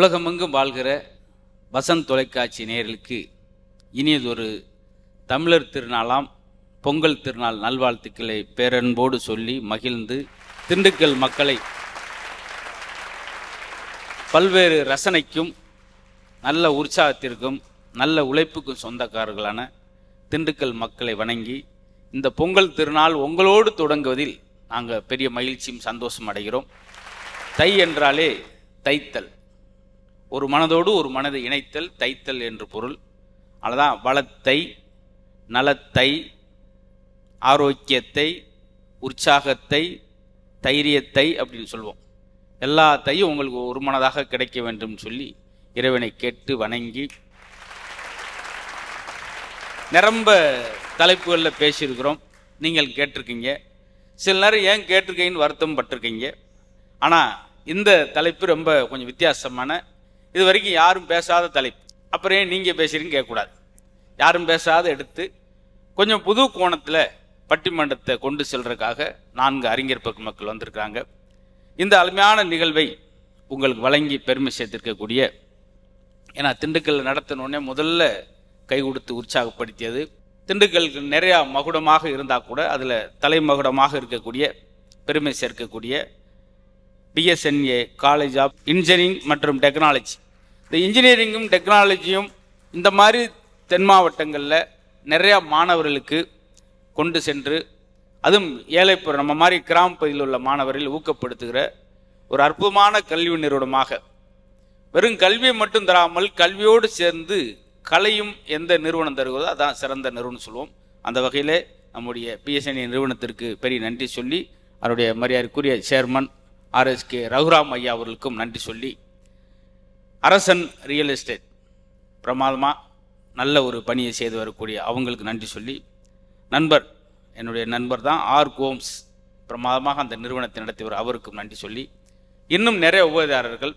உலகமெங்கும் வாழ்கிற வசந்த் தொலைக்காட்சி நேயர்களுக்கு இனியதொரு தமிழர் திருநாளாம் பொங்கல் திருநாள் நல்வாழ்த்துக்களை பேரன்போடு சொல்லி மகிழ்ந்து திண்டுக்கல் மக்களை பல்வேறு ரசனைக்கும் நல்ல உற்சாகத்திற்கும் நல்ல உழைப்புக்கும் சொந்தக்காரர்களான திண்டுக்கல் மக்களை வணங்கி இந்த பொங்கல் திருநாள் உங்களோடு தொடங்குவதில் நாங்கள் பெரிய மகிழ்ச்சியும் சந்தோஷம் அடைகிறோம். தை என்றாலே தைத்தல், ஒரு மனதோடு ஒரு மனதை இணைத்தல், தைத்தல் என்று பொருள். அதுதான் வளத்தை, நலத்தை, ஆரோக்கியத்தை, உற்சாகத்தை, தைரியத்தை அப்படின்னு சொல்லுவோம். எல்லாத்தையும் உங்களுக்கு ஒரு மனதாக கிடைக்க வேண்டும் சொல்லி இறைவனை கேட்டு வணங்கி நிரம்ப தலைப்புகளில் பேசியிருக்கிறோம். நீங்கள் கேட்டிருக்கீங்க. சில நேரம் ஏன் கேட்டிருக்கீங்கன்னு வருத்தம் பட்டிருக்கீங்க. ஆனால் இந்த தலைப்பு ரொம்ப கொஞ்சம் வித்தியாசமான, இது வரைக்கும் யாரும் பேசாத தலைப்பு. அப்புறம் ஏன் நீங்கள் பேசுகிறீங்க கேட்கக்கூடாது. யாரும் பேசாத எடுத்து கொஞ்சம் புது கோணத்தில் பட்டிமன்றத்தை கொண்டு செல்றதுக்காக 4 அறிஞர் பெருமக்கள் வந்திருக்காங்க. இந்த அருமையான நிகழ்வை உங்களுக்கு வழங்கி பெருமை சேர்த்திருக்கக்கூடிய, ஏன்னா திண்டுக்கல் நடத்தினோடனே முதல்ல கை கொடுத்து உற்சாகப்படுத்தியது திண்டுக்கலுக்கு நிறையா மகுடமாக இருந்தால் கூட அதில் தலைமகுடமாக இருக்கக்கூடிய பெருமை சேர்க்கக்கூடிய பிஎஸ்என்ஏ காலேஜ் ஆஃப் இன்ஜினியரிங் மற்றும் டெக்னாலஜி. இந்த இன்ஜினியரிங்கும் டெக்னாலஜியும் இந்த மாதிரி தென் மாவட்டங்களில் நிறையா மாணவர்களுக்கு கொண்டு சென்று, அதுவும் ஏழைப்புற நம்ம மாதிரி கிராம பகுதியில் உள்ள மாணவர்கள் ஊக்கப்படுத்துகிற ஒரு அற்புதமான கல்வி நிறுவனமாக, வெறும் கல்வியை மட்டும் தராமல் கல்வியோடு சேர்ந்து கலையும் எந்த நிறுவனம் தருகிறதோ அதான் சிறந்த நிறுவனம் சொல்லுவோம். அந்த வகையில் நம்முடைய பிஎஸ்என்ஏ நிறுவனத்திற்கு பெரிய நன்றி சொல்லி, அவருடைய மரியாதைக்குரிய சேர்மன் ஆர்எஸ்கே ரகுராம் ஐயா அவர்களுக்கும் நன்றி சொல்லி, அரசன் ரியல் எஸ்டேட் பிரமாதமாக நல்ல ஒரு பணியை செய்து வரக்கூடிய அவங்களுக்கு நன்றி சொல்லி, நண்பர் என்னுடைய நண்பர் தான் ஆர் கோம்ஸ் பிரமாதமாக அந்த நிறுவனத்தை நடத்தியவர், அவருக்கும் நன்றி சொல்லி, இன்னும் நிறைய உபகாரர்கள்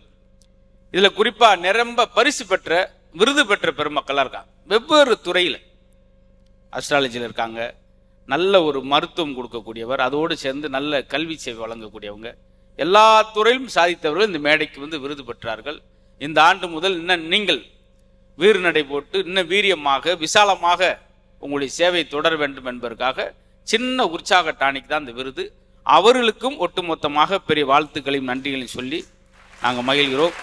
இதில் குறிப்பாக நிரம்ப பரிசு பெற்ற விருது பெற்ற பெருமக்களாக இருக்காங்க. வெவ்வேறு துறையில் அஸ்ட்ராலஜியில் இருக்காங்க, நல்ல ஒரு மருத்துவம் கொடுக்கக்கூடியவர், அதோடு சேர்ந்து நல்ல கல்வி சேவை வழங்கக்கூடியவங்க, எல்லா துறையிலும் சாதித்தவர்கள் இந்த மேடைக்கு வந்து விருது பெற்றார்கள். இந்த ஆண்டு முதல் இன்னும் நீங்கள் வீறு நடை போட்டு இன்னும் வீரியமாக விசாலமாக உங்களுடைய சேவை தொடர வேண்டும் என்பதற்காக சின்ன உற்சாக டானிக் தான் இந்த விருது. அவர்களுக்கும் ஒட்டுமொத்தமாக பெரிய வாழ்த்துக்களையும் நன்றிகளையும் சொல்லி நாங்கள் மகிழ்கிறோம்.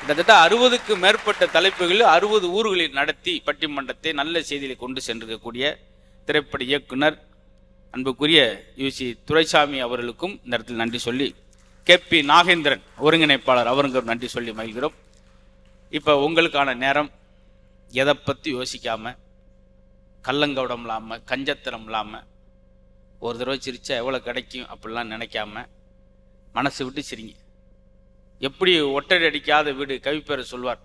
கிட்டத்தட்ட 60க்கும் மேற்பட்ட தலைப்புகளில் 60 ஊர்களில் நடத்தி பட்டிமன்றத்தை நல்ல செய்தியை கொண்டு சென்றிருக்கக்கூடிய திரைப்பட இயக்குனர் அன்புக்குரிய யூசி துரைசாமி அவர்களுக்கும் இந்த இடத்தில் நன்றி சொல்லி, கேபி நாகேந்திரன் ஒருங்கிணைப்பாளர் அவருக்கும் நன்றி சொல்லி மகிழ்கிறோம். இப்போ உங்களுக்கான நேரம், எதை பற்றி யோசிக்காமல், கள்ளங்கவடம் இல்லாமல், கஞ்சத்தனம் இல்லாமல், ஒரு தடவை சிரிச்சா எவ்வளோ கிடைக்கும் அப்படிலாம் நினைக்காம மனசு விட்டு சிரிங்க. எப்படி ஒட்டடை அடிக்காத வீடு கவிப்பேர் சொல்வார்,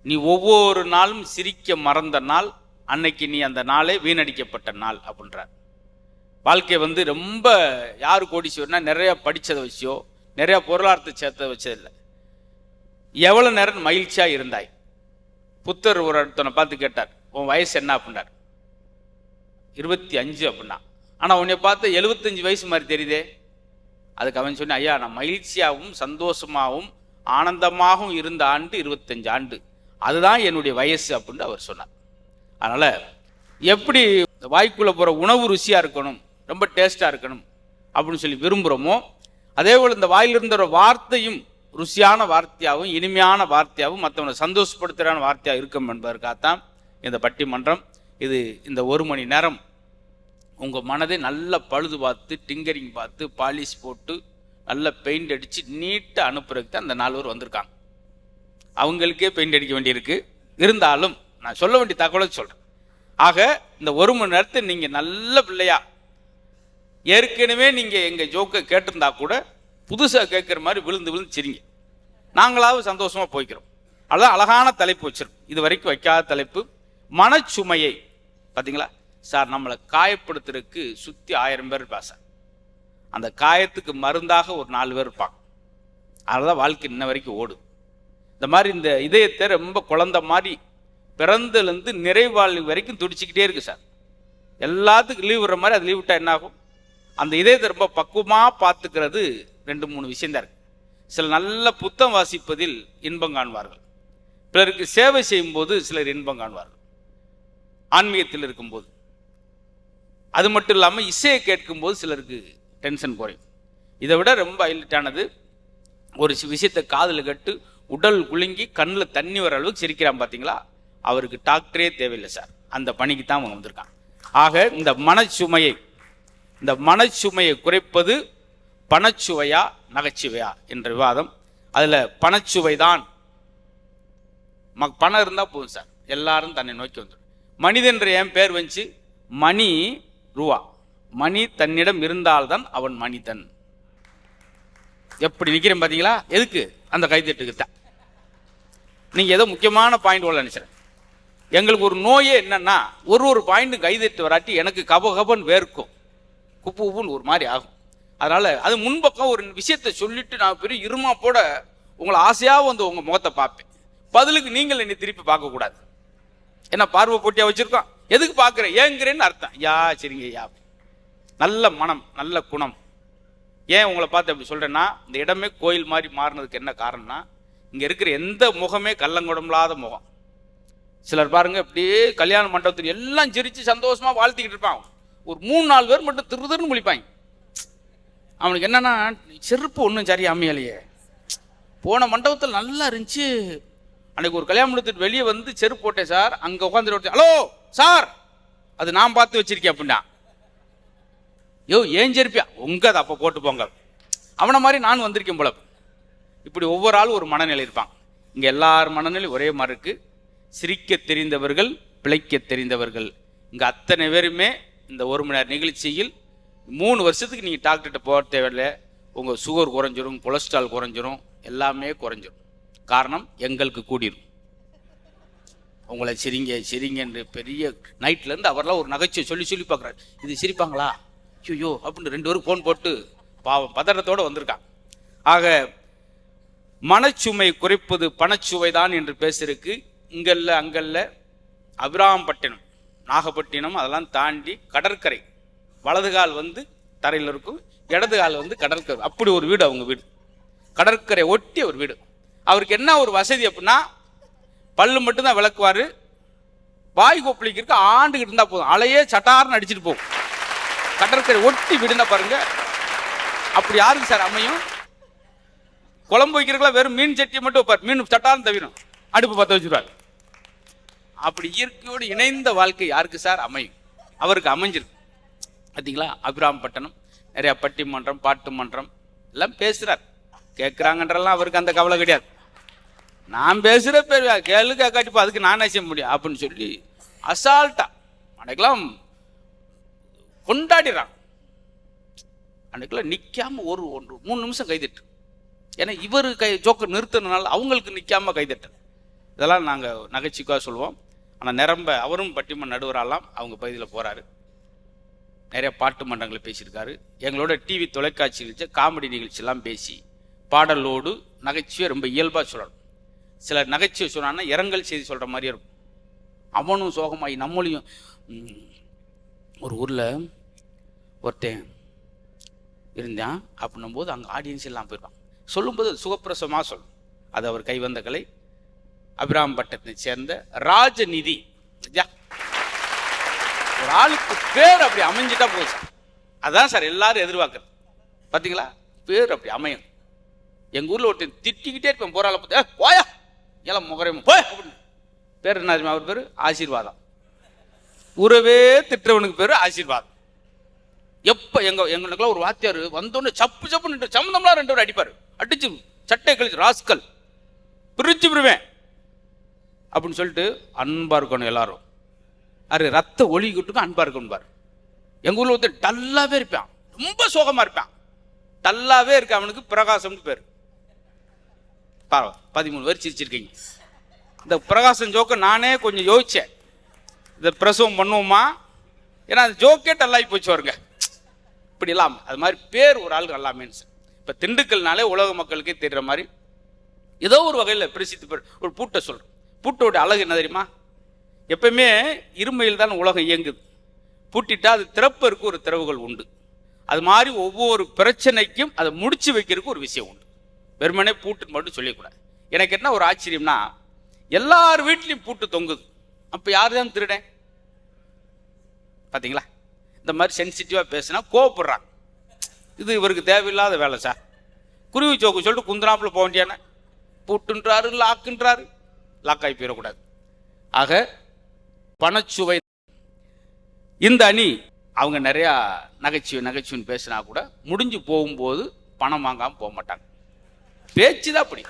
நீ ஒவ்வொரு நாளும் சிரிக்க மறந்த நாள் அன்னைக்கு நீ அந்த நாளே வீணடிக்கப்பட்ட நாள் அப்படின்றார். வாழ்க்கை வந்து ரொம்ப யார் கோடீஸ்வரனா நிறையா படித்ததை வச்சோ நிறையா பொருளாதாரத்தை சேர்த்த வச்சதில்லை. எவ்வளோ நேரம் மகிழ்ச்சியாக இருந்தாய்? புத்தர் ஒரு இடத்தனை பார்த்து கேட்டார், உன் வயசு என்ன அப்படின்னார். 25 அப்படின்னா. ஆனால் உன்னை பார்த்து 75 வயசு மாதிரி தெரியுதே. அதுக்கு அவன் சொன்னேன், ஐயா நான் மகிழ்ச்சியாகவும் சந்தோஷமாகவும் ஆனந்தமாகவும் இருந்த ஆண்டு 25 ஆண்டு, அதுதான் என்னுடைய வயசு அப்படின்னு அவர் சொன்னார். அதனால் எப்படி வாய்க்குள்ளே போகிற உணவு ருசியாக இருக்கணும், ரொம்ப டேஸ்ட்டாக இருக்கணும் அப்படின்னு சொல்லி விரும்புகிறோமோ, அதே போல் இந்த வாயிலிருந்த ஒரு வார்த்தையும் ருசியான வார்த்தையாகவும் இனிமையான வார்த்தையாகவும் மற்றவங்களை சந்தோஷப்படுத்துகிற வார்த்தையாக இருக்கும் என்பதற்காகத்தான் இந்த பட்டிமன்றம். இது இந்த 1 மணி நேரம் உங்கள் மனதை நல்ல பழுது பார்த்து, டிங்கரிங் பார்த்து, பாலிஷ் போட்டு, நல்ல பெயிண்ட் அடித்து நீட்டாக அனுப்புறதுக்கு தான் இந்த 4 பேர் வந்திருக்காங்க. அவங்களுக்கே பெயிண்ட் அடிக்க வேண்டியிருக்கு. இருந்தாலும் நான் சொல்ல வேண்டிய தகவலை சொல்கிறேன். ஆக இந்த 1 மணி நேரத்தை நீங்கள் நல்ல பிள்ளையா, ஏற்கனவே நீங்கள் எங்கள் ஜோக்கை கேட்டிருந்தா கூட புதுசாக கேட்குற மாதிரி விழுந்து விழுந்து சிரிங்க. நாங்களாவது சந்தோஷமாக போய்க்கிறோம். அதுதான் அழகான தலைப்பு வச்சிருக்கோம். இது வரைக்கும் வைக்காத தலைப்பு, மனச்சுமையை. பார்த்தீங்களா சார், நம்மளை காயப்படுத்துறதுக்கு சுற்றி 1000 பேர் இருப்பா சார். அந்த காயத்துக்கு மருந்தாக ஒரு 4 பேர் இருப்பாங்க. அதுதான் வாழ்க்கை இன்ன வரைக்கும் ஓடு. இந்த மாதிரி இந்த இதயத்தை ரொம்ப குழந்த மாதிரி பிறந்தலேருந்து நிறைவாழ்வு வரைக்கும் துடிச்சிக்கிட்டே இருக்குது சார். எல்லாத்துக்கும் லீவ் விடுற மாதிரி அது லீவ் விட்டால் என்ன ஆகும்? அந்த இதயத்தை ரொம்ப பக்குவமாக பார்த்துக்கிறது 2-3 விஷயந்தான் இருக்குது. சில நல்ல புத்தம் வாசிப்பதில் இன்பம் காண்பார்கள், பிறருக்கு சேவை செய்யும் போது சிலர் இன்பம் காண்பார்கள், ஆன்மீகத்தில் இருக்கும்போது. அது மட்டும் இல்லாமல் இசையை கேட்கும்போது சிலருக்கு டென்ஷன் குறையும். இதை விட ரொம்ப ஹைலைட்டானது, ஒரு விஷயத்தை காதில் கட்டு உடல் குலுங்கி கண்ணில் தண்ணி வர அளவுக்கு சிரிக்கிறான் பார்த்தீங்களா, அவருக்கு டாக்டரே தேவையில்லை சார், அந்த பணிக்கு தான் அவங்க வந்திருக்கான். ஆக இந்த மனச்சுமையை குறைப்பது பணச்சுவையா நகைச்சுவையா என்ற விவாதம். அதில் பணச்சுவை தான், பணம் இருந்தால் போதும் சார், எல்லாரும் தன்னை நோக்கி வந்துடும். மனிதன்ற என் பேர் வந்துச்சு, மணி ரூபா, மணி தன்னிடம் இருந்தால்தான் அவன் மனிதன். எப்படி நிற்கிறேன் பார்த்தீங்களா? எதுக்கு? அந்த கைத்தட்டுக்கு தான். நீங்கள் ஏதோ முக்கியமான பாயிண்ட் உள்ள நினைச்சேன். எங்களுக்கு ஒரு நோயே என்னன்னா, ஒரு பாயிண்ட் கைதட்டு வராட்டி எனக்கு கபகபன் வேர்க்கும், குப்பு குப்புன்னு ஒரு மாதிரி ஆகும். அதனால அது முன்பக்கம் ஒரு விஷயத்தை சொல்லிட்டு நான் பெரிய இருமா போட உங்களை ஆசையாக வந்து உங்கள் முகத்தை பார்ப்பேன். பதிலுக்கு நீங்கள் என்னை திருப்பி பார்க்கக்கூடாது. ஏன்னா பார்வை போட்டியாக வச்சுருக்கோம், எதுக்கு பார்க்குறேன் ஏங்குறேன்னு அர்த்தம். யா சரிங்க யா. நல்ல மனம், நல்ல குணம். ஏன் உங்களை பார்த்து அப்படி சொல்கிறேன்னா, இந்த இடமே கோயில் மாதிரி மாறினதுக்கு என்ன காரணம்னா, இங்கே இருக்கிற எந்த முகமே கள்ளங்குடமில்லாத முகம். சிலர் பாருங்க, அப்படியே கல்யாண மண்டபத்தில் எல்லாம் சிரித்து சந்தோஷமாக வாழ்த்திக்கிட்டு இருப்பான். ஒரு 3-4 பேர் மட்டும் திருன்னு முழிப்பாங்க. அவனுக்கு என்னன்னா, செருப்பு ஒன்றும் சரியா அமையலையே, போன மண்டபத்தில் நல்லா இருந்துச்சு, அன்னைக்கு ஒரு கல்யாணம் மண்டபத்துக்கு வெளியே வந்து செருப்பு போட்டேன் சார், அங்கே உட்காந்துட்டு, ஹலோ சார் அது நான் பார்த்து வச்சிருக்கேன் அப்படின்னா, யோ ஏன் செருப்பியா உங்க அதை அப்போ போட்டு போங்க, அவனை மாதிரி நான் வந்திருக்கேன் போல. இப்படி ஒவ்வொரு ஆளும் ஒரு மனநிலை இருப்பான். இங்கே எல்லார் மனநிலை ஒரே மாதிரி இருக்கு. சிரிக்க தெரிந்தவர்கள், பிழைக்க தெரிந்தவர்கள், இங்கே அத்தனை பேருமே இந்த 1 மணி நேர நிகழ்ச்சியில் 3 வருஷத்துக்கு நீங்கள் டாக்டர்கிட்ட போக தேவையில்லை. உங்கள் சுகர் குறைஞ்சிரும், கொலஸ்ட்ரால் குறைஞ்சிரும், எல்லாமே குறைஞ்சிரும். காரணம் எங்களுக்கு கூடிரும். உங்களை சிரிங்க என்று பெரிய நைட்லேருந்து அவரெல்லாம் ஒரு நகைச்சுவை சொல்லி பார்க்குறாரு. இது சிரிப்பாங்களா ஐயோ அப்படின்னு 2 பேரும் ஃபோன் போட்டு பாவம் பதட்டத்தோடு வந்திருக்கான். ஆக மனச்சுமை குறைப்பது பணச்சுவை தான் என்று பேசுறதுக்கு இங்கல்ல அங்கல்ல அபிராம்பட்டினம், நாகப்பட்டினம் அதெல்லாம் தாண்டி கடற்கரை, வலது கால் வந்து தரையில் இருக்கும், இடது கால் வந்து கடற்கரை. அப்படி ஒரு வீடு அவங்க வீடு, கடற்கரை ஒட்டி ஒரு வீடு. அவருக்கு என்ன ஒரு வசதி அப்படின்னா, பல்லு மட்டும்தான் விளக்குவார், வாய் கொப்பளிக்கிறதுக்கு ஆண்டுகிட்டு இருந்தால் போதும், அலையே சட்டார்னு அடிச்சுட்டு போகும். கடற்கரை ஒட்டி விடுனா பாருங்க. அப்படி யாருக்கு சார் அமையும்? குழம்பு வைக்கிறதுக்குலாம் வெறும் மீன் சட்டியை மட்டும் வைப்பார், மீன் சட்டார்னு தவிரும், அடுப்பு பற்ற வச்சுருவார். அப்படி இயற்கையோடு இணைந்த வாழ்க்கை யாருக்கு சார் அமையும்? அவருக்கு அமைஞ்சிருக்கு. பார்த்தீங்களா, அபிராம்பட்டினம் நிறைய பட்டிமன்றம் பாட்டு மன்றம் எல்லாம் பேசுகிறார். கேட்குறாங்கன்றெல்லாம் அவருக்கு அந்த கவலை கிடையாது. நான் பேசுகிற பேர் கேளுக்க காட்டிப்போ அதுக்கு நான் செய்ய முடியும் அப்படின்னு சொல்லி அசால்ட்டா அன்னைக்கெல்லாம் கொண்டாடிறான். அன்னைக்கெல்லாம் நிற்காம ஒரு 3 நிமிஷம் கைதட்டு. ஏன்னா இவர் ஜோக்கர் நிறுத்தினால அவங்களுக்கு நிற்காம கைதட்டு. இதெல்லாம் நாங்கள் நகைச்சுக்காக சொல்லுவோம். ஆனால் நிரம்ப அவரும் பட்டிமன்ற நடுவராலாம் அவங்க பகுதியில் போகிறாரு. நிறைய பாட்டு மன்றங்களை பேசியிருக்காரு. எங்களோட டிவி தொலைக்காட்சி நிகழ்ச்சி, காமெடி நிகழ்ச்சியெல்லாம் பேசி பாடலோடு நகைச்சுவை ரொம்ப இயல்பாக சொல்லணும். சில நகைச்சுவை சொன்னான்னா இரங்கல் செய்தி சொல்கிற மாதிரி இருக்கும். அவனும் சோகமாகி நம்மளையும். ஒரு ஊரில் ஒருத்தன் இருந்தான் அப்படின்னும் போது அங்கே ஆடியன்ஸ் எல்லாம் போயிருக்கான். சொல்லும்போது சுகப்பிரசமாக சொல்லும். அது அவர் கைவந்த கலை. அபிராம்பட்டத்தை சேர்ந்த ராஜநிதி. ஒரு ஆளுக்கு பேர் அப்படி அமைஞ்சிட்டா போதும் சார். அதான் சார் எல்லாரும் எதிர்பார்க்குறது. பார்த்தீங்களா, பேர் அப்படி அமையும். எங்கள் ஊரில் ஒருத்தன் திட்டிக்கிட்டே இருப்பேன், போராள பார்த்து போயா எல்லாம் முகரையும் போய் அப்படின்னு. பேர் என்ன தெரியுமா? அவர் பேர் ஆசீர்வாதம். உறவே திட்டுறவனுக்கு பேர் ஆசீர்வாதம். எப்போ எங்களுக்கெல்லாம் ஒரு வாத்தியார் வந்தோடனே சப்பு நின்று சம்மந்தம்லாம் 2 பேர் அடிப்பார். அடிச்சு சட்டை கழிச்சு ராஸ்கல் பிரிச்சு விடுவேன் அப்படின்னு சொல்லிட்டு அன்பா இருக்கணும் எல்லாரும். அது ரத்த ஒளிக்கிட்டுக்கும் அன்பா இருக்கணும். எங்கள் ஊரில் ஒருத்தர் டல்லாவே இருப்பான், ரொம்ப சோகமாக இருப்பான். டல்லாவே இருக்க அவனுக்கு பிரகாசம்னு பேர். 13 பேர் சிரிச்சிருக்கீங்க. இந்த பிரகாசம் ஜோக்கை நானே கொஞ்சம் யோசித்தேன், இதை பிரசவம் பண்ணுவோமா, ஏன்னா அந்த ஜோக்கே டல்லாகி போச்சு வருங்க. இப்படி இல்லாமல் அது மாதிரி பேர் ஒரு ஆளுக்கு எல்லாமேன்னு சார். இப்போ திண்டுக்கல்னாலே உலக மக்களுக்கே தெரிகிற மாதிரி ஏதோ ஒரு வகையில் பிரசித்தி பேர். ஒரு பூட்டை சொல்கிறோம். பூட்டோட அழகு என்ன தெரியுமா? எப்பவுமே இருமையில் தான் உலகம் இயங்குது. பூட்டிட்டா அது திறப்பதற்கு ஒரு திறவுகள் உண்டு. அது மாதிரி ஒவ்வொரு பிரச்சனைக்கும் அதை முடிச்சு வைக்கிறதுக்கு ஒரு விஷயம் உண்டு. வெறுமனே பூட்டுன்னு மட்டும் சொல்லிக்கூடாது. எனக்கு என்ன ஒரு ஆச்சரியம்னா, எல்லார் வீட்லையும் பூட்டு தொங்குது. அப்போ யார் தான் திருடேன்? பார்த்தீங்களா? இந்த மாதிரி சென்சிட்டிவாக பேசுனா கோவப்படுறாங்க. இது இவருக்கு தேவையில்லாத வேலை சார். குருவி சோக்கு சொல்லிட்டு குந்திராப்புல போக வேண்டியான, பூட்டுன்றாரு, லாக்குன்றாரு, லாக் ஆகி போயிடக்கூடாது. ஆக பணச்சுவை இந்த அணி அவங்க நிறையா நகைச்சுவைன்னு பேசினா கூட முடிஞ்சு போகும்போது பணம் வாங்காமல் போக மாட்டாங்க. பேச்சு தான் அப்படி.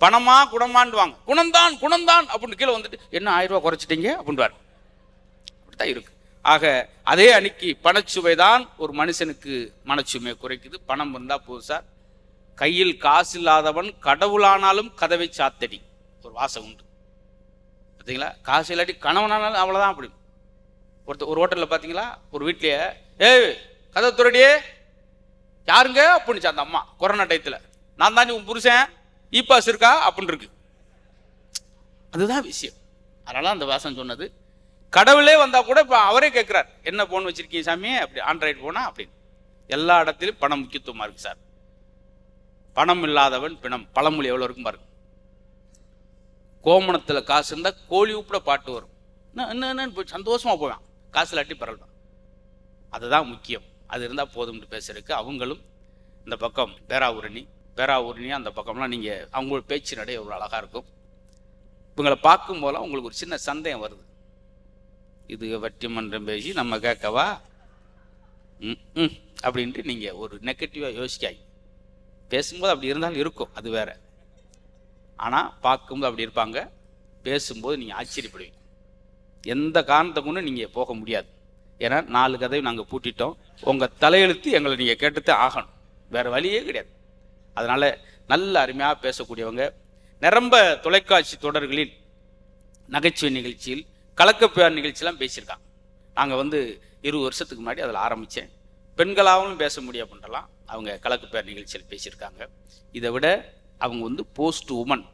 பணமா குணமான்வாங்க. குணம்தான் அப்படின்னு கீழே வந்துட்டு என்ன 1000 ரூபா குறைச்சிட்டீங்க அப்படின்றாரு. அப்படித்தான் இருக்கு. ஆக அதே அணிக்கு பணச்சுவை தான் ஒரு மனுஷனுக்கு மனச்சுமையை குறைக்குது. பணம் இருந்தால் போதும் சார். கையில் காசு இல்லாதவன் கடவுளானாலும் கதவை சாத்தடி, ஒரு வாசம் உண்டு. பார்த்தீங்களா? காசு இல்லாட்டி கணவனானாலும் அவ்வளோதான். அப்படி ஒரு ஹோட்டலில் பார்த்தீங்களா, ஒரு வீட்லையே கதவை துறடியே யாருங்க அப்படின்னுச்சு அந்த அம்மா. கொரோனா டயத்தில் நான் தாண்டி உன் புருஷன், பாஸ் இருக்கா அப்படின்னு இருக்கு. அதுதான் விஷயம். அதனால அந்த வாசம் சொன்னது. கடவுளே வந்தால் கூட இப்போ அவரே கேட்குறார், என்ன போன் வச்சிருக்கீங்க சாமி, அப்படி ஆண்ட்ராய்டு போனா அப்படின்னு. எல்லா இடத்துலையும் பணம் முக்கியத்துவமாக இருக்கு சார். பணம் இல்லாதவன் பிணம், பழமொழி எவ்வளோ இருக்கும் பாருங்க. கோமணத்தில் காசு இருந்தால் கோழி உப்பிட பாட்டு வரும். என்னன்னு போய் சந்தோஷமாக போவேன். காசு இல்லாட்டி பரவாயில்ல. அதுதான் முக்கியம். அது இருந்தால் போதும்னு பேசுறதுக்கு அவங்களும் இந்த பக்கம் பேராவூரணி அந்த பக்கம்லாம் நீங்கள் அவங்களோட பேச்சு நடை எவ்வளோ அழகாக இருக்கும். இவங்களை பார்க்கும் போதெல்லாம் உங்களுக்கு ஒரு சின்ன சந்தேகம் வருது. இது வட்டி மன்றம் பேசி நம்ம கேட்கவா அப்படின்ட்டு நீங்கள் ஒரு நெகட்டிவாக யோசிக்காய். பேசும்போது அப்படி இருந்தாலும் இருக்கும், அது வேற. ஆனால் பார்க்கும்போது அப்படி இருப்பாங்க. பேசும்போது நீங்கள் ஆச்சரியப்படுவீங்க. எந்த காரணத்தை கொண்டு நீங்கள் போக முடியாது. ஏன்னா 4 கதையும் நாங்கள் பூட்டிட்டோம். உங்கள் தலையெழுத்து எங்களை நீங்கள் கேட்டுத்தான் ஆகணும், வேறு வழியே கிடையாது. அதனால் நல்ல அருமையாக பேசக்கூடியவங்க. நிரம்ப தொலைக்காட்சி தொடர்களில் நகைச்சுவை நிகழ்ச்சியில் கலக்கப்பேர் நிகழ்ச்சியெலாம் பேசியிருக்காங்க. நாங்கள் 20 வருஷத்துக்கு முன்னாடி அதில் ஆரம்பித்தேன். பெண்களாகவும் பேச முடியும் அப்படின்றலாம் அவங்க கலக்கப்பேர் நிகழ்ச்சியில் பேசியிருக்காங்க. இதை விட அவங்க போஸ்ட் உமன்.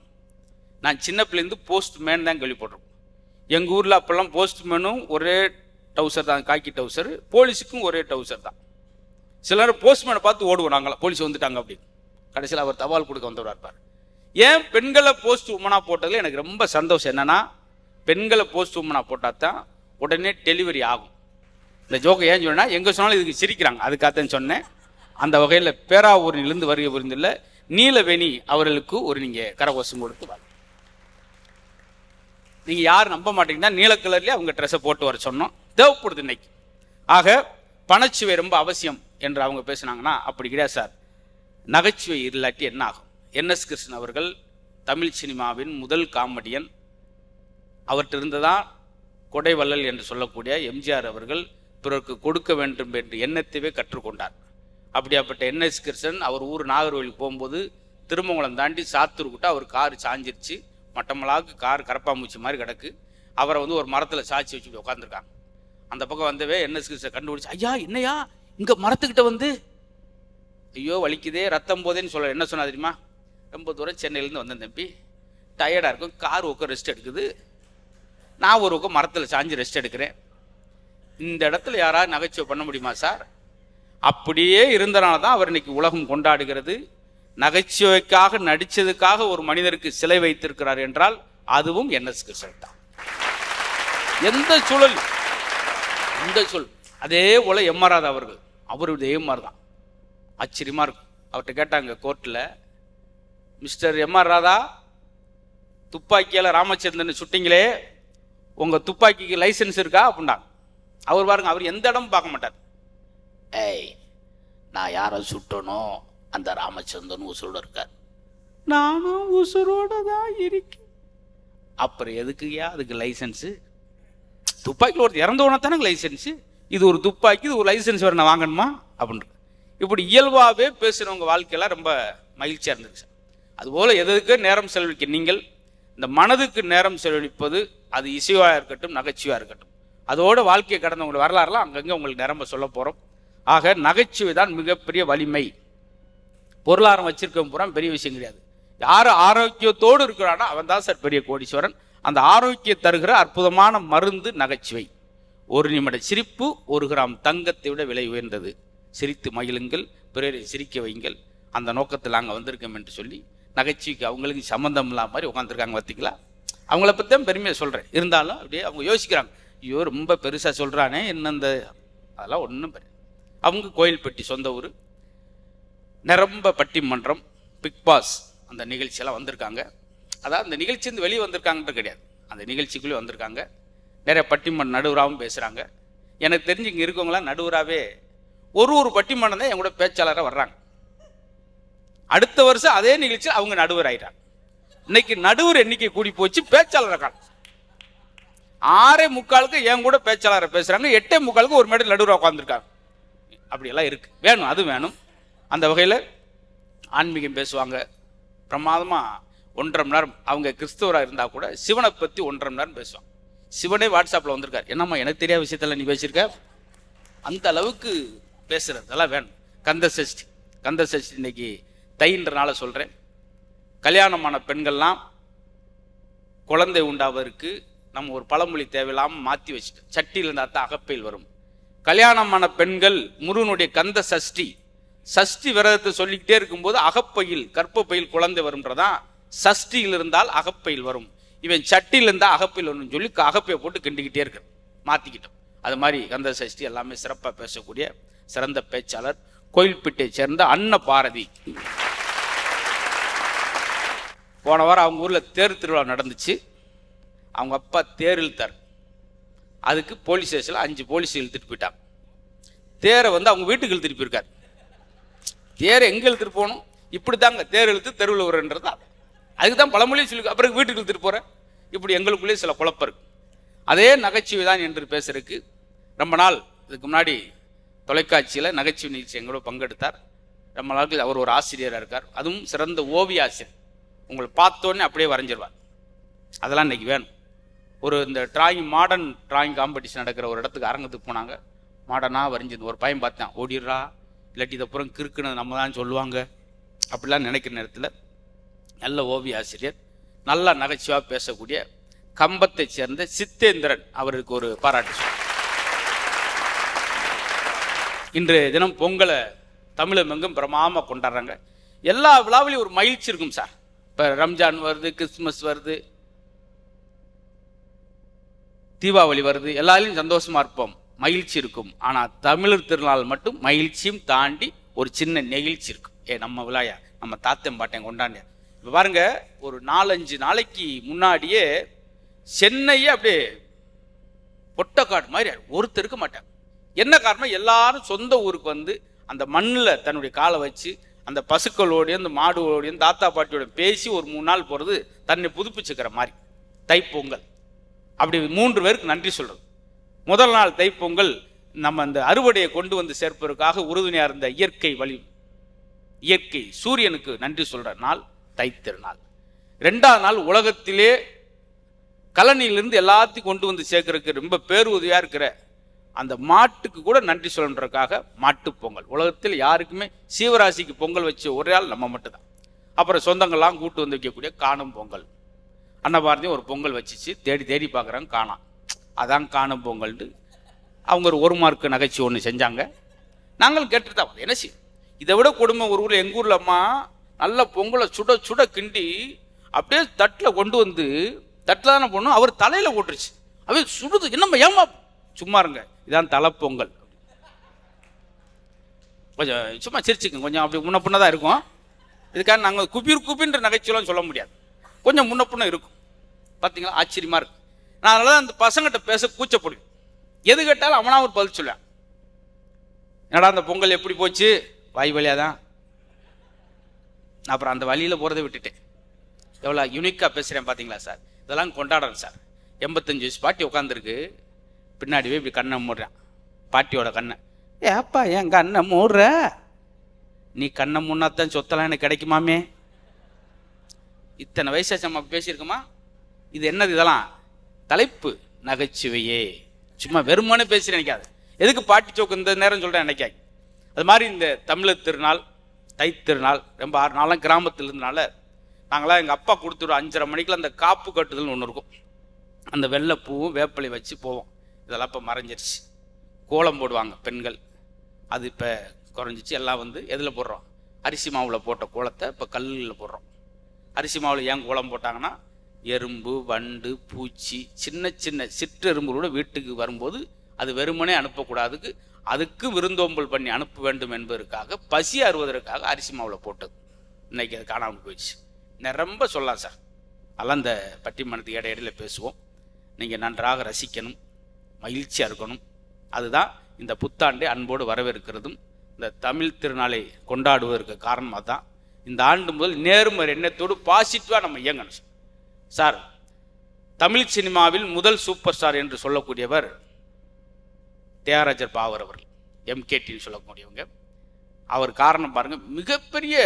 நான் சின்ன பிள்ளைலேருந்து போஸ்ட் மேன் தான் கேள்விப்பட்டிருக்கோம். எங்கள் ஊரில் அப்போல்லாம் போஸ்ட் மேனும் ஒரே டவுசர் தான், காக்கி டவுசர். போலீஸுக்கும் ஒரே டவுசர் தான். சில நேரம் போஸ்ட்மேனை பார்த்து ஓடுவோம் நாங்களாம், போலீஸ் வந்துட்டாங்க அப்படின்னு. கடைசியில் அவர் தபால் கொடுக்க வந்தவராக இருப்பார். ஏன் பெண்களை போஸ்ட் உமனாக போட்டதில் எனக்கு ரொம்ப சந்தோஷம் என்னென்னா, பெண்களை போஸ்ட் உமனாக போட்டால் தான் உடனே டெலிவரி ஆகும். இந்த ஜோக்கை ஏன் சொன்னால், எங்கே சொன்னாலும் இதுக்கு சிரிக்கிறாங்க, அதுக்காகத்தான் சொன்னேன். அந்த வகையில் பேராவூரிலிருந்து வருகை புரிந்துள்ள நீலவேணி அவர்களுக்கு ஒரு நீங்கள் கரகோஷம் கொடுத்து வாங்க. நீங்கள் யார் நம்ப மாட்டீங்கன்னா, நீல கலர்லேயே அவங்க ட்ரெஸ்ஸை போட்டு வர சொன்னோம், தேவைப்படுது இன்னைக்கு. ஆக பணச்சுவை ரொம்ப அவசியம் என்று அவங்க பேசுனாங்கன்னா, அப்படி கிடையாது சார். நகைச்சுவை இல்லாட்டி என்ன ஆகும்? NS கிருஷ்ணன் அவர்கள் தமிழ் சினிமாவின் முதல் காமெடியன். அவர்கிட்ட இருந்துதான் கொடைவள்ளல் என்று சொல்லக்கூடிய எம்ஜிஆர் அவர்கள் பிறருக்கு கொடுக்க வேண்டும் என்று எண்ணத்தையே கற்றுக்கொண்டார். அப்படியாப்பட்ட NS கிருஷ்ணன் அவர் ஊர் நாகர்கோவிலுக்கு போகும்போது திருமங்கலம் தாண்டி சாத்தூர்கிட்ட அவர் கார் சாஞ்சிருச்சு. மட்டமலாவுக்கு கார் கரப்பாம்பூச்சி மாதிரி கிடக்கு. அவரை ஒரு மரத்தில் சாய்ச்சி வச்சு உட்காந்துருக்காங்க. அந்த பக்கம் வந்தவே NS கிருஷ்ணன் கண்டுபிடிச்சு, ஐயா என்னையா இங்கே மரத்துக்கிட்ட ஐயோ வலிக்குதே ரத்தம் போதேன்னு சொல்ல. என்ன சொன்னா தெரியுமா? ரொம்ப தூரம் சென்னையிலேருந்து வந்தேன் தம்பி, டயர்டாக இருக்கும், கார் உட்கார் ரெஸ்ட் எடுக்குது, நான் ஒரு பக்கம் மரத்தில் சாஞ்சு ரெஸ்ட் எடுக்கிறேன். இந்த இடத்துல யாராவது நகைச்சுவை பண்ண முடியுமா சார்? அப்படியே இருந்தனால தான் அவர் இன்னைக்கு உலகம் கொண்டாடுகிறது. நகைச்சுவைக்காக நடித்ததுக்காக ஒரு மனிதருக்கு சிலை வைத்திருக்கிறார் என்றால் அதுவும் NS கிருஷ்ணன் தான். எந்த சூழல் அதே போல MR ராதா அவர்கள், அவரு இதே மாதிரி தான். ஆச்சரியமா இருக்கும். அவர்கிட்ட கேட்டாங்க கோர்ட்டில், மிஸ்டர் MR ராதா, துப்பாக்கியால் ராமச்சந்திரன் சுட்டிங்களே, உங்கள் துப்பாக்கிக்கு லைசன்ஸ் இருக்கா அப்படின்னாங்க. அவர் பாருங்க, அவர் எந்த இடமும் பார்க்க மாட்டார். நான் யாரை சுட்டனோ அந்த ராமச்சந்திரன் உசுரோடு இருக்கார், நானும் உசுரோட தான் இருக்கேன். அப்புறம் எதுக்குயா அதுக்கு லைசன்ஸு? துப்பாக்கியில் ஒருத்தர் இறந்த உடனே தானே லைசன்ஸு. இது ஒரு துப்பாக்கி, இது ஒரு லைசன்ஸ் வேறு நான் வாங்கணுமா அப்படின்ட்டு. இப்படி இயல்பாகவே பேசுகிறவங்க வாழ்க்கையெல்லாம் ரொம்ப மகிழ்ச்சியாக இருந்துச்சு. அதுபோல் எதுக்கு நேரம் செலவழிக்க நீங்கள் இந்த மனதுக்கு நேரம் செலவழிப்பது, அது இசைவாக இருக்கட்டும் நகைச்சுவாக இருக்கட்டும், அதோட வாழ்க்கையை கடந்தவங்களோட வரலாறுலாம் அங்கங்கே உங்களுக்கு நிரம்ப சொல்ல போகிறோம். ஆக நகைச்சுவை தான் மிகப்பெரிய வலிமை. பொருளாதாரம் வச்சிருக்க பூரா பெரிய விஷயம் கிடையாது. யார் ஆரோக்கியத்தோடு இருக்கிறானோ அவன் தான் சார் பெரிய கோடீஸ்வரன். அந்த ஆரோக்கியம் தருகிற அற்புதமான மருந்து நகைச்சுவை. 1 நிமிட சிரிப்பு 1 கிராம் தங்கத்தை விட விலை உயர்ந்தது. சிரித்து மகிழுங்கள், பிறரை சிரிக்க வையுங்கள். அந்த நோக்கத்தில் நாங்கள் வந்திருக்கோம் என்று சொல்லி நகைச்சுவைக்கு அவங்களுக்கு சம்மந்தம் இல்லாத மாதிரி உட்காந்துருக்காங்க. பார்த்திங்களா? அவங்கள பற்றி தான் பெருமையை சொல்கிறேன். இருந்தாலும் அப்படியே அவங்க யோசிக்கிறாங்க, ஐயோ ரொம்ப பெருசாக சொல்கிறானே என்ன இந்த, அதெல்லாம் ஒன்றும் பெரிய. அவங்க கோயில்பட்டி சொந்த ஊர், நிரம்ப பட்டிமன்றம், பிக் பாஸ் அந்த நிகழ்ச்சியெல்லாம் வந்திருக்காங்க. அதாவது அந்த நிகழ்ச்சியிருந்து வெளியே வந்திருக்காங்கன்றது கிடையாது, அந்த நிகழ்ச்சிக்குள்ளே வந்திருக்காங்க. நிறைய பட்டிமன்ற நடுவராகவும் பேசுகிறாங்க. எனக்கு தெரிஞ்சு இங்கே இருக்கவங்களாம் நடுவராகவே ஒரு பட்டிமன்றம் தான் என் கூட பேச்சாளராக வர்றாங்க. அடுத்த வருஷம் அதே நிகழ்ச்சி அவங்க நடுவர் ஆயிட்டாங்க. இன்னைக்கு நடுவர் எண்ணிக்கை கூடி போச்சு, பேச்சாளர் 6:45 என் கூட பேச்சாளரை பேசுறாங்க, 8:45 ஒரு மேடையில் நடுவராக உட்காந்துருக்காங்க. அப்படியெல்லாம் இருக்கு, வேணும், அது வேணும். அந்த வகையில் ஆன்மீகம் பேசுவாங்க பிரமாதமா. 1.5 மணி நேரம் அவங்க கிறிஸ்தவராக இருந்தால் கூட சிவனை பற்றி 1.5 மணி நேரம் பேசுவாங்க. சிவனே வாட்ஸ்அப்பில் வந்திருக்காரு, என்னம்மா எனக்கு தெரியாத விஷயத்தில் நீ பேசியிருக்க, அந்த அளவுக்கு பேசுறதெல்லாம் வேணும். கந்த சஷ்டி இன்னைக்கு தைன்றனால சொல்கிறேன். கல்யாணமான பெண்கள்லாம் குழந்தை உண்டாவதற்கு நம்ம ஒரு பழமொழி தேவையில்லாமல் மாற்றி வச்சுட்டோம், சட்டியில் இருந்தால் தான் அகப்பையில் வரும். கல்யாணமான பெண்கள் முருகனுடைய கந்த சஷ்டி விரதத்தை சொல்லிக்கிட்டே இருக்கும்போது அகப்பையில் கர்ப்பப்பையில் குழந்தை வரும்ன்றதான். சஷ்டியில் இருந்தால் அகப்பையில் வரும், இவன் சட்டியில் இருந்தால் அகப்பையில் வரும்னு சொல்லி அகப்பையை போட்டு கிண்டிக்கிட்டே இருக்க மாற்றிக்கிட்டோம். அது மாதிரி கந்த சஷ்டி எல்லாமே சிறப்பாக பேசக்கூடிய சிறந்த பேச்சாளர் கோயில்பட்டியை சேர்ந்த அன்னபாரதி. போன வாரம் அவங்க ஊரில் தேர் திருவிழா நடந்துச்சு. அவங்க அப்பா தேர் இழுத்தார், அதுக்கு போலீஸ் ஸ்டேஷனில் 5 போலீஸ் இழுத்துட்டு போயிட்டாங்க. தேரை அவங்க வீட்டுக்கு இழுத்துட்டு போயிருக்காரு. தேரை எங்கே இழுத்துட்டு போகணும், இப்படி தாங்க தேர் இழுத்து தெருவில் வருன்றதா, அதுக்கு தான் பழமொழியும் சொல்லி அப்புறம் வீட்டுக்கு இழுத்துட்டு போகிறேன். இப்படி எங்களுக்குள்ளேயே சில குழப்பம் இருக்கு. அதே நகைச்சுவை தான் என்று பேசுறதுக்கு ரொம்ப நாள் இதுக்கு முன்னாடி தொலைக்காட்சியில் நகைச்சுவை நிகழ்ச்சி எங்களோட பங்கெடுத்தார். ரொம்ப நாளுக்கு அவர் ஒரு ஆசிரியராக இருக்கார், அதுவும் சிறந்த ஓவிய ஆசிரியர். உங்களை பார்த்தோன்னே அப்படியே வரைஞ்சிருவார். அதெல்லாம் இன்னைக்கு வேணும். இந்த மாடர்ன் டிராயிங் காம்படிஷன் நடக்கிற ஒரு இடத்துக்கு அரங்கத்துக்கு போனாங்க. மாடர்னாக வரைஞ்சது ஒரு பையன் பார்த்தேன், ஓடிடுறா, இல்லாட்டி இதை புறம் கிறுக்குன்னு நம்ம தான் சொல்லுவாங்க அப்படிலாம் நினைக்கிற நேரத்தில் நல்ல ஓவிய ஆசிரியர், நல்லா நகைச்சுவாக பேசக்கூடிய கம்பத்தை சேர்ந்த சித்தேந்திரன் அவருக்கு ஒரு பாராட்டு. இன்றைய தினம் பொங்கலை தமிழமெங்கும் பிரமாதமாக கொண்டாடுறாங்க. எல்லா விழாவிலையும் ஒரு மகிழ்ச்சி இருக்கும் சார். இப்போ ரம்ஜான் வருது, கிறிஸ்துமஸ் வருது, தீபாவளி வருது, எல்லாரையும் சந்தோஷமா இருப்போம், மகிழ்ச்சி இருக்கும். ஆனால் தமிழர் திருநாள் மட்டும் மகிழ்ச்சியும் தாண்டி ஒரு சின்ன நெகிழ்ச்சி இருக்கும். நம்ம விழாயா, நம்ம தாத்தன் பாட்டன் கொண்டாண்டியா. இப்போ பாருங்க, ஒரு 4-5 நாளைக்கு முன்னாடியே சென்னையே அப்படியே பொட்டக்காடு மாதிரி ஒருத்தர் இருக்க மாட்டாங்க. என்ன காரணம், எல்லாரும் சொந்த ஊருக்கு அந்த மண்ணில் தன்னுடைய காலை வச்சு அந்த பசுக்களோடையும் அந்த மாடுகளோடையும் தாத்தா பாட்டியோட பேசி ஒரு 3 நாள் போகிறது தன்னை புதுப்பிச்சுக்கிற மாதிரி. தைப்பொங்கல் அப்படி 3 பேருக்கு நன்றி சொல்கிறது. முதல் நாள் தைப்பொங்கல் நம்ம அந்த அறுவடையை கொண்டு சேர்ப்பதற்காக உறுதுணையாக இருந்த இயற்கை சூரியனுக்கு நன்றி சொல்கிற நாள் தைத்திருநாள். 2ஆவது நாள் உலகத்திலே கழனியிலிருந்து எல்லாத்தையும் கொண்டு சேர்க்கறதுக்கு ரொம்ப பேருதவியாக இருக்கிற அந்த மாட்டுக்கு கூட நன்றி சொல்றதுக்காக மாட்டு பொங்கல். உலகத்தில் யாருக்குமே சீவராசிக்கு பொங்கல் வச்ச ஒரே ஆள் நம்ம மட்டும்தான். அப்புறம் சொந்தங்கள்லாம் கூட்டு வைக்கக்கூடிய காணும் பொங்கல். அன்னபாரதியும் ஒரு பொங்கல் வச்சிச்சு, தேடி பார்க்குறாங்க, காணாம். அதான் காணும் பொங்கல்ட்டு அவங்க ஒரு மார்க்கு நகைச்சி ஒன்று செஞ்சாங்க. நாங்களும் கேட்டுட்டு தான் என்ன செய்யும். இதை விட கொடுமை ஒரு ஊரில், எங்கள் ஊரில் அம்மா நல்ல பொங்கலை சுட கிண்டி அப்படியே தட்டில் கொண்டு தட்டில் தானே போடணும், அவர் தலையில் போட்டுருச்சு. அவர் சுடுது, என்னம்மா ஏமா சும்மா இருங்க, இதான் தலைப்பொங்கல். கொஞ்சம் சும்மா சிரிச்சுங்க, கொஞ்சம் அப்படி முன்ன தான் இருக்கும். இதுக்காக நாங்கள் குபின்ற நகைச்சுவெல்லாம் சொல்ல முடியாது, கொஞ்சம் முன்ன இருக்கும். பார்த்தீங்களா, ஆச்சரியமாக இருக்கு. நான் அதனால தான் அந்த பசங்கிட்ட பேச கூச்சப்படுவேன். எது கேட்டாலும் அவனா ஒரு பதில் சொல்லுவேன். என்னடா அந்த பொங்கல் எப்படி போச்சு, வாய் வழியாக தான். அப்புறம் அந்த வழியில் போகிறத விட்டுட்டேன். எவ்வளோ யூனிக்காக பேசுகிறேன் பார்த்தீங்களா சார், இதெல்லாம் கொண்டாடுறேன் சார். 85 வயசு பாட்டி உட்காந்துருக்கு, பின்னாடிவே இப்படி கண்ணை மூடுறான், பாட்டியோட கண்ணை. ஏப்பா என் கண்ணை மூடுற, நீ கண்ணை மூணாத்தான் சொத்தலாம் எனக்கு கிடைக்குமாமே. இத்தனை வயசாச்சு நம்ம பேசியிருக்கோமா. இது என்னது, இதெல்லாம் தலைப்பு நகைச்சுவையே, சும்மா வெறுமனே பேசி நினைக்காது. எதுக்கு பாட்டி சோக்கு இந்த நேரம் சொல்கிறேன் நினைக்காது. அது மாதிரி இந்த தமிழர் திருநாள் தைத்திருநாள் ரொம்ப 6 நாளாக கிராமத்தில் இருந்தனால நாங்களாம் எங்கள் அப்பா கொடுத்துருவோம். 5:30 மணிக்கெலாம் அந்த காப்பு கட்டுதல்னு ஒன்று இருக்கும். அந்த வெள்ளைப்பூவும் வேப்பலை வச்சு போவோம். இதெல்லாம் இப்போ மறைஞ்சிருச்சு. கோலம் போடுவாங்க பெண்கள், அது இப்போ குறைஞ்சிச்சு. எல்லாம் எதில் போடுறோம், அரிசி மாவில் போட்ட கோலத்தை இப்போ கல்லில் போடுறோம். அரிசி மாவில் ஏன் கோலம் போட்டாங்கன்னா, எறும்பு, வண்டு, பூச்சி, சின்ன சின்ன சிற்றெறும்புகளோட வீட்டுக்கு வரும்போது அது வெறுமனே அனுப்பக்கூடாதுக்கு, அதுக்கு விருந்தோம்பல் பண்ணி அனுப்ப வேண்டும் என்பதற்காக, பசி அறுவதற்காக அரிசி மாவில் போட்டது. இன்னைக்கு அது காணாமல் போயிடுச்சு. நிரம்ப சொல்லலாம் சார். அதெல்லாம் இந்த பட்டிமன்றத்துக்கு இடையில பேசுவோம். நீங்கள் நன்றாக ரசிக்கணும், மகிழ்ச்சியாக இருக்கணும். அதுதான் இந்த புத்தாண்டை அன்போடு வரவேற்கிறதும் இந்த தமிழ் திருநாளை கொண்டாடுவதற்கு காரணமாக தான். இந்த ஆண்டு முதல் நேர்மறை எண்ணத்தோடு பாசிட்டிவாக நம்ம இயங்கணும் சார். தமிழ் சினிமாவில் முதல் சூப்பர் ஸ்டார் என்று சொல்லக்கூடியவர் தியாகராஜர் பாவர் அவர்கள், எம்கேடின்னு சொல்லக்கூடியவங்க. அவர் காரணம் பாருங்கள், மிகப்பெரிய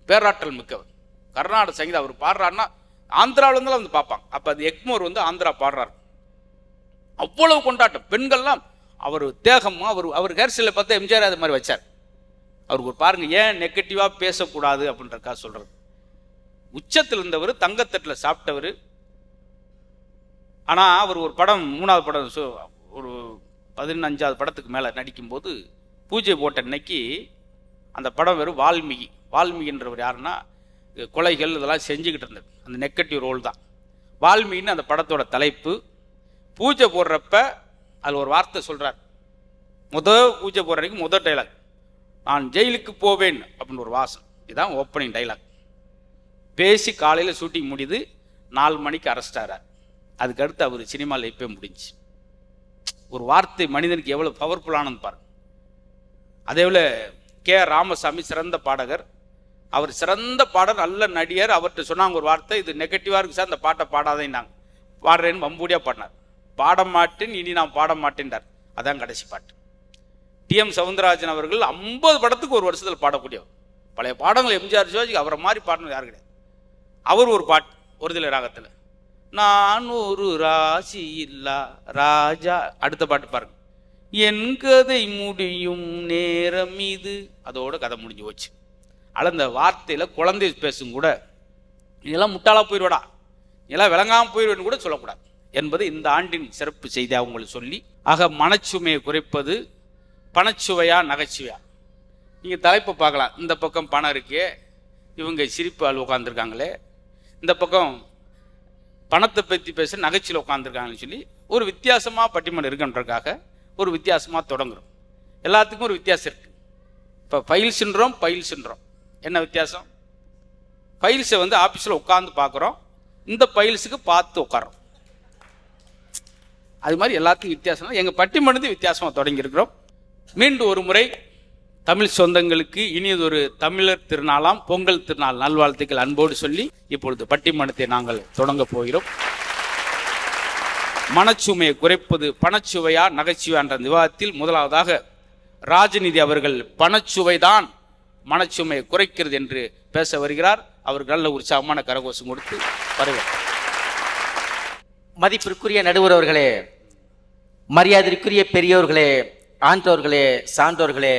பேராற்றல் மிக்கவர். கர்நாடக சங்கீதம் அவர் பாடுறாருன்னா ஆந்திராவில் இருந்தாலும் வந்து பார்ப்பாங்க. அப்போ அது எக்மோர் வந்து ஆந்திரா பாடுறாரு. அவ்வளவு கொண்டாட்டம். பெண்கள்லாம் அவர் தேகம், அவர் ஹேர் ஸ்டைலை பார்த்தா எம்ஜிஆர் அது மாதிரி வச்சார். அவருக்கு ஒரு பாருங்க, ஏன் நெகட்டிவாக பேசக்கூடாது அப்படின்றக்கா சொல்கிறது. உச்சத்தில் இருந்தவர், தங்கத்தட்டில் சாப்பிட்டவர். ஆனால் அவர் ஒரு படம், 3வது படம், ஒரு 15வது படத்துக்கு மேலே நடிக்கும்போது பூஜை போட்ட இன்னைக்கு அந்த படம் வெறும் வால்மீகி. வால்மீகின்றவர் யாருன்னா, கொலைகள் இதெல்லாம் செஞ்சுக்கிட்டு இருந்தது. அந்த நெகட்டிவ் ரோல் தான் வால்மீகின்னு அந்த படத்தோட தலைப்பு. பூஜை போடுறப்ப அதில் ஒரு வார்த்தை சொல்கிறார். பூஜை போடுறதுக்கு முதல் டைலாக், நான் ஜெயிலுக்கு போவேன் அப்படின்னு ஒரு வாசம். இதுதான் ஓப்பனிங் டைலாக். பேசி காலையில் ஷூட்டிங் முடியுது, 4 மணிக்கு அரெஸ்ட் ஆகிறார். அதுக்கடுத்து அவர் சினிமாவில் இப்போ முடிஞ்சு. ஒரு வார்த்தை மனிதனுக்கு எவ்வளோ பவர்ஃபுல்லானது பாருங்க. அதே போல் கே ராமசாமி சிறந்த பாடகர். அவர் சிறந்த பாடகர், நல்ல நடிகர். அவர்கிட்ட சொன்னாங்க ஒரு வார்த்தை, இது நெகட்டிவாக இருக்குது சார், இந்த பாட்டை பாடாதேன்னாங்க. பாடுறேன்னு வம்பூடியாக பாடினார். பாட மாட்டேன், இனி நான் பாட மாட்டேன்டார். அதான் கடைசி பாட்டு. டிஎம் சவுந்தரராஜன் அவர்கள் 50 படத்துக்கு ஒரு வருஷத்தில் பாடக்கூடியவர். பழைய பாடங்கள் எம்ஜிஆர், சிவாஜிக்கு அவரை மாதிரி பாடணும் யாரு கிடையாது. அவர் ஒரு பாட்டு ஒருதலை ராகத்தில், நான் ஒரு ராசி இல்லா ராஜா. அடுத்த பாட்டு பாருங்க, என் கதை முடியும் நேரம் இது. அதோட கதை முடிஞ்சு போச்சு. ஆனால் இந்த வார்த்தையில் குழந்தை பேசும் கூட, இதெல்லாம் முட்டாளாக போயிடுவாடா, இதெல்லாம் விளங்காமல் போயிடுவேன்னு கூட சொல்லக்கூடாது என்பது இந்த ஆண்டின் சிறப்பு செய்தியாக உங்களுக்கு சொல்லி, ஆக மனச்சுமையை குறைப்பது பணச்சுவையா நகைச்சுவையா? நீங்கள் தலைப்பை பார்க்கலாம். இந்த பக்கம் பணம் இருக்கே, இவங்க சிரிப்பு ஆள் உட்காந்துருக்காங்களே, இந்த பக்கம் பணத்தை பற்றி பேச நகைச்சுவையில் உட்காந்துருக்காங்கன்னு சொல்லி ஒரு வித்தியாசமாக பட்டிமன்றம் இருக்குன்றதுக்காக ஒரு வித்தியாசமாக தொடங்குறோம். எல்லாத்துக்கும் ஒரு வித்தியாசம் இருக்குது. இப்போ ஃபைல் சின்ரோம், பைல் சின்ரோம். என்ன வித்தியாசம்? ஃபைல்ஸை வந்து ஆஃபீஸில் உட்காந்து பார்க்குறோம், இந்த ஃபைல்ஸுக்கு பார்த்து உட்காரோம். அது மாதிரி எல்லாத்துக்கும் வித்தியாசம். எங்கள் பட்டிமன்றத்தை வித்தியாசமாக தொடங்கியிருக்கிறோம். மீண்டும் ஒரு முறை தமிழ் சொந்தங்களுக்கு இனியதொரு தமிழர் திருநாளாம் பொங்கல் திருநாள் நல்வாழ்த்துக்கள் அன்போடு சொல்லி இப்பொழுது பட்டிமன்றத்தை நாங்கள் தொடங்க போகிறோம். மனச்சுமையை குறைப்பது பணச்சுவையா நகைச்சுவையா என்ற விவாதத்தில் முதலாவதாக ராஜநிதி அவர்கள் பணச்சுவைதான் மனச்சுமையை குறைக்கிறது என்று பேச வருகிறார். அவருக்கு நல்ல உற்சாகமான கரகோஷம் கொடுத்து வருகிறார். மதிப்பிற்குரிய நடுவர் அவர்களே, மரியாதைக்குரிய பெரியோர்களே, ஆன்றோர்களே, சான்றோர்களே,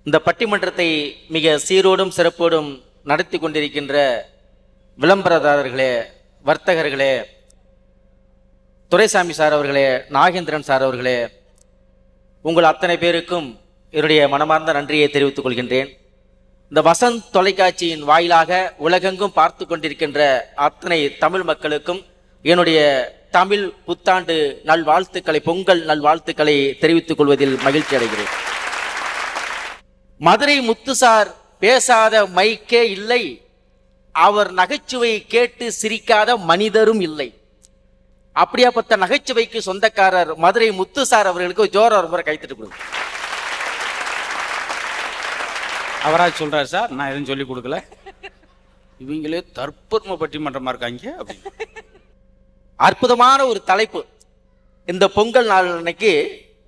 இந்த பட்டிமன்றத்தை மிக சீரோடும் சிறப்போடும் நடத்தி கொண்டிருக்கின்ற விளம்பரதாரர்களே, வர்த்தகர்களே, துரைசாமி சார் அவர்களே, நாகேந்திரன் சார் அவர்களே, உங்கள் அத்தனை பேருக்கும் என்னுடைய மனமார்ந்த நன்றியை தெரிவித்துக் கொள்கின்றேன். இந்த வசந்த் தொலைக்காட்சியின் வாயிலாக உலகெங்கும் பார்த்து கொண்டிருக்கின்ற அத்தனை தமிழ் மக்களுக்கும் என்னுடைய தமிழ் புத்தாண்டு நல்வாழ்த்துக்களை, பொங்கல் நல்வாழ்த்துக்களை தெரிவித்துக் கொள்வதில் மகிழ்ச்சி அடைகிறேன். மதுரை முத்துசார் பேசாத மைக்கே இல்லை, அவர் நகைச்சுவை கேட்டு சிரிக்காத மனிதரும் இல்லை. அப்படியாப்பட்ட நகைச்சுவைக்கு சொந்தக்காரர் மதுரை முத்துசார் அவர்களுக்கு ஜோர ஒரு முறை கைத்தட்டு கொடுங்க. அவராக சொல்றாரு சார், நான் எதுவும் சொல்லி கொடுக்கல, இவங்களே தற்பெருமை பட்டிமன்றமா இருக்காங்க அப்படின்னு. அற்புதமான ஒரு தலைப்பு. இந்த பொங்கல் நாள் அன்னைக்கு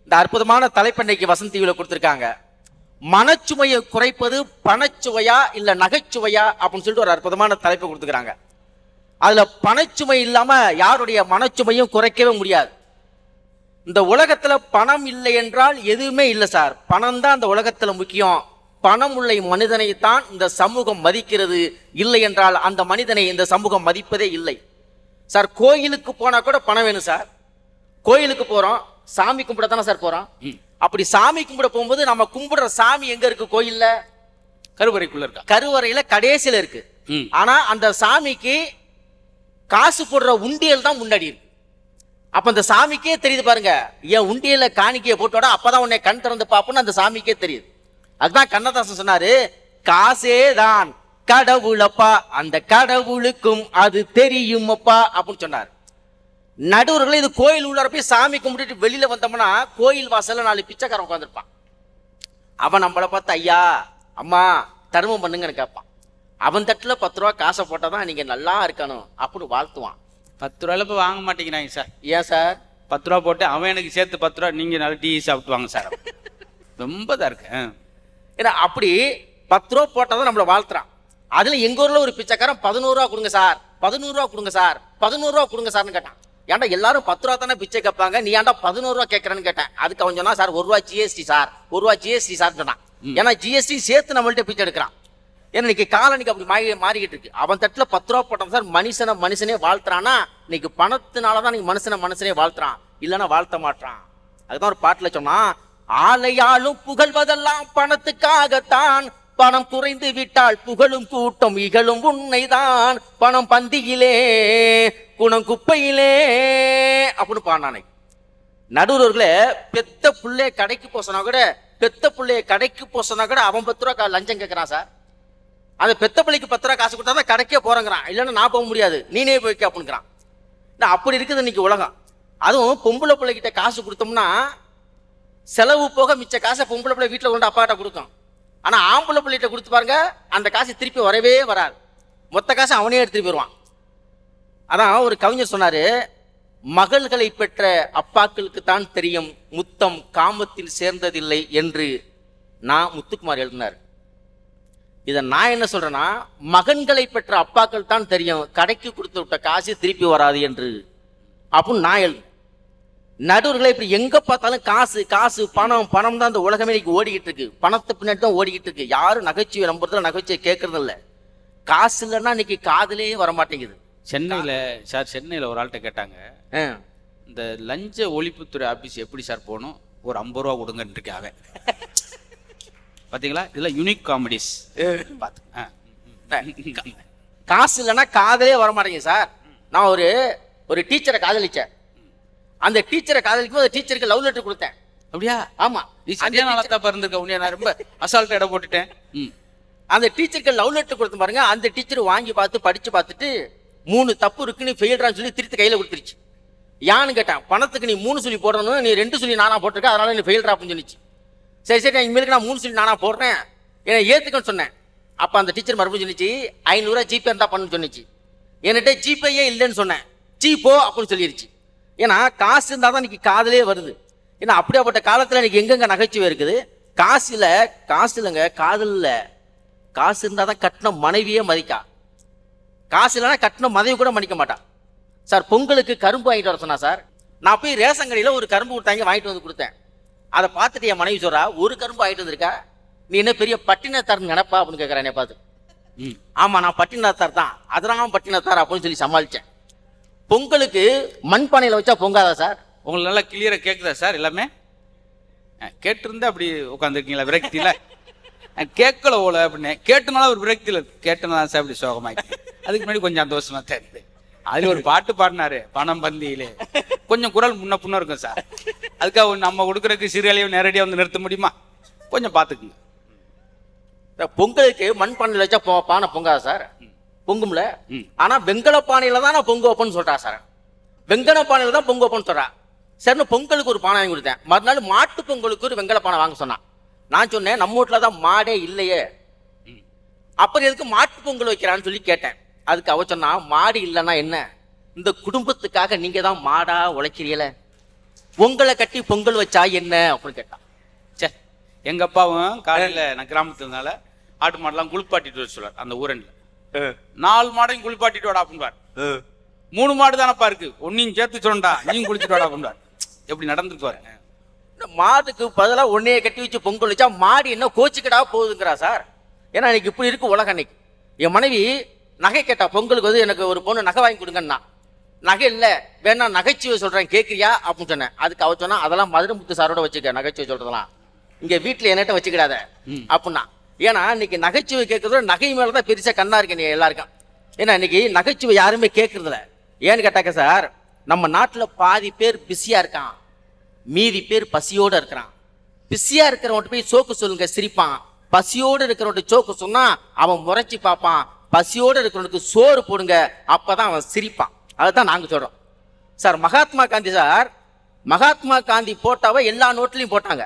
இந்த அற்புதமான தலைப்பு அன்னைக்கு வசந்த் டிவியில் கொடுத்துருக்காங்க. மனச்சுமையை குறைப்பது பணச்சுவையா இல்ல நகைச்சுவையா அப்படின்னு சொல்லிட்டு ஒரு அற்புதமான தலைப்பை கொடுத்துக்கிறாங்க. அதுல பணச்சுமை இல்லாம யாருடைய மனச்சுமையும் குறைக்கவே முடியாது. இந்த உலகத்துல பணம் இல்லை என்றால் எதுவுமே இல்லை சார். பணம் தான் இந்த உலகத்துல முக்கியம். பணம் உள்ள மனிதனை தான் இந்த சமூகம் மதிக்கிறது. இல்லை என்றால் அந்த மனிதனை இந்த சமூகம் மதிப்பதே இல்லை சார். கோயிலுக்கு போனா கூட பணம் வேணும் சார். கோயிலுக்கு போறோம், சாமி கும்பிட தானே சார் போறோம். அப்படி சாமி கும்பிட போகும்போது நம்ம கும்பிடுற சாமி எங்க இருக்கு? கோயில்ல. கருவறைக்குள்ள இருக்கா? கருவறையில கடைசியில இருக்கு. ம். ஆனா அந்த சாமிக்கு காசு போடுற உண்டியல் தான் முன்னாடி இருக்கு. அப்ப அந்த சாமிக்கே தெரியுது பாருங்க, என் உண்டியல காணிக்கையை போட்டோட அப்பதான் உன்னை கண் திறந்து பாப்போன்னு அந்த சாமிக்கே தெரியுது. அதுதான் கண்ணதாசன் சொன்னாரு, காசே தான் கடவுளப்பா, அந்த கடவுளுக்கும் அது தெரியும் அப்பா அப்படின்னு சொன்னார். நடுவர்களே, இது கோயில் உள்ளார போய் சாமி கும்பிட்டுட்டு வெளியில வந்தோம்னா கோயில் வாசல்ல 4 பிச்சைக்காரன் உட்காந்துருப்பான். அவன் நம்மளை பார்த்து ஐயா அம்மா தர்மம் பண்ணுங்கன்னு கேட்பான். அவன் தட்டுல 10 ரூபா காசை போட்டாதான் நீங்க நல்லா இருக்கணும் அப்படின்னு வாழ்த்துவான். 10 ரூபாயில இப்போ வாங்க மாட்டேங்கிறாங்க சார். ஏன் சார்? 10 ரூபா போட்டு அவன் எனக்கு சேர்த்து 10 ரூபா, நீங்க நல்லா டீ சாப்பிட்டு வாங்க சார். ரொம்ப தான் இருக்கு. ஏன்னா அப்படி 10 ரூபா போட்டாதான் நம்மளை வாழ்த்துறான். அதுல எங்க ஊர்ல ஒரு பிச்சைக்காரன் 11 ரூபா கொடுங்க சார், 11 ரூபா கொடுங்க சார், 11 ரூபா கொடுங்க சார்னு கேட்டான். ஏன்டா எல்லாரும் 10 ரூபா தானே பிச்சை கேட்பாங்க, நீ ஏன்டா 11 ரூபா கேட்கறேன்னு கேட்டேன். அதுக்கு அவன் சொன்னா, சார் 1 ரூபா ஜிஎஸ்டி சார், 1 ரூபா ஜிஎஸ்டி சார் சொன்னான். ஏன்னா ஜிஎஸ்டி சேர்த்து நம்மள்ட்ட பிச்சை எடுக்கிறான். ஏன்னா இன்னைக்கு காலனிக்கு அப்படி மாறிக்கிட்டு இருக்கு. அவன் தட்டுல 10 ரூபா போட்டான் சார், மனுஷனே வாழ்த்துறானா? இன்னைக்கு பணத்தினாலதான் நீங்க மனுஷனே வாழ்த்துறான், இல்லைன்னா வாழ்த்த மாட்டான். அதுதான் ஒரு பாட்டுல சொன்னா, ஆலையாலும் புகழ்வதெல்லாம் பணத்துக்காகத்தான், பணம் குறைந்து விட்டால் புகழும் கூட்டம் இகழும் உன்னைதான், பணம் பந்தியிலே குணம் குப்பையிலே அப்படின்னு பாடினானே. நடுவர்களே, பெத்த புள்ளைய கடைக்கு போசனா கூட அவன் 10 ரூபா லஞ்சம் கேட்கறான் சார். அந்த பெத்த பிள்ளைக்கு 10 ரூபா காசு கொடுத்தா தான் கடைக்கே போறேங்கிறான், இல்லைன்னா நான் போக முடியாது, நீனே போய்க்க அப்படிங்கிறான். அப்படி இருக்குது இன்னைக்கு உலகம். அதுவும் பொம்பளை பிள்ளைகிட்ட காசு கொடுத்தோம்னா செலவு போக மிச்ச காசை பொம்பளை பிள்ளை வீட்டில் கொண்டு அப்பாட்ட கொடுக்கும். ஆனா ஆம்பளை பிள்ளைகிட்ட கொடுத்து பாருங்க, அந்த காசு திருப்பி வரவே வராது, மொத்த காசு அவனே எடுத்துட்டு போயிடுவான். அதான் ஒரு கவிஞர் சொன்னாரு, மகள்களை பெற்ற அப்பாக்களுக்கு தான் தெரியும் முத்தம் காமத்தில் சேர்ந்ததில்லை என்று நான் முத்துக்குமார் எழுதினார். இதை நான் என்ன சொல்றேன்னா, மகன்களை பெற்ற அப்பாக்கள் தான் தெரியும் கடைக்கு கொடுத்து விட்ட காசு திருப்பி வராது என்று அப்படின்னு நான் எழுது. நடுவர்களை இப்படி எங்க பார்த்தாலும் காசு காசு பணம் பணம் தான் இந்த உலகமே இன்னைக்கு ஓடிக்கிட்டு இருக்கு. பணத்தை பின்னாடி தான் ஓடிக்கிட்டு இருக்கு. யாரும் நகைச்சுவை நம்புறதுல நகைச்சுவை கேட்கறது இல்லை. காசு இல்லைன்னா இன்னைக்கு காதலே வரமாட்டேங்குது. சென்னையில் ஒரு ஆள்கிட்ட கேட்டாங்க, இந்த லஞ்ச ஒழிப்புத்துறை ஆபீஸ் எப்படி சார் போகணும், ஒரு 50 ரூபா கொடுங்கன்னு இருக்காங்க. பாத்தீங்களா, இதெல்லாம் யூனிக் காமெடிஸ். காசு இல்லைன்னா காதலே வரமாட்டேங்குது சார். நான் ஒரு டீச்சரை காதலிச்சேன். அந்த டீச்சரை காதலிக்கும் போது டீச்சருக்கு லவ் லெட்டர் கொடுத்தேன். அப்படியா? ஆமா. நீ சரியான ஆளா இருந்திருக்க. உன்னைய நான் ரொம்ப அசால்ட்டா இடம் போட்டுட்டேன். அந்த டீச்சருக்கு லவ் லெட்டர் கொடுத்து பாருங்க. அந்த டீச்சர் வாங்கி பார்த்து படிச்சு பார்த்துட்டு 3 தப்பு இருக்குன்னு ஃபெயில்றான்னு சொல்லி திருத்தி கையில கொடுத்துருச்சு. யான்னு கேட்டான், பணத்துக்கு நீ 3 சொல்லி போடணும், நீ 2 சொல்லி நானா போட்டிருக்க, அதனால நீ ஃபெயில்றா அப்படின்னு சொல்லிச்சு. சரி நான் இனிமேலுக்கு நான் 3 சொல்லி நானா போடுறேன், என்னை ஏத்துக்கன்னு சொன்னேன். அப்ப அந்த டீச்சர் மறுபடியும் சொல்லிச்சு, 500 ரூபா ஜிபே இருந்தா பண்ணுன்னு சொன்னிச்சு. என்கிட்ட ஜிபேயே இல்லைன்னு சொன்னேன். ஜிபோ அப்படின்னு சொல்லிருச்சு. ஏன்னா காசு இருந்தா தான் இன்னைக்கு காதலே வருது. ஏன்னா அப்படியாப்பட்ட காலத்துல இன்னைக்கு எங்கெங்க நகைச்சுவை இருக்குது. காசு இல்லைங்க காதல் இல்ல. காசு இருந்தா தான் கட்டின மனைவியே மதிக்கா. காசு இல்லைன்னா கட்டின மனைவி கூட மதிக்க மாட்டான். சார் பொங்கலுக்கு கரும்பு வாங்கிட்டு வர சொன்னா சார். நான் போய் ரேஷன் கடையில் ஒரு கரும்பு கொடுத்தாங்க, வாங்கிட்டு வந்து கொடுத்தேன். அதை பார்த்துட்டு என் மனைவி சொல்றா, ஒரு கரும்பு வாங்கிட்டு வந்திருக்கா, நீ என்ன பெரிய பட்டினத்தார் நினைப்பா அப்படின்னு கேட்கறேன் என்னை பார்த்து. ஆமா நான் பட்டினத்தார் தான், அதெல்லாம் பட்டினத்தார் அப்படின்னு சொல்லி சமாளிச்சேன். பொங்கலுக்கு மண்பானையில் வச்சா பொங்காதா சார்? உங்களுக்கு நல்லா கிளியரா கேட்குதா சார்? எல்லாமே கேட்டிருந்தா அப்படி உட்காந்துருக்கீங்களா விரக்தியில? கேட்கல ஓல அப்படின்னு கேட்டனால ஒரு விரக்தியில கேட்டனால சார் அப்படி சோகமாயிட்டு. அதுக்கு முன்னாடி கொஞ்சம் சந்தோஷமா தெரியுது. அதுல ஒரு பாட்டு பாடினாரு, பணம் பந்தியிலே. கொஞ்சம் குரல் முன்ன புண்ண இருக்கும் சார். அதுக்காக நம்ம கொடுக்குறதுக்கு சிறுகளையும் நேரடியாக வந்து நிறுத்த முடியுமா? கொஞ்சம் பார்த்துக்குங்க. பொங்கலுக்கு மண்பானையில் வச்சா பானை பொங்காதா சார்? பொங்கும்ல. ஆனா வெங்கல பானையில தான் நான் பொங்கு வைப்பேன்னு சொல்றா சார். வெங்கல பானையில தான் பொங்கு வைப்பேன்னு சொல்றா. சரின்னு பொங்கலுக்கு ஒரு பானை வாங்கி கொடுத்தேன். மறுநாள் மாட்டு பொங்கலுக்கு ஒரு வெங்கல பானை வாங்க சொன்னான். நான் சொன்னேன், நம்ம வீட்டுல தான் மாடே இல்லையே, அப்புறம் எதுக்கு மாட்டு பொங்கல் வைக்கிறான்னு சொல்லி கேட்டேன். அதுக்கு அவ சொன்னா, மாடு இல்லைன்னா என்ன, இந்த குடும்பத்துக்காக நீங்க தான் மாடா உழைக்கிறீல, உங்களை கட்டி பொங்கல் வச்சா என்ன அப்படின்னு கேட்டான். சே, எங்க அப்பாவும் காலையில நான் கிராமத்துனால ஆட்டு மாடெல்லாம் குளிப்பாட்டிட்டு வர சொல்லுவார். அந்த ஊரன்ல 4 மாடையும் குளிப்பாட்டிட்டு வாடா அப்படின்பார். 3 மாடு தானப்பா இருக்கு, ஒன்னையும் சேர்த்து சொல்லண்டா, நீயும் குளிச்சுட்டு வாடா அப்படின்பார். எப்படி நடந்துட்டு வரேன். மாட்டுக்கு பதிலாக ஒன்னையை கட்டி வச்சு பொங்கல் வச்சா மாடு என்ன கோச்சுக்கடா போகுதுங்கிறா சார். ஏன்னா இன்னைக்கு இப்படி இருக்கு உலகம். அன்னைக்கு என் மனைவி நகை கேட்டா, பொங்கலுக்கு வந்து எனக்கு ஒரு பொண்ணு நகை வாங்கி கொடுங்கன்னா, நகை இல்லை வேணா நகைச்சுவை சொல்றேன் கேட்குறியா அப்படின்னு சொன்னேன். அதுக்கு அவ சொன்னா, அதெல்லாம் மதுரை முத்து சாரோட வச்சுக்க, நகைச்சுவை சொல்றதெல்லாம் இங்க வீட்டுல என்னட்ட வச்சுக்கிடாத அப்படின்னா. ஏன்னா இன்னைக்கு நகைச்சுவை கேட்கறதோட நகை மேலதான் பெருசா கண்ணா இருக்கு நீ எல்லாருக்கும். ஏன்னா இன்னைக்கு நகைச்சுவை யாருமே கேட்கறதில்ல. ஏன்னு கேட்டாக்க சார், நம்ம நாட்டுல பாதி பேர் பிஸியா இருக்கான், மீதி பேர் பசியோட இருக்கிறான். பிஸியா இருக்கிறவன் போய் சோக்கு சொல்லுங்க சிரிப்பான், பசியோடு இருக்கிறவன் சோக்கு சொன்னா அவன் முறைச்சி பார்ப்பான். பசியோடு இருக்கிறவனுக்கு சோறு போடுங்க, அப்பதான் அவன் சிரிப்பான். அதுதான் நாங்க சொல்றோம் சார். மகாத்மா காந்தி சார், மகாத்மா காந்தி போட்டாவை எல்லா நோட்லையும் போட்டாங்க.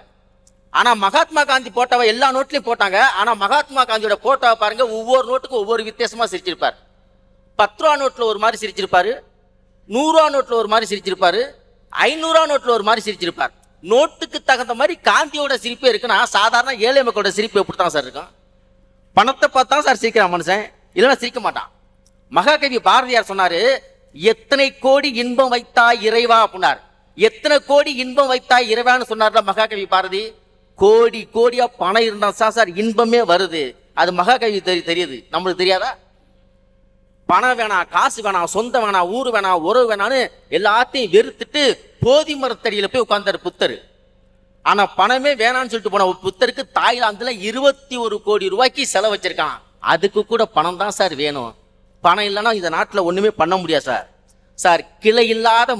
ஆனா மகாத்மா காந்தி போட்டாவை எல்லா நோட்லையும் போட்டாங்க. ஆனா மகாத்மா காந்தியோட போட்டோவை பாருங்க, ஒவ்வொரு நோட்டுக்கும் ஒவ்வொரு வித்தியாசமா சிரிச்சிருப்பார். 10 ரூபா நோட்ல ஒரு மாதிரி சிரிச்சிருப்பாரு, 100 ரூபா நோட்ல ஒரு மாதிரி சிரிச்சிருப்பாரு, 500 ரூபா நோட்ல ஒரு மாதிரி சிரிச்சிருப்பார். நோட்டுக்கு தகுந்த மாதிரி காந்தியோட சிரிப்பே இருக்குன்னா சாதாரண ஏழை மக்களோட சிரிப்பு எப்படித்தான் சார் இருக்கும்? பணத்தை பார்த்தா சார் சிரிக்கிறான் மனுஷன், இல்லைன்னா சிரிக்க மாட்டான். மகாகவி பாரதியார் சொன்னாரு, எத்தனை கோடி இன்பம் வைத்தாய் இறைவா அப்படின்னார். எத்தனை கோடி இன்பம் வைத்தாய் இறைவான்னு சொன்னார்ல மகாகவி பாரதி. கோடி கோடியா பணம் இருந்தா சார் இன்பமே வருது. அது மகாகவி தெரியுது, நம்மளுக்கு தெரியாதா? பணம் வேணாம், காசு வேணாம், சொந்தம் வேணாம், ஊரு வேணாம், உறவு வேணான்னு எல்லாத்தையும் வெறுத்துட்டு போதி மரத்தடியில போய் உட்கார்ந்தாரு புத்தர். ஆனா பணமே வேணான்னு சொல்லிட்டு போன புத்தருக்கு தாய்லாந்துல 21 கோடி ரூபாய்க்கு செலவு வச்சிருக்கான். அதுக்கு கூட பணம் தான் சார் வேணும். பணம் இல்லைன்னா இந்த நாட்டில் ஒண்ணுமே பண்ண முடியாது சார். சார், கிளை இல்லாத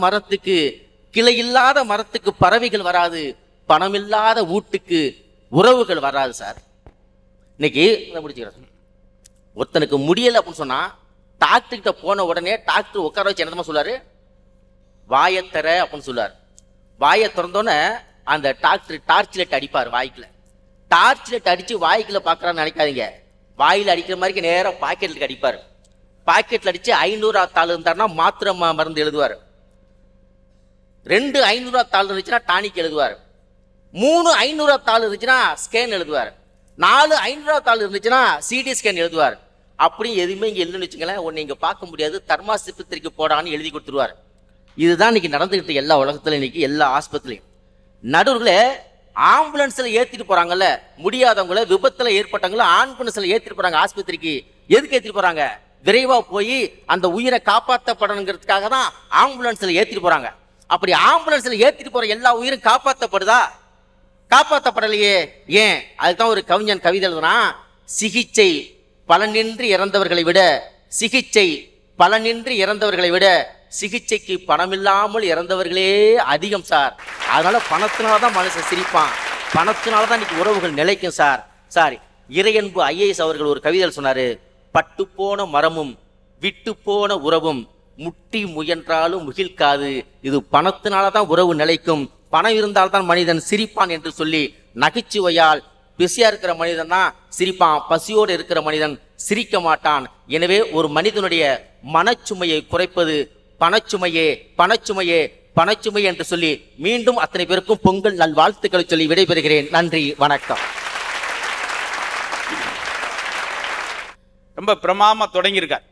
மரத்துக்கு பறவைகள் வராது, பணம் இல்லாத வீட்டுக்கு உறவுகள் வராது சார். இன்னைக்கு முடிச்சுக்கிறேன். ஒருத்தனுக்கு முடியல அப்படின்னு சொன்னா டாக்டர் கிட்ட போன உடனே டாக்டர் உட்கார வச்சு என்னமா சொல்றாரு? வாயத்தர அப்படின்னு சொல்லுவார். வாயை திறந்தோன்னே அந்த டாக்டர் டார்ச் லைட் அடிப்பார் வாய்க்குல. டார்ச் லைட் அடிச்சு வாய்க்குள்ள பாக்குறான்னு நினைக்காதீங்க. வாயில அடிக்கிற மாதிரி நேரம் பாக்கெட்ல அடிப்பார். பாக்கெட்ல அடிச்சு 500 தாள் இருந்தாருன்னா மாத்திரை மருந்து எழுதுவார். 2 500 தாள் இருந்துச்சுன்னா டானிக் எழுதுவார். 3 500 தாள் இருந்துச்சுன்னா ஸ்கேன் எழுதுவார். 4 500 தாள் இருந்துச்சுன்னா சிடி ஸ்கேன் எழுதுவார். அப்படி எதுவுமே இங்க இல்லைன்னு வச்சுங்களேன், உன்னை இங்க பார்க்க முடியாது, தர்மாசிபத்திரிக்கு போடான்னு எழுதி கொடுத்துருவார். இதுதான் இன்னைக்கு நடந்துகிட்டு எல்லா உலகத்துல, இன்னைக்கு எல்லா ஆஸ்பத்திரியும். நடுவுல ஆம்புலன்ஸ்ல ஏத்திட்டு போறாங்கல்ல, முடியாதவங்கள, விபத்துல ஏற்பட்டவங்கள ஆம்புலன்ஸ்ல ஏத்திட்டு போறாங்க ஆஸ்பத்திரிக்கு. எதுக்கு ஏத்திட்டு போறாங்க? விரைவா போய் அந்த உயிரை காப்பாற்றப்படணுங்கிறதுக்காக தான் ஆம்புலன்ஸ்ல ஏத்திட்டு போறாங்க. அப்படி ஆம்புலன்ஸ்ல ஏத்திட்டு போற எல்லா உயிரும் காப்பாற்றப்படுதா? காப்பாற்றப்படலையே. ஏன்? அதுதான் ஒரு கவிஞன் கவிதை எழுதுனா, சிகிச்சை பலனின்றி இறந்தவர்களை விட சிகிச்சைக்கு பணமில்லாமல் இறந்தவர்களே அதிகம் சார். அதனால பணத்தினாலதான் மனுஷன் சிரிப்பான், பணத்தினாலதான் இன்னைக்கு உறவுகள் நிலைக்கும் சார். சார், இறையன்பு IAS அவர்கள் ஒரு கவிதை சொன்னாரு, பட்டு போன மரமும் விட்டு போன உறவும் முட்டி முயன்றாலும் முகிழ்க்காது, இது பணத்தினாலதான் உறவு நிலைக்கும், பணம் இருந்தால்தான் மனிதன் சிரிப்பான் என்று சொல்லி நகைச்சுவையால் பிஸியா இருக்கிற மனிதன் தான் சிரிப்பான், பசியோடு இருக்கிற மனிதன் சிரிக்க மாட்டான். எனவே ஒரு மனிதனுடைய மனச்சுமையை குறைப்பது பணச்சுமையே பணச்சுமையே பணச்சுமை என்று சொல்லி மீண்டும் அத்தனை பேருக்கும் பொங்கல் நல்வாழ்த்துக்களை சொல்லி விடைபெறுகிறேன். நன்றி, வணக்கம். ரொம்ப பிரமாமா தொடங்கியிருக்கார்.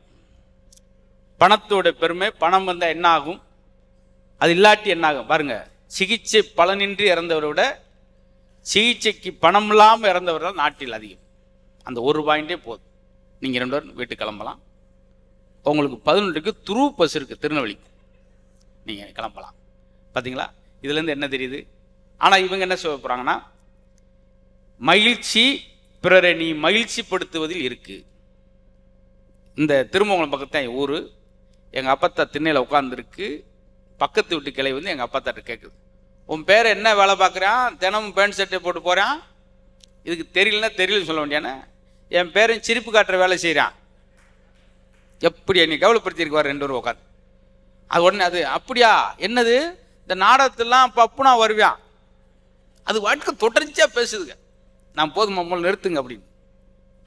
பணத்தோட பெருமை, பணம் வந்தால் என்ன ஆகும், அது இல்லாட்டி என்ன ஆகும் பாருங்க. சிகிச்சை பலனின்றி இறந்தவரை விட சிகிச்சைக்கு பணம் இல்லாமல் இறந்தவர்கள் நாட்டில் அதிகம். அந்த ஒரு பாயிண்டே போதும், நீங்கள் 2 பேரும் வீட்டுக்கு கிளம்பலாம். உங்களுக்கு 11க்கு துரு பஸ் இருக்குது திருநெல்வேலிக்கு, நீங்கள் கிளம்பலாம். பார்த்தீங்களா, இதுலேருந்து என்ன தெரியுது? ஆனால் இவங்க என்ன சொல்ல போகிறாங்கன்னா, மகிழ்ச்சி பிறரை நீ மகிழ்ச்சிப்படுத்துவதில் இருக்குது. இந்த திருமங்கலம் பக்கத்து என் ஊர், எங்கள் அப்பத்தா திண்ணையில் உட்காந்துருக்கு. பக்கத்து வீட்டு கிளை வந்து எங்கள் அப்பத்தாட்ட கேட்குது, உன் பேரை என்ன வேலை பார்க்குறான், தினமும் பேண்ட் ஷர்ட்டை போட்டு போகிறான், இதுக்கு தெரியலன்னா தெரியலன்னு சொல்ல வேண்டியானே, என் பேரன் சிரிப்பு காட்டுற வேலை செய்கிறான், எப்படி என்னை கவலைப்படுத்தியிருக்குவார் 2 பேரும் உட்காந்து. அது உடனே அது அப்படியா, என்னது இந்த நாடகத்தெல்லாம் பப்புனா வருவான், அது வாட்டுக்கு தொடர்ச்சியாக பேசுதுங்க, நான் போதும் நம்மளை நிறுத்துங்க அப்படின்னு.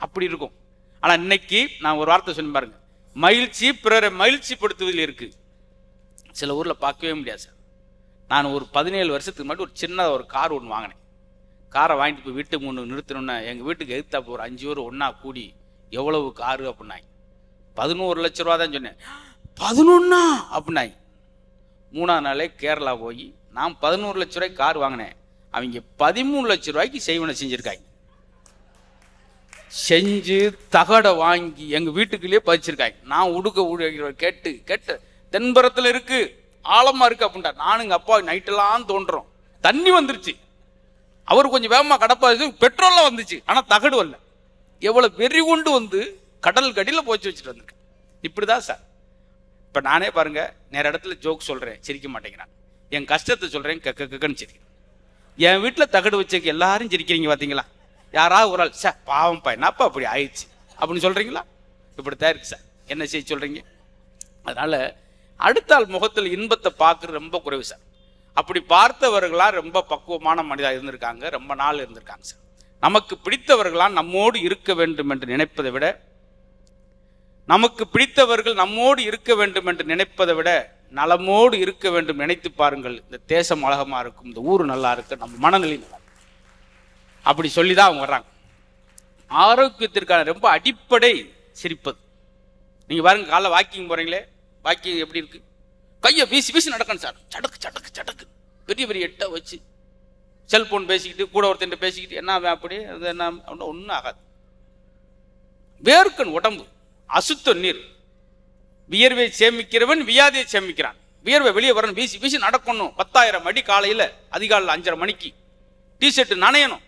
அப்படி இருக்கும். ஆனால் இன்னைக்கு நான் ஒரு வார்த்தை சொல்லி பாருங்க, மகிழ்ச்சி பிறரை மகிழ்ச்சிப்படுத்துவதில் இருக்குது. சில ஊரில் பார்க்கவே முடியாது சார். நான் ஒரு 17 வருஷத்துக்கு முன்னாடி ஒரு சின்னதாக ஒரு கார் ஒன்று வாங்கினேன். காரை வாங்கிட்டு போய் வீட்டுக்கு முன்னு நிறுத்தணுன்னா எங்கள் வீட்டுக்கு எதிர்த்தாப்போ ஒரு 5 பேர் ஒன்றா கூடி எவ்வளவு காரு அப்படின்னாங்க. 11 லட்ச ரூபா தான் சொன்னேன். 11 அப்படின்னாங்க. 3ஆம் நாளே கேரளா போய் நான் 11 லட்ச ரூபாய்க்கு கார் வாங்கினேன். அவங்க 13 லட்ச ரூபாய்க்கு செய்வனை செஞ்சுருக்காங்க. செஞ்சு தகடை வாங்கி எங்கள் வீட்டுக்குள்ளேயே பதிச்சிருக்காங்க. நான் உடுக்க கேட்டு கேட்டு தென்புறத்தில் இருக்கு, ஆழமா இருக்கு அப்படின்ட்டா. நானும் எங்கள் அப்பா நைட்டெல்லாம் தோன்றோம். தண்ணி வந்துருச்சு, அவர் கொஞ்சம் வேகமாக கடப்பா, பெட்ரோல்லாம் வந்துச்சு, ஆனால் தகடு வரல. எவ்வளவு வெறி கொண்டு வந்து கடல் கடியில் போச்சு வச்சுட்டு வந்திருக்கேன். இப்படிதான் சார். இப்ப நானே பாருங்க, நேர இடத்துல ஜோக் சொல்றேன், சிரிக்க மாட்டேங்கிறான். என் கஷ்டத்தை சொல்றேன், கக்கன்னு சிரிக்கிறேன். என் வீட்டில் தகடு வச்சக்கு எல்லாரும் சிரிக்கிறீங்க பார்த்தீங்களா? யாராவது ஒரு ஆள் சார் பாவம்ப்பா என்னப்பா அப்படி ஆயிடுச்சு அப்படின்னு சொல்றீங்களா? இப்படித்தான் இருக்கு சார். என்ன செய்ய சொல்றீங்க? அதனால அடுத்த ஆள் முகத்தில் இன்பத்தை பார்க்கறது ரொம்ப குறைவு சார். அப்படி பார்த்தவர்களாம் ரொம்ப பக்குவமான மனிதா இருந்திருக்காங்க, ரொம்ப நாள் இருந்திருக்காங்க சார். நமக்கு பிடித்தவர்களாம் நம்மோடு இருக்க வேண்டும் என்று நினைப்பதை விட, நமக்கு பிடித்தவர்கள் நம்மோடு இருக்க வேண்டும் என்று நினைப்பதை விட நலமோடு இருக்க வேண்டும் நினைத்து பாருங்கள். இந்த தேசம் அழகமா இருக்கும், இந்த ஊர் நல்லா இருக்கு, நம்ம மனநிலை நல்லா இருக்கும். அப்படி சொல்லிதான் அவங்க வர்றாங்க. ஆரோக்கியத்திற்கான ரொம்ப அடிப்படை சிரிப்பது. நீங்க பாருங்க, காலைல வாக்கிங் போறீங்களே, வாக்கிங் எப்படி இருக்கு? கையை வீசி வீசி நடக்கணும் சார். சடக்கு சடக்கு சடக்கு பெரிய பெரிய எட்டை வச்சு செல்போன் பேசிக்கிட்டு கூட ஒருத்தன் பேசிக்கிட்டு என்ன அப்படி என்ன ஒன்றும் ஆகாது. வேர்க்கன் உடம்பு, அசுத்த நீர். வியர்வை சேமிக்கிறவன் வியாதியை சேமிக்கிறான். வியர்வை வெளியே வரணும், வீசி வீசி நடக்கணும். 10,000 அடி காலையில் அதிகாலையில் 5:30 மணிக்கு டிஷர்ட் நனையணும்.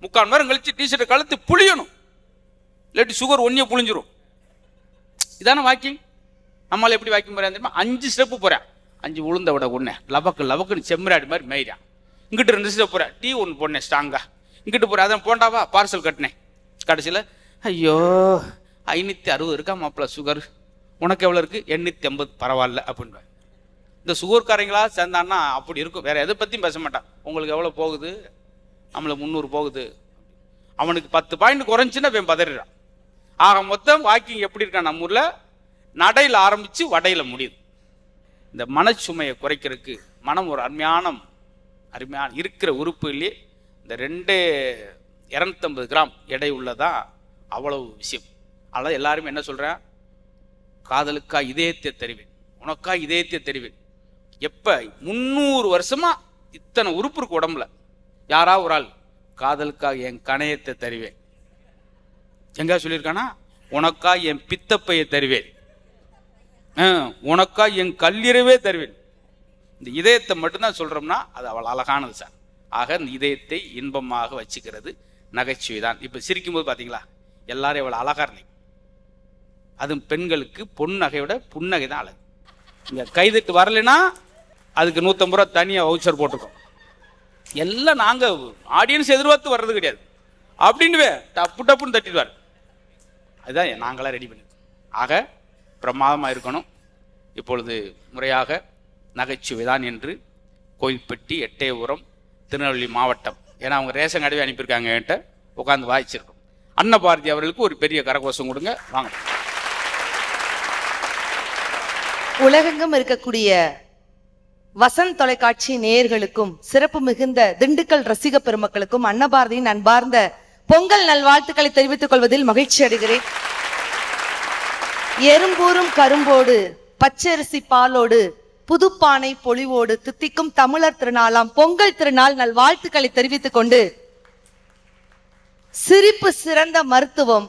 3/4 மணி நேரம் கழிச்சு டிஷர்ட்டை கழுத்து புளியணும், இல்லாட்டி சுகர் ஒன்னியை புளிஞ்சிரும். இதான வாக்கிங். நம்மளால எப்படி வாக்கிங் போறேன் தெரியுமா? 5 ஸ்டெப்பு போறேன், 5 உளுந்த விட ஒன்று லவக்குன்னு செம்மராடி மாதிரி மேயிறான். இங்கிட்டு 2 ஸ்டெப் போறேன், டீ ஒன்று போடனேன் ஸ்ட்ராங்கா. இங்கிட்டு போறேன், அதான் போண்டாவா பார்சல் கட்டினேன். கடைசியில் ஐயோ 560 இருக்கா மாப்பிள்ள சுகர், உனக்கு எவ்வளோ இருக்கு? 880, பரவாயில்ல அப்படின்னு. இந்த சுகர்காரங்களா சேர்ந்தான்னா அப்படி இருக்கும், வேற எதை பற்றியும் பேச மாட்டான். உங்களுக்கு எவ்வளோ போகுது? நம்மளை 300 போகுது. அவனுக்கு 10 பாயிண்ட் குறைஞ்சுன்னா அவன் பதறான். ஆக மொத்தம் வாக்கிங் எப்படி இருக்கான் நம்ம ஊரில்? நடையில் ஆரம்பித்து வடையில் முடியுது. இந்த மனச்சுமையை குறைக்கிறதுக்கு மனம் ஒரு அருமையான இருக்கிற உறுப்புலேயே இந்த 250 கிராம் எடை உள்ளதான் அவ்வளவு விஷயம். அதனால் எல்லாருமே என்ன சொல்கிறேன்? காதலுக்கா இதயத்தை தருவேன், உனக்கா இதயத்தை தருவேன். எப்போ 300 வருஷமா இத்தனை உறுப்பு இருக்கு உடம்புல, யாரா ஒரு ஆள் காதலுக்காக என் கணையத்தை தருவேன் எங்க சொல்லியிருக்கானா? உனக்கா என் பித்தப்பையை தருவேன், உனக்கா என் கல்லீரவே தருவேன். இந்த இதயத்தை மட்டும்தான் சொல்றோம்னா அது அவள் அழகானது சார். ஆக இந்த இதயத்தை இன்பமாக வச்சுக்கிறது நகைச்சுவை தான். இப்போ சிரிக்கும்போது பார்த்தீங்களா எல்லாரும் எவ்வளோ அழகா இருந்தீங்க. அதுவும் பெண்களுக்கு பொன்னகையோட புன்னகை தான் அழகு. இங்கே கைதட்டு வரலைன்னா அதுக்கு 150 ரூபா தனியாக வவுச்சர் போட்டிருக்கோம். எல்லாம் நாங்கள் ஆடியன்ஸ் எதிர்பார்த்து வர்றது கிடையாது அப்படின்னு டப்பு டப்புன்னு தட்டிடுவார். அதுதான் நாங்களாம் ரெடி பண்ணி. ஆக பிரமாதமாக இருக்கணும். இப்பொழுது முறையாக நகைச்சுவை தான் என்று கோயில்பட்டி, எட்டயபுரம், திருநெல்வேலி மாவட்டம், ஏன்னா அவங்க ரேஷன் கடையை அனுப்பியிருக்காங்க, என்கிட்ட உட்காந்து வாய்ச்சிருக்கோம். அன்னபாரதி அவர்களுக்கு ஒரு பெரிய கரகோஷம் கொடுங்க வாங்க. உலகெங்கும் இருக்கக்கூடிய வசந்த் தொலைக்காட்சி நேயர்களுக்கும் சிறப்பு மிகுந்த திண்டுக்கல் ரசிக பெருமக்களுக்கும் அன்னபாரதியின் அன்பார்ந்த பொங்கல் நல்வாழ்த்துக்களை தெரிவித்துக் கொள்வதில் மகிழ்ச்சி அடைகிறேன். எறும்பூரும் கரும்போடு பச்சரிசி பாலோடு புதுப்பானை பொலிவோடு தித்திக்கும் தமிழர் திருநாளாம் பொங்கல் திருநாள் நல்வாழ்த்துக்களை தெரிவித்துக் கொண்டு, சிரிப்பு சிறந்த மருத்துவம்,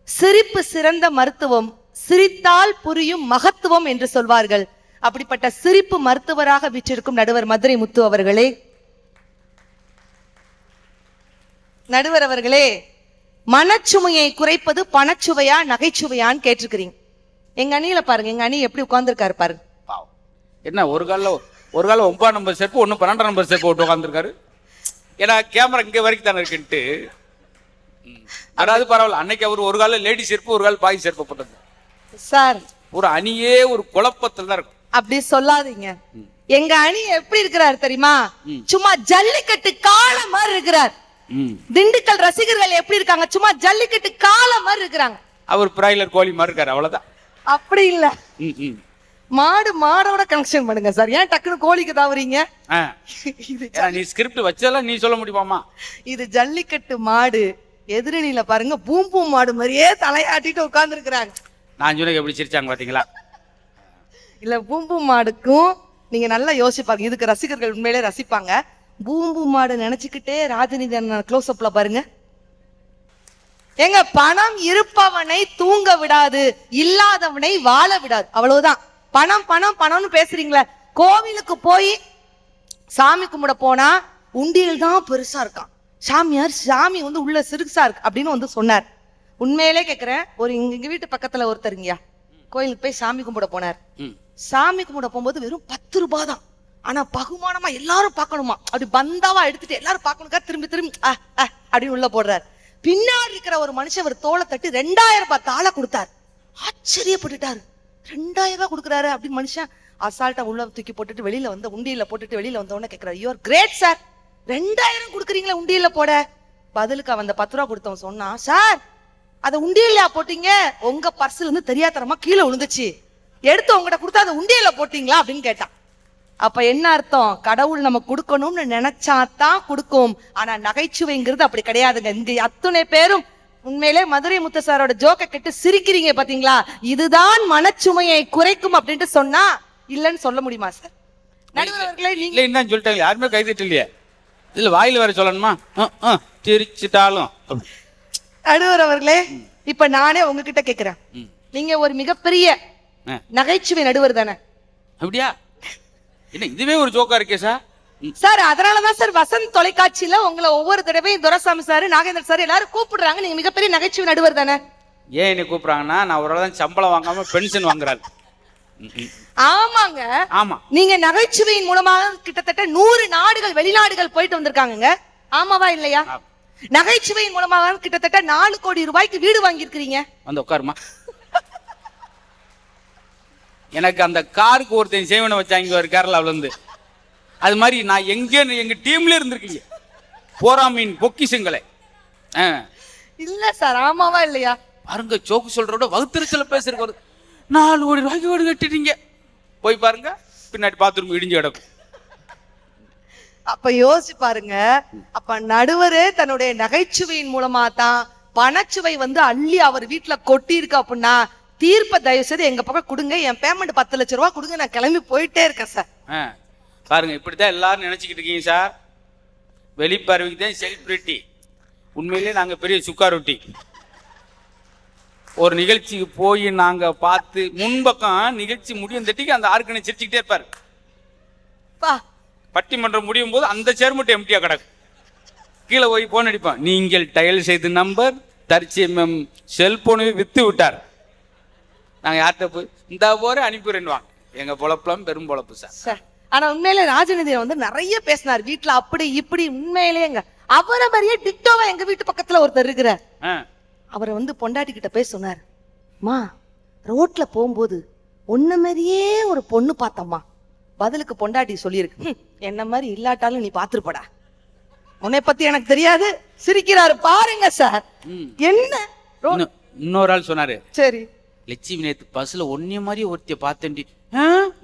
சிரிப்பு சிறந்த மருத்துவம், சிரித்தால் புரியும் மகத்துவம் என்று சொல்வார்கள். அப்படிப்பட்ட சிரிப்பு மருத்துவராக வீற்றிருக்கும் நடுவர் மதுரை முத்து அவர்களே, நடுவர் அவர்களே, மனச்சுமையை குறைப்பது பணச்சுவையா நகைச்சுவையான்னு கேட்டிருக்கிறீங்க. எங்க அணியில பாருங்க, எங்க அணி எப்படி உட்கார்ந்துருக்காரு பாருங்க. என்ன ஒரு கால 9 நம்பர் செருப்பு, 12 நம்பர் செருப்பு விட்டு உட்காந்துருக்காரு. ஏன்னா கேமரா இங்க வரைக்கும் தானே இருக்குன்ட்டு. அதாவது பரவாயில்ல, அன்னைக்கு அவர் ஒரு கால லேடி செருப்பு, ஒரு கால பாய் செருப்பு போட்டது சார். ஒரு அணியே ஒரு குழப்பத்தில் தான் இருக்கும். அப்படி சொல்லாதீங்க. எங்க அணி எப்படி இருக்கிறார் தெரியுமா? சும்மா ஜல்லிக்கட்டு காளை மாதிரி இருக்கிறார். திண்டுக்கல் ரசிகர்கள் எப்படி இருக்காங்க? சும்மா ஜல்லிக்கட்டு காளை மாதிரி இருக்கிறாங்க. அவர் பிராய்லர் கோழி மாதிரி இருக்காரு, அவ்வளவுதான். அப்படி இல்ல, மாடோட கனெக்ஷன் பண்ணுங்க சார். ஏன் டக்குனு கோழிக்கு தாவறீங்க? நீ ஸ்கிரிப்ட் வச்சதெல்லாம் நீ சொல்ல முடியுமாமா? இது ஜல்லிக்கட்டு மாடு. எதிரணியில பாருங்க பூம்பூ மாடு மாதிரியே தலையாட்டிட்டு உட்கார்ந்து இருக்கிறாங்க. நான் சொன்ன எப்படி சிரிச்சாங்க பாத்தீங்களா? இல்ல, பூம்பு மாடுக்கும் நீங்க நல்லா யோசிப்பாங்க. இதுக்கு ரசிகர்கள் உண்மையிலே ரசிப்பாங்க. பூம்பு மாடு நினைச்சுக்கிட்டே ராஜநிதி க்ளோஸ் அப்ல பாருங்க. எங்க பணம் இருப்பவனை தூங்க விடாது, இல்லாதவனை வாழ விடாது. அவ்வளவுதான். பணம் பணம் பணம்னு பேசுறீங்களா? கோவிலுக்கு போய் சாமி கும்பிட போனா உண்டியல் தான் பெருசா இருக்கான், சாமியார் சாமி உள்ள சிறுசா இருக்கு அப்படின்னு சொன்னார். உண்மையிலே கேக்குறேன், ஒரு எங்க வீட்டு பக்கத்துல ஒருத்தருங்கயா கோயிலுக்கு போய் சாமி கும்பிட போனார். சாமி கும்பிட போகும்போது வெறும் 10 ரூபாய் தான். ஆனா பகுமானமா எல்லாரும் பார்க்கணுமா, அப்படி பந்தாவா எடுத்துட்டு எல்லாரும் பார்க்கணுக்கா திரும்பி திரும்பி அப்படின்னு உள்ள போடுறாரு. பின்னாடி இருக்கிற ஒரு மனுஷன் ஒரு தோலை தட்டி 2000 ரூபாய் தாளை கொடுத்தாரு. ஆச்சரியப்பட்டுட்டாரு, 2000 ரூபாய் கொடுக்குறாரு அப்படின்னு. மனுஷன் அசால்ட்டா உள்ள தூக்கி போட்டுட்டு வெளியில வந்து உண்டியில போட்டுட்டு வெளியில வந்தவொடனே கேட்கிறாரு, யூ ஆர் கிரேட் சார், 2000 கொடுக்குறீங்களா உண்டியில போட? பதிலுக்கு அவன் 10 ரூபா கொடுத்தவன் சொன்னா, சார் அதை உண்டியல்லையா போட்டீங்க? உங்க பர்ஸ்ல இருந்து தெரியாதரமா கீழே விழுந்துச்சு, எடுத்து உங்ககிட்ட கொடுத்தா அதை உண்டியல்ல போட்டீங்களா அப்படின்னு கேட்டான். அப்ப என்ன அர்த்தம்? கடவுள் நம்ம கொடுக்கணும்னு நினைச்சாதான் கொடுக்கும். ஆனா நகைச்சுவைங்கிறது அப்படி கிடையாதுங்க. இங்க அத்துணை பேரும் உண்மையிலே மதுரை முத்து சாரோட ஜோக்க கேட்டு சிரிக்கிறீங்க பாத்தீங்களா? இதுதான் மனச்சுமையை குறைக்கும் அப்படின்ட்டு சொன்னா இல்லன்னு சொல்ல முடியுமா சார்? நடுவர் அவர்களே, நீங்க என்ன சொல்லிட்டாங்க, யாருமே கைதிட்டு இல்லையே, இதுல வாயில வேற சொல்லணுமா? திரிச்சிட்டாலும். நடுவர் அவர்களே, இப்ப நானே உங்ககிட்ட கேக்குறேன், நீங்க ஒரு மிகப்பெரிய நகைச்சுவை நடுவர் தானே? அப்படியா? என்ன இதுவே ஒரு ஜோக்கா இருக்கே சார்? சார் அதனாலதான் சார் வசந்த் தொலைக்காட்சியில உங்களை ஒவ்வொரு தடவையும் துரைசாமி சார், நாகேந்திர சார் எல்லாரும் கூப்பிடுறாங்க. நீங்க மிகப்பெரிய நகைச்சுவை நடுவர் தானே? ஏன் என்ன கூப்பிடுறாங்கன்னா, நான் ஒரு தான் சம்பளம் வாங்காம பென்ஷன் வாங்குறாரு. ஆமாங்க, ஆமா. நீங்க நகைச்சுவையின் மூலமாக கிட்டத்தட்ட 100 நாடுகள் வெளிநாடுகள் போயிட்டு வந்திருக்காங்க. ஆமாவா இல்லையா? நகைச்சுவையின் மூலமாக கிட்டத்தட்ட 4 கோடி ரூபாய்க்கு வீடு வாங்கியிருக்கிறீங்க. வந்து உட்காருமா. எனக்கு அந்த காருக்கு ஒருத்தன் சேவனை வச்சாங்க ஒரு கேரளாவில இருந்து. அது மாதிரி நான் எங்க டீம்ல இருந்திருக்கீங்க போராமீன் பொக்கிஷங்களை. இல்ல சார், ஆமாவா இல்லையா? பாருங்க, சோக்கு சொல்றோட வகுத்திருச்சல பேசுறது. 4 கோடி ரூபாய்க்கு வீடு கட்டிட்டீங்க, போய் பாருங்க பின்னாடி பாத்ரூம் இடிஞ்சு கிடக்கும். அப்ப யோசிச்சு பாருங்க. அப்ப நடுவரே தன்னுடைய நகைச்சுவையின் மூலமா தான் பணச்சுவை வந்து அள்ளி அவர் வீட்டுல கொட்டி இருக்கு அப்படின்னா தீர்ப்ப தயவு செய்து எங்க பக்கம் கொடுங்க, என் பேமெண்ட் 10 லட்சம் ரூபாய் கொடுங்க, நான் கிளம்பி போயிட்டே இருக்கேன் சார். பாருங்க, இப்படித்தான் எல்லாரும் நினைச்சுக்கிட்டு இருக்கீங்க சார். வெளிப்பறவைக்கு தான் செலிபிரிட்டி, உண்மையிலேயே நாங்க பெரிய சுக்கா ரொட்டி. ஒரு நிகழ்ச்சிக்கு போய் நாங்க பார்த்து முன்பக்கம் நிகழ்ச்சி முடியும் தட்டிக்கு அந்த ஆர்கனை சிரிச்சுக்கிட்டே இருப்பாரு. பட்டிமன்றம் முடியும் போது அந்த சேர் மட்டும் எம்டியா கிடக்கும். கீழே போய் போன் அடிப்பான், நீங்கள் டயல் செய்த நம்பர் தற்சமயம் செல்போனை வித்து விட்டார். நாங்க யார்கிட்ட போய் இந்த போற அனுப்பிடுவாங்க. எங்க பொழப்பெல்லாம் பெரும் பொழப்பு சார். ஆனா உண்மையிலே ராஜநிதியை வந்து நிறைய பேசினார் வீட்டுல, அப்படி இப்படி. உண்மையிலேங்க அவரை மாதிரியே டிக்டோவா எங்க வீட்டு பக்கத்துல ஒருத்தர் இருக்கிறார். அவரை வந்து பொண்டாட்டி கிட்ட போய் சொன்னார், மா ரோட்ல போகும்போது ஒன்ன மாதிரியே ஒரு பொண்ணு பார்த்தம்மா. பதிலுக்கு பொண்டாட்டி சொல்லியிருக்கு, என்ன மாதிரி இல்லாட்டாலும் நீ பாத்துருப்படா, உன்னை பத்தி எனக்கு தெரியாது. சிரிக்கிறாரு பாருங்க சார். என்ன இன்னொரு ஆள் சொன்னாரு, சரி லட்சுமி நேத்து பஸ்ல ஒன்னே மாதிரி ஒருத்திய பார்த்தேன்டி.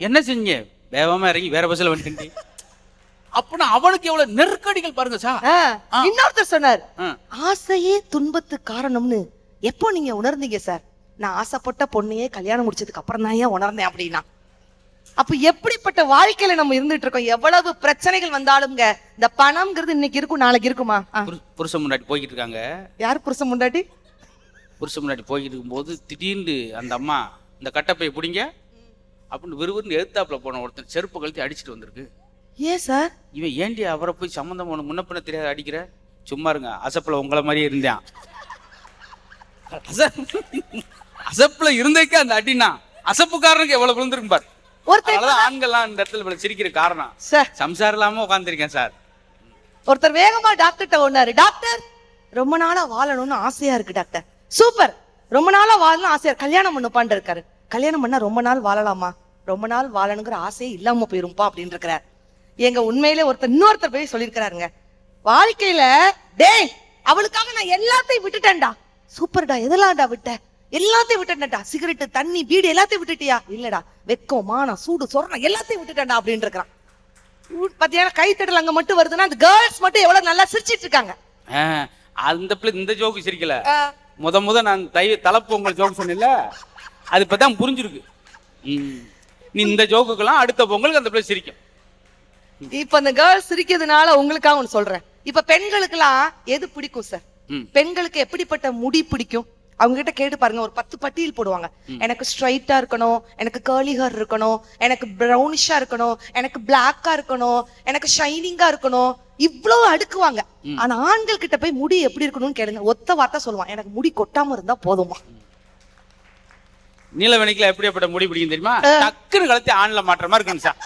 என்ன செஞ்ச? வேகமா இறங்கி வேற பஸ்ல வந்துட்டேன்டி. அப்படின்னா அவனுக்கு எவ்வளவு நெருக்கடிகள் பாருங்க சார். இன்னொருத்தர் சொன்னார், ஆசையே துன்பத்து காரணம்னு எப்போ நீங்க உணர்ந்தீங்க சார்? நான் ஆசைப்பட்ட பொண்ணையே கல்யாணம் முடிச்சதுக்கு அப்புறம் தான் ஏன் உணர்ந்தேன் அப்படின்னா. அப்ப எப்படிப்பட்ட வாழ்க்கையில நம்ம இருந்துட்டு இருக்கோம்? எவ்வளவு பிரச்சனைகள் வந்தாலும்ங்க இந்த பணம்ங்கிறது இன்னைக்கு இருக்கும் நாளைக்கு இருக்குமா? புருஷன் முன்னாடி போய்கிட்டு இருக்காங்க. யார் புருஷன் முன்னாடி? புருஷன் முன்னாடி போய்கிட்டு இருக்கும்போது திடீர்னு அந்த அம்மா இந்த கட்டப்பையை பிடிங்க அப்படின்னு விறுவிறுன்னு எழுத்தாப்புல போன ஒருத்தன் செருப்பு கழுத்தி அடிச்சுட்டு வந்திருக்கு. ஏன் சார்? இவன் ஏண்டி அவரை போய் சம்மந்தம் ஒன்று முன்ன பின்ன தெரியாத அடிக்கிற? சும்மா இருங்க, அசப்புல உங்களை மாதிரியே இருந்தேன். அசப்புல இருந்தேக்கே அந்த அடினா அசப்புக்காரனுக்கு எவ்வளவு விழுந்திருக்கு பாரு. ஆண்கள்லாம் இந்த இடத்துல சிரிக்கிற காரணம் சம்சாரம் இல்லாம உட்காந்துருக்கேன் சார். ஒருத்தர் வேகமா டாக்டர்கிட்ட ஒண்ணாரு, டாக்டர் ரொம்ப நாளா வாழணும்னு ஆசையா இருக்கு டாக்டர். சூப்பர், ரொம்ப நாளா வாழணும் ஆசையா, கல்யாணம் பண்ணுப்பான்னு இருக்காரு. கல்யாணம் பண்ணா ரொம்ப நாள் வாழலாமா? ரொம்ப நாள் வாழணுங்கிற ஆசையே இல்லாம போயிருப்பா அப்படின்னு இருக்கிறார். எங்க உண்மையிலே இன்னொருத்தர் போய் சொல்லியிருக்கிறாருங்க, வாழ்க்கையில டேய் அவளுக்காக நான் எல்லாத்தையும் விட்டுட்டேன்டா. சூப்பர்டா, எதெல்லாம்டா விட்ட? எல்லாத்தையும் விட்டுட்டேன்டா. சிகரெட்டு, தண்ணி, பீடி எல்லாத்தையும் விட்டுட்டியா? இல்லடா, வெக்கம், மானம், சூடு, சொரணம் எல்லாத்தையும் விட்டுட்டேன்டா அப்படின்னு இருக்கிறான். பாத்தீங்கன்னா கைத்தடல் அங்க மட்டும் வருதுன்னா அந்த கேர்ள்ஸ் மட்டும் எவ்வளவு நல்லா சிரிச்சிட்டு இருக்காங்க. அந்த பிள்ளை இந்த ஜோக்கு சிரிக்கல. முத நான் தலைப்பொங்கல் ஜோக்கு சொன்னேன்ல, அது இப்பதான் புரிஞ்சிருக்கு. நீ இந்த ஜோக்குக்கெல்லாம் அடுத்த பொங்கலுக்கு அந்த பிள்ளை சிரிக்கும். இப்ப அந்த கேர்ள்ஸ் சிரிக்கிறதுனால உங்களுக்காக ஒண்ணு சொல்றேன். இப்ப பெண்களுக்கு எல்லாம் எது பிடிக்கும் சார்? பெண்களுக்கு எப்படிப்பட்ட முடி பிடிக்கும்? அவங்க கிட்ட கேட்டு பாருங்க, ஒரு 10 பட்டியல் போடுவாங்க. எனக்கு ஸ்ட்ரைட்டா இருக்கணும், எனக்கு கர்லி ஹேர் இருக்கணும், எனக்கு ப்ரௌனிஷா இருக்கணும், எனக்கு பிளாக்கா இருக்கணும், எனக்கு ஷைனிங்கா இருக்கணும். இவ்வளவு அடுக்குவாங்க. ஆனா ஆண்கள் கிட்ட போய் முடி எப்படி இருக்கணும்னு கேளுங்க, ஒத்த வார்த்தை சொல்லுவான், எனக்கு முடி கொட்டாம இருந்தா போதுமா. நீலவணிக்குல எப்படியாப்பட்ட முடி பிடிக்கும் தெரியுமா? டக்குன்னு கழுத்தி ஆண்ல மாட்டுற மாதிரி இருக்குங்க சார்.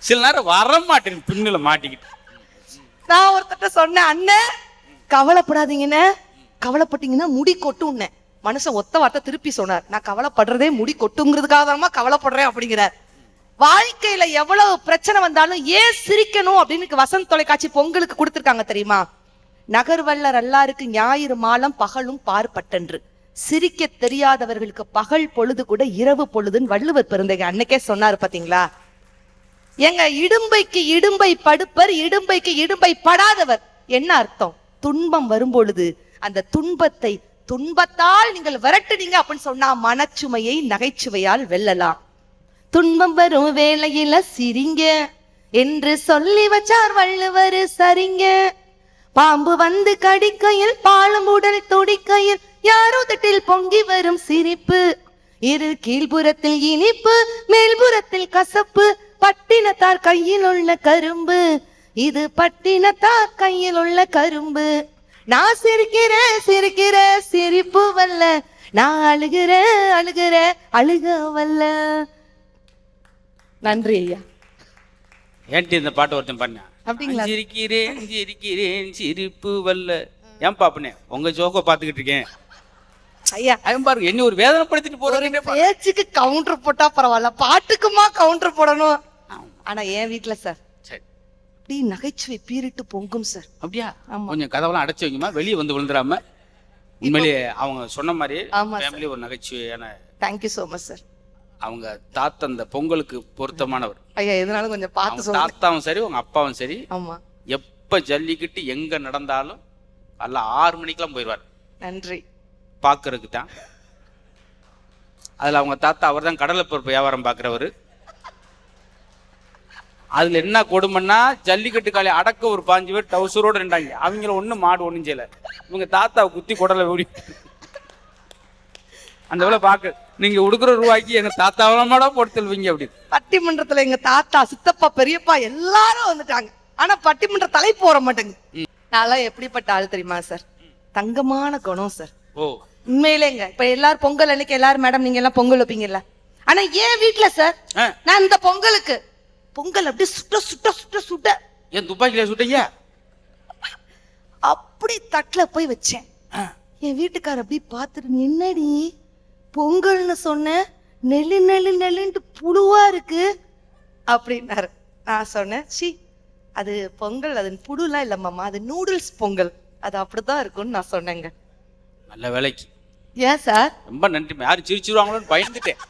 சில நேரம் வர மாட்டேன் பின்னுல மாட்டிக்கிட்டு. நான் ஒருத்தட்ட சொன்னேன், அண்ணன் கவலைப்படாதீங்கன்னு, கவலைப்பட்டீங்கன்னா முடி கொட்டும்னேன். மனுஷன் ஒத்த வார்த்தை திருப்பி சொன்னார், நான் கவலைப்படுறதே முடி கொட்டுங்கிறதுக்காக தான் கவலைப்படுறேன் அப்படிங்கிறார். வாழ்க்கையில எவ்வளவு பிரச்சனை வந்தாலும் ஏன் சிரிக்கணும் அப்படின்னு வசந்த் தொலைக்காட்சி பொங்கலுக்கு கொடுத்திருக்காங்க தெரியுமா? நகர்வல்லர் எல்லாருக்கு ஞாயிறு மாலம் பகலும் பார்ப்பட்டன்று, சிரிக்க தெரியாதவர்களுக்கு பகல் பொழுது கூட இரவு பொழுதுன்னு வள்ளுவர் பெருந்தகை அன்னைக்கே சொன்னாரு பாத்தீங்களா? எங்க இடும்பைக்கு இடும்பை படுப்பர், இடும்பைக்கு இடும்பை படாதவர். என்ன அர்த்தம்? துன்பம் வரும் பொழுது அந்த துன்பத்தை துன்பத்தால் நீங்கள் விரட்டுனீங்க அப்படின்னு சொன்னா மனச்சுமையை நகைச்சுவையால் வெல்லலாம். துன்பம் வரும் வேளையில சிரிங்க என்று சொல்லி வச்சார் வள்ளுவர், சரிங்க. பாம்பு வந்து கடிக்கையில் பாலும் உடல் துடிக்கையில் யாரோ தட்டில் பொங்கி வரும் சிரிப்பு, இரு கீழ்புறத்தில் இனிப்பு மேல்புறத்தில் கசப்பு, பட்டினத்தார் கையில் உள்ள கரும்பு, இது பட்டினத்தார் கையில் உள்ள கரும்பு. நான் சிரிக்கிறேன் சிரிக்கிறேன் சிரிப்பு வல்ல, நான் அழுகிறேன் அழுகிறேன் அழுக வல்ல. நன்றி ஐயா. ஏன்ட்டு இந்த பாட்டு ஒருத்தன் பண்ண அப்படிங்களா? சிரிக்கிறேன் சிரிக்கிறேன் சிரிப்பு வல்ல. ஏன் பாப்பனே உங்க ஜோக்க பாத்துக்கிட்டு இருக்கேன் ஐயா. அவன் பாருங்க என்ன ஒரு வேதனைப்படுத்திட்டு போறேன். பேச்சுக்கு கவுண்டர் போட்டா பரவாயில்ல, பாட்டுக்குமா கவுண்டர் போடணும்? ஆனா என் வீட்டுல சார் அப்படி நகைச்சுவை பீரிட்டு பொங்கும் சார். அப்படியா? கொஞ்சம் கதவெல்லாம் அடைச்சு வைக்குமா, வெளியே வந்து விழுந்துடாம. உண்மையிலேயே அவங்க சொன்ன மாதிரி ஃபேமிலி ஒரு நகைச்சுவையான. Thank you so much sir. அவங்க தாத்தா அந்த பொங்கலுக்கு பொருத்தமானவர் ஐயா. எதனால கொஞ்சம் பார்த்து சொல்லுங்க. தாத்தாவும் சரி உங்க அப்பாவும் சரி, ஆமா, எப்ப ஜல்லிக்கட்டு எங்க நடந்தாலும் அல்ல 6 மணிக்கெல்லாம் போயிடுவார். நன்றி. பாக்குறதுக்கு தான். அதுல அவங்க தாத்தா அவர் தான் கடலை பருப்பு வியாபாரம் பாக்குறவரு. அதுல என்ன கொடுமைன்னா ஜல்லிக்கட்டு காலை அடக்க ஒரு 5 பேர் டவுசரோட இருந்தாங்க. அவங்கள ஒண்ணும் மாடு ஒண்ணும் செய்யல. இவங்க தாத்தாவை குத்தி குடலை ஓடி அந்த வேலை பாக்க நீங்க உடுக்குற ரூபாய்க்கு எங்க தாத்தாவளமாடா போட்டு தருவீங்க அப்படி. பட்டிமன்றத்துல எங்க தாத்தா சித்தப்பா பெரியப்பா எல்லாரும் வந்துட்டாங்க, ஆனா பட்டிமன்ற தலைப்பு போட மாட்டேங்குது. நான் எப்படிப்பட்ட ஆள் தெரியுமா சார்? தங்கமான குணம் சார். ஓ உண்மையிலேங்க. இப்ப எல்லாரும் பொங்கல் அன்னைக்கு எல்லாரும் மேடம் நீங்க எல்லாம் பொங்கல் வைப்பீங்கல்ல, ஆனா ஏன் வீட்டுல சார் நான் இந்த பொங்கலுக்கு பொங்கல் அப்படி சுட்ட சுட்ட சுட்ட சுட்ட ஏன் துப்பாக்கில சுட்டீங்க? அப்படி தட்டுல போய் வச்சேன். என் வீட்டுக்கார அப்படி பார்த்துட்டு, என்னடி பொங்கல்னு சொன்ன, நெல்லு நெல்லு நெல்லுன்ட்டு புழுவா இருக்கு அப்படின்னாரு. நான் சொன்னேன், சி அது பொங்கல், அது புழுலாம் இல்ல மாமா, அது நூடுல்ஸ் பொங்கல், அது அப்படிதான் இருக்கும்னு நான் சொன்னேங்க. நல்ல வேலைக்கு. ஏன் சார்? ரொம்ப நன்றி. யாரும் சிரிச்சுருவாங்களோன்னு பயந்துட்டேன்.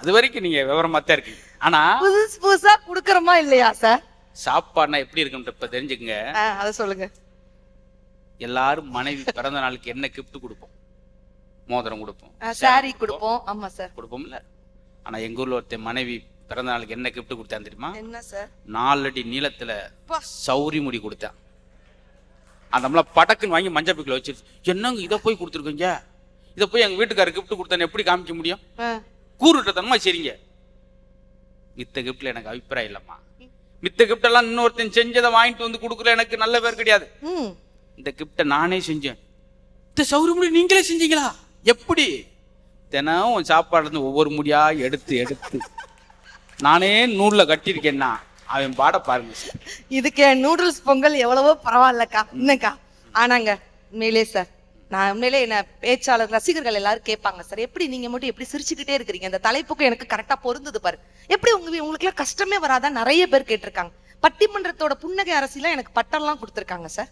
அது வரைக்கும் நீங்க விவரமா தான் இருக்கீங்க. ஆனா புதுசு புதுசா குடுக்கறமா இல்லையா சார்? சாப்பாடுனா எப்படி இருக்குன்னு இப்ப தெரிஞ்சுக்குங்க. அத சொல்லுங்க. எல்லாரும் மனைவி பிறந்த நாளுக்கு என்ன கிஃப்ட் கொடுப்போம்? மோதிரம் கொடுப்போம், சாரி கொடுப்போம். ஆமா சார், கொடுப்போம்ல. ஆனா எங்க ஊர்ல ஒருத்தன் மனைவி பிறந்த நாளுக்கு என்ன கிஃப்ட் கொடுத்தான் தெரியுமா? என்ன சார்? 4 அடி நீளத்துல சௌரி முடி கொடுத்தான். அந்த நம்மள படக்குன்னு வாங்கி மஞ்சள் பிக்கில வச்சிருச்சு. என்னங்க இதை போய் கொடுத்துருக்கீங்க, இதை போய் எங்க வீட்டுக்காரர் கிஃப்ட் கொடுத்தானே எப்படி காமிக்க முடியும்? கூறுட்டதனமா சரிங்க. மித்த கிஃப்ட்ல எனக்கு அபிப்பிராயம் இல்லம்மா. மித்த கிஃப்ட் எல்லாம் இன்னொருத்தன் செஞ்சதை வாங்கிட்டு வந்து கொடுக்குற எனக்கு நல்ல பேர் கிடையாது. இந்த கிஃப்ட நானே செஞ்சேன். இந்த சௌரி முடி நீங்களே செஞ்சீங்களா? எப்படி? தினம் சாப்பாடுல இருந்து ஒவ்வொரு முடியா எடுத்து எடுத்து நானே நூல்ல கட்டியிருக்கேன்னா அவன் பாட பாருங்க. இதுக்கு நூடுல்ஸ் பொங்கல் எவ்வளவோ பரவாயில்லக்கா. என்னக்கா? ஆனாங்க உண்மையிலே சார், நான் உண்மையிலே என்ன பேச்சாளர் ரசிகர்கள் எல்லாரும் கேட்பாங்க, சார் எப்படி நீங்க மட்டும் எப்படி சிரிச்சுக்கிட்டே இருக்கிறீங்க, இந்த தலைப்புக்கு எனக்கு கரெக்டா பொருந்தது பாரு, எப்படி உங்களுக்கு எல்லாம் கஷ்டமே வராதா? நிறைய பேர் கேட்டிருக்காங்க. பட்டிமன்றத்தோட புன்னகை அரசியல எனக்கு பட்டம்லாம் கொடுத்துருக்காங்க சார்.